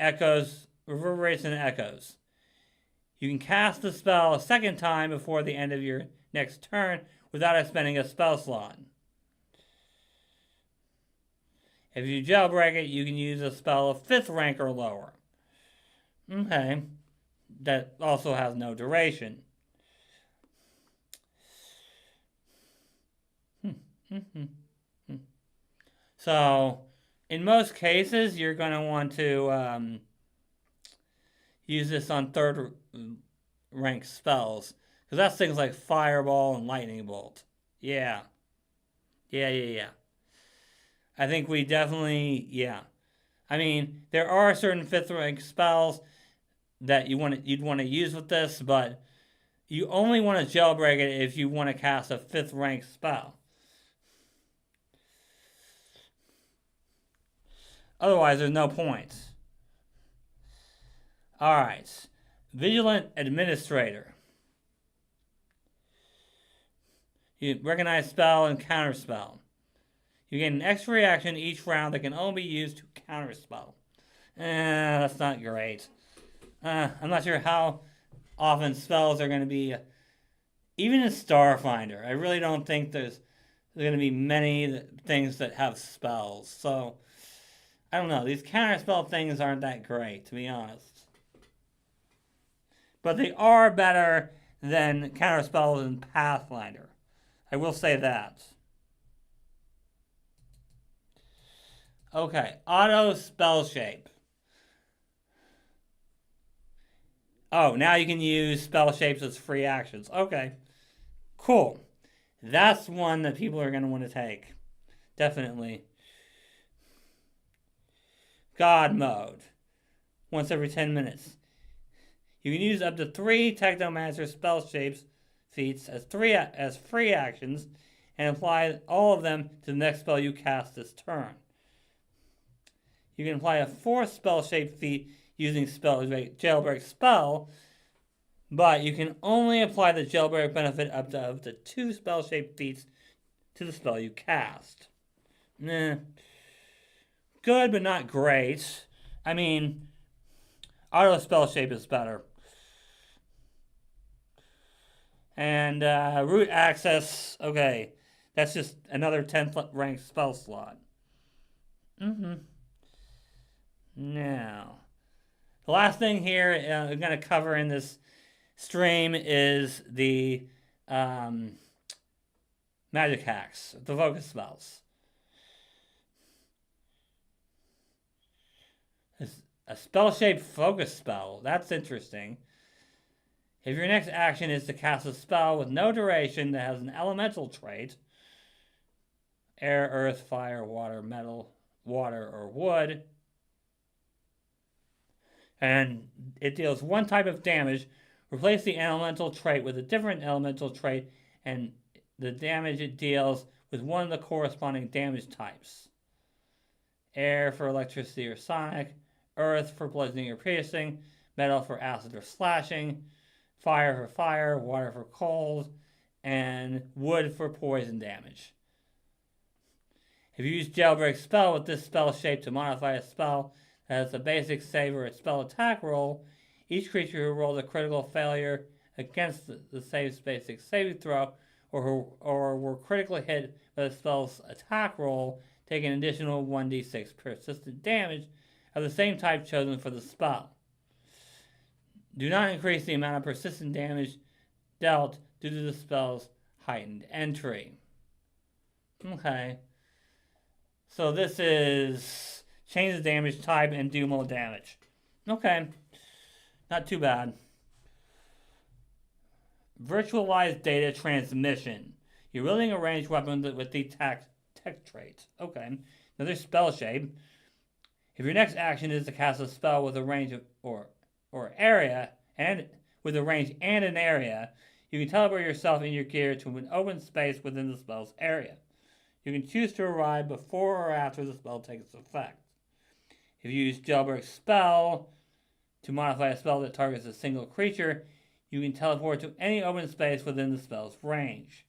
[SPEAKER 1] reverberates and echoes. You can cast the spell a second time before the end of your next turn without expending a spell slot. If you jailbreak it, you can use a spell of 5th rank or lower. Okay. That also has no duration. So, in most cases, you're going to want to use this on 3rd rank spells. Because that's things like Fireball and Lightning Bolt. Yeah. I think we definitely, I mean, there are certain 5th rank spells that you'd want to use with this, but you only want to jailbreak it if you want to cast a 5th rank spell. Otherwise, there's no point. Alright. Vigilant Administrator. You recognize spell and counter spell. You get an extra reaction each round that can only be used to counter spell. That's not great. I'm not sure how often spells are going to be. Even in Starfinder, I really don't think there's going to be many things that have spells. So, I don't know. These counterspell things aren't that great, to be honest. But they are better than counterspells in Pathfinder. I will say that. Okay, auto spell shape. Oh, now you can use spell shapes as free actions. Okay, cool. That's one that people are going to want to take. Definitely. God mode. Once every 10 minutes. You can use up to 3 Technomancer spell shapes feats as free actions and apply all of them to the next spell you cast this turn. You can apply a 4th spell shape feat using jailbreak spell, but you can only apply the jailbreak benefit up to 2 spell shape feats to the spell you cast. Good, but not great. I mean, auto spell shape is better. And root access, okay, that's just another 10th rank spell slot. Now, the last thing here we're going to cover in this stream is the magic hacks, the focus spells. A spell-shaped focus spell. That's interesting. If your next action is to cast a spell with no duration that has an elemental trait, air, earth, fire, water, metal, water, or wood, and it deals one type of damage. Replace the elemental trait with a different elemental trait, and the damage it deals with one of the corresponding damage types. Air for electricity or sonic, earth for bludgeoning or piercing, metal for acid or slashing, fire for fire, water for cold, and wood for poison damage. If you use Jailbreak Spell with this spell shape to modify a spell that has a basic save or a spell attack roll, each creature who rolls a critical failure against the save's basic saving throw or were critically hit by the spell's attack roll take an additional 1d6 persistent damage of the same type chosen for the spell. Do not increase the amount of persistent damage dealt due to the spell's heightened entry. Okay. So this is change the damage type and do more damage. Okay. Not too bad. Virtualized data transmission. You're wielding a ranged weapon with the tech trait. Okay. Another spell shape. If your next action is to cast a spell with a range of, or area, and with a range and an area, you can teleport yourself and your gear to an open space within the spell's area. You can choose to arrive before or after the spell takes effect. If you use Jailbreak Spell to modify a spell that targets a single creature, you can teleport to any open space within the spell's range.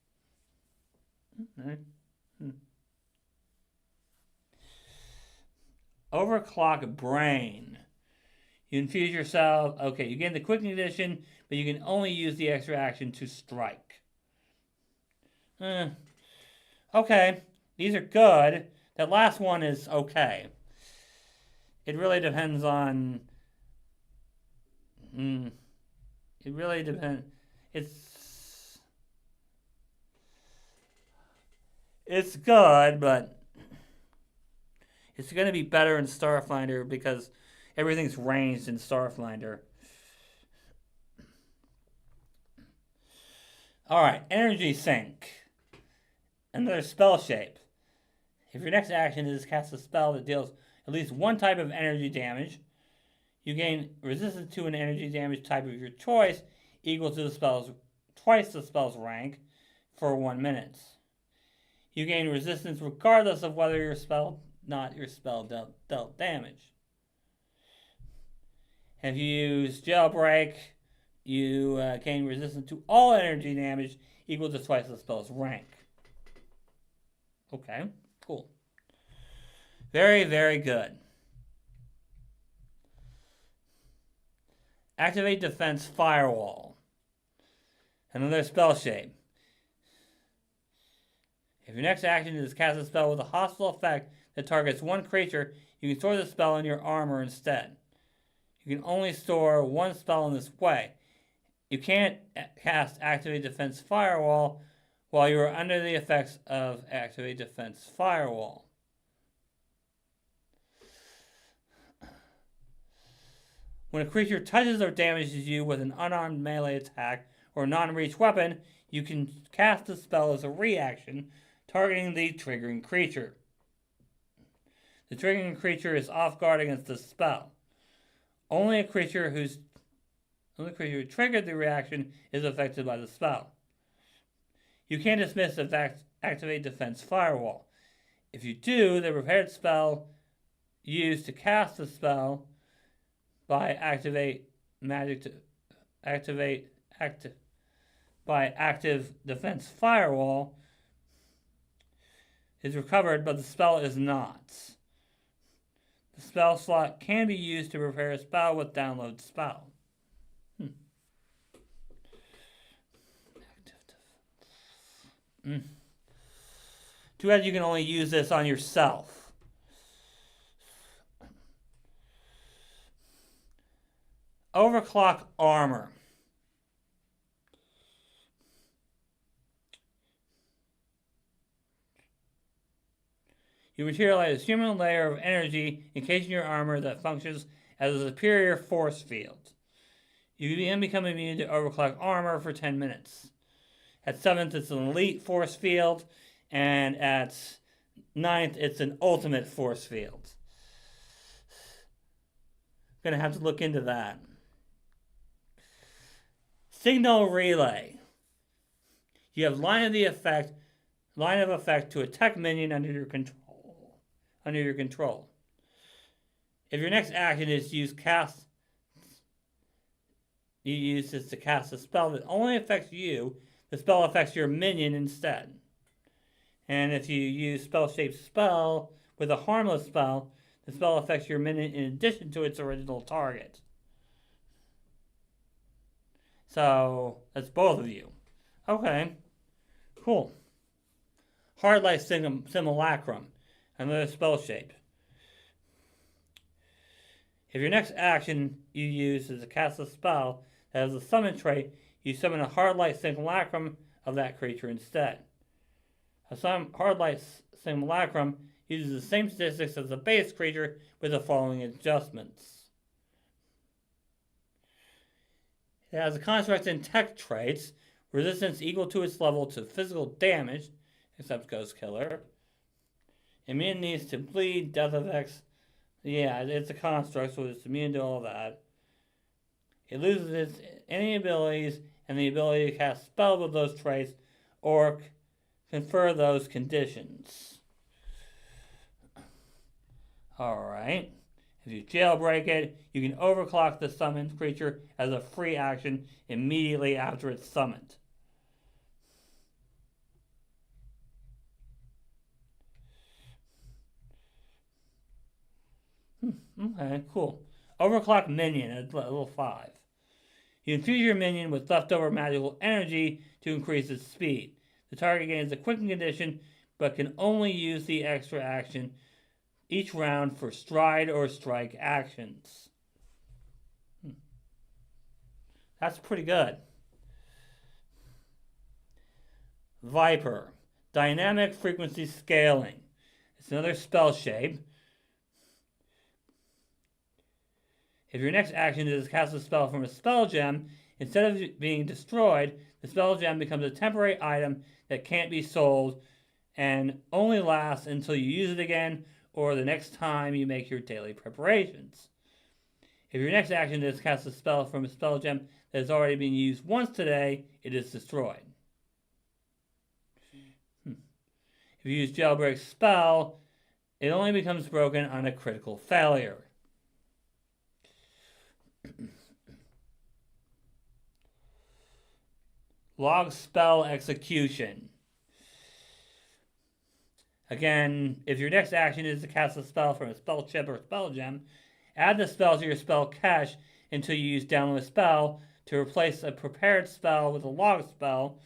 [SPEAKER 1] Overclock Brain. You infuse yourself. Okay, you gain the quick condition, but you can only use the extra action to strike. Okay, these are good. That last one is okay. It really depends on... It really depends. It's good, but it's going to be better in Starfinder because everything's ranged in Starfinder. Alright, Energy Sink. Another spell shape. If your next action is to cast a spell that deals at least one type of energy damage, you gain resistance to an energy damage type of your choice equal to the spell's twice the spell's rank for 1 minute. You gain resistance regardless of whether your spell dealt damage. If you use Jailbreak, you gain resistance to all energy damage equal to twice the spell's rank. Okay, cool. Very, very good. Activate Defense Firewall. Another spell shape. If your next action is to cast a spell with a hostile effect that targets one creature, you can store the spell in your armor instead. You can only store one spell in this way. You can't cast Activate Defense Firewall while you are under the effects of Activate Defense Firewall. When a creature touches or damages you with an unarmed melee attack or non-reach weapon, you can cast the spell as a reaction, targeting the triggering creature. The triggering creature is off guard against the spell. Only a creature who triggered the reaction is affected by the spell. You can dismiss Activate Defense Firewall. If you do, the prepared spell used to cast the spell by active defense firewall is recovered, but the spell is not. The spell slot can be used to prepare a spell with download spell. Too bad you can only use this on yourself. Overclock Armor. You materialize a human layer of energy encasing your armor that functions as a superior force field. You then become immune to overclock armor for 10 minutes. At 7th, it's an elite force field, and at 9th, it's an ultimate force field. Gonna have to look into that. Signal relay. You have line of effect to attack minion under your control. If your next action is to use you use this to cast a spell that only affects you, the spell affects your minion instead. And if you use spell-shaped spell with a harmless spell, the spell affects your minion in addition to its original target. So, that's both of you. Okay, cool. Hardlight Simulacrum, another spell shape. If your next action you use is to cast a spell that has a summon trait, you summon a Hardlight Simulacrum of that creature instead. A Hardlight Simulacrum uses the same statistics as the base creature with the following adjustments. It has a construct and tech traits, resistance equal to its level to physical damage, except Ghost Killer. Immunity to bleed, death effects. Yeah, it's a construct, so it's immune to all that. It loses any abilities and the ability to cast spells with those traits or confer those conditions. Alright. If you jailbreak it, you can overclock the summoned creature as a free action immediately after it's summoned. Okay, cool. Overclock minion at level 5. You infuse your minion with leftover magical energy to increase its speed. The target gains a quicken condition, but can only use the extra action each round for stride or strike actions. That's pretty good. Viper. Dynamic frequency scaling. It's another spell shape. If your next action is to cast a spell from a spell gem, instead of being destroyed, the spell gem becomes a temporary item that can't be sold and only lasts until you use it again or the next time you make your daily preparations. If your next action is to cast a spell from a spell gem that has already been used once today, it is destroyed. If you use Jailbreak Spell, it only becomes broken on a critical failure. Log Spell Execution. Again, if your next action is to cast a spell from a spell chip or spell gem, add the spell to your spell cache until you use download spell to replace a prepared spell with a log spell,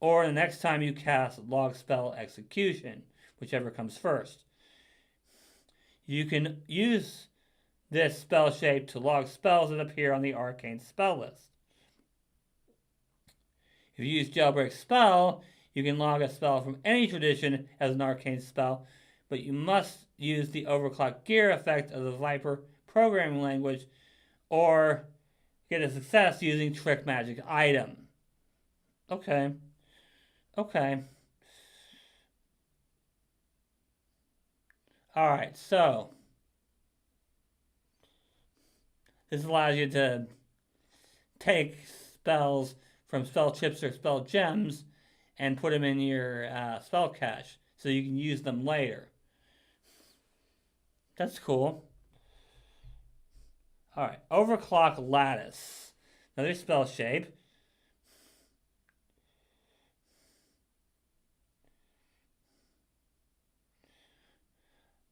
[SPEAKER 1] or the next time you cast log spell execution, whichever comes first. You can use this spell shape to log spells that appear on the arcane spell list. If you use Jailbreak Spell, you can log a spell from any tradition as an arcane spell, but you must use the overclock gear effect of the Viper programming language or get a success using Trick Magic item. Okay. Alright, so this allows you to take spells from spell chips or spell gems and put them in your spell cache so you can use them later. That's cool. Alright, Overclock Lattice. Another spell shape.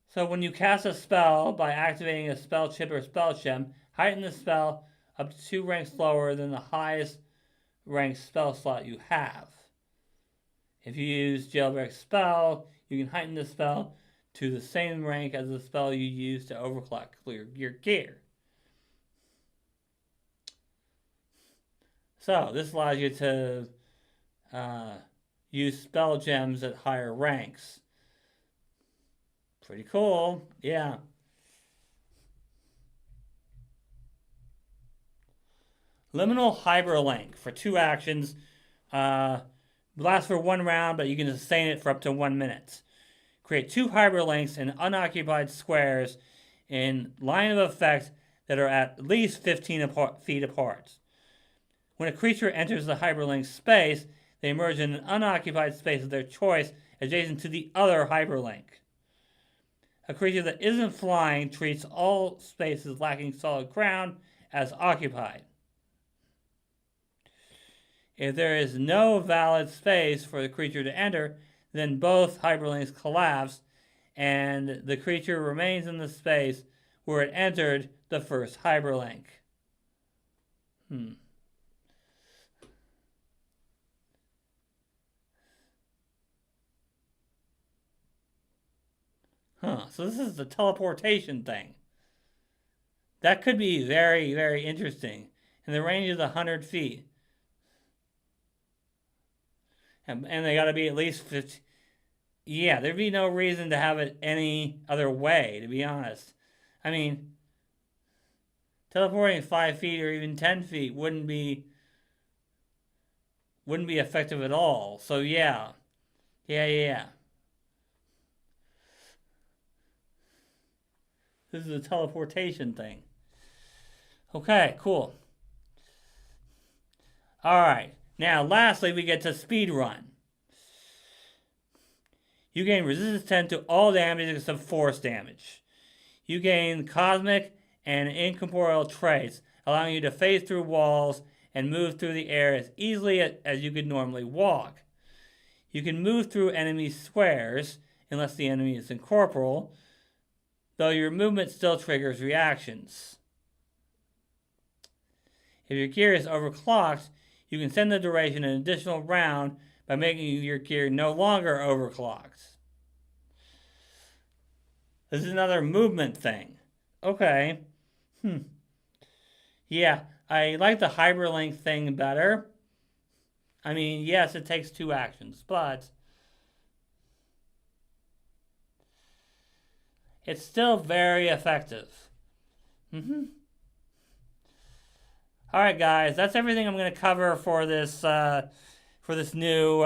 [SPEAKER 1] So when you cast a spell by activating a spell chip or spell gem, heighten the spell up to 2 ranks lower than the highest ranked spell slot you have. If you use Jailbreak Spell, you can heighten the spell to the same rank as the spell you use to overclock your gear. So this allows you to use spell gems at higher ranks. Pretty cool, yeah. Liminal Hyperlink for 2 actions. Lasts for 1 round, but you can sustain it for up to 1 minute. Create 2 hyperlinks in unoccupied squares in line of effect that are at least 15 feet apart. When a creature enters the hyperlink space, they emerge in an unoccupied space of their choice adjacent to the other hyperlink. A creature that isn't flying treats all spaces lacking solid ground as occupied. If there is no valid space for the creature to enter, then both hyperlinks collapse and the creature remains in the space where it entered the first hyperlink. So this is the teleportation thing. That could be very, very interesting. In the range of 100 feet. And they got to be at least 50. Yeah, there'd be no reason to have it any other way, to be honest. I mean, teleporting 5 feet or even 10 feet wouldn't be effective at all. So yeah. Yeah. This is a teleportation thing. Okay, cool. Alright, now lastly we get to speed run. You gain resistance 10 to all damage except force damage. You gain cosmic and incorporeal traits, allowing you to phase through walls and move through the air as easily as you could normally walk. You can move through enemy squares, unless the enemy is incorporeal, though your movement still triggers reactions. If your gear is overclocked, you can send the duration an additional round by making your gear no longer overclocked. This is another movement thing. Okay. Yeah, I like the hyperlink thing better. I mean, yes, it takes 2 actions, but it's still very effective. Alright guys, that's everything I'm going to cover for this new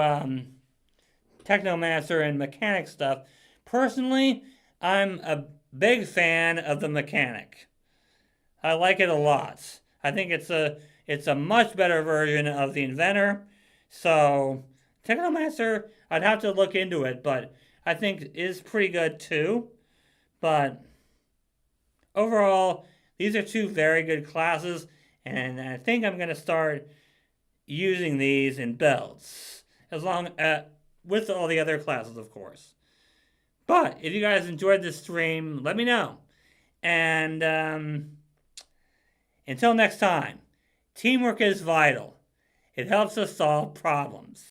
[SPEAKER 1] Technomancer and mechanic stuff. Personally, I'm a big fan of the mechanic. I like it a lot. I think it's a much better version of the Inventor. So, Technomancer, I'd have to look into it, but I think is pretty good too. But overall, these are 2 very good classes, and I think I'm going to start using these in builds, as long with all the other classes, of course. But if you guys enjoyed this stream, let me know. And until next time, teamwork is vital. It helps us solve problems.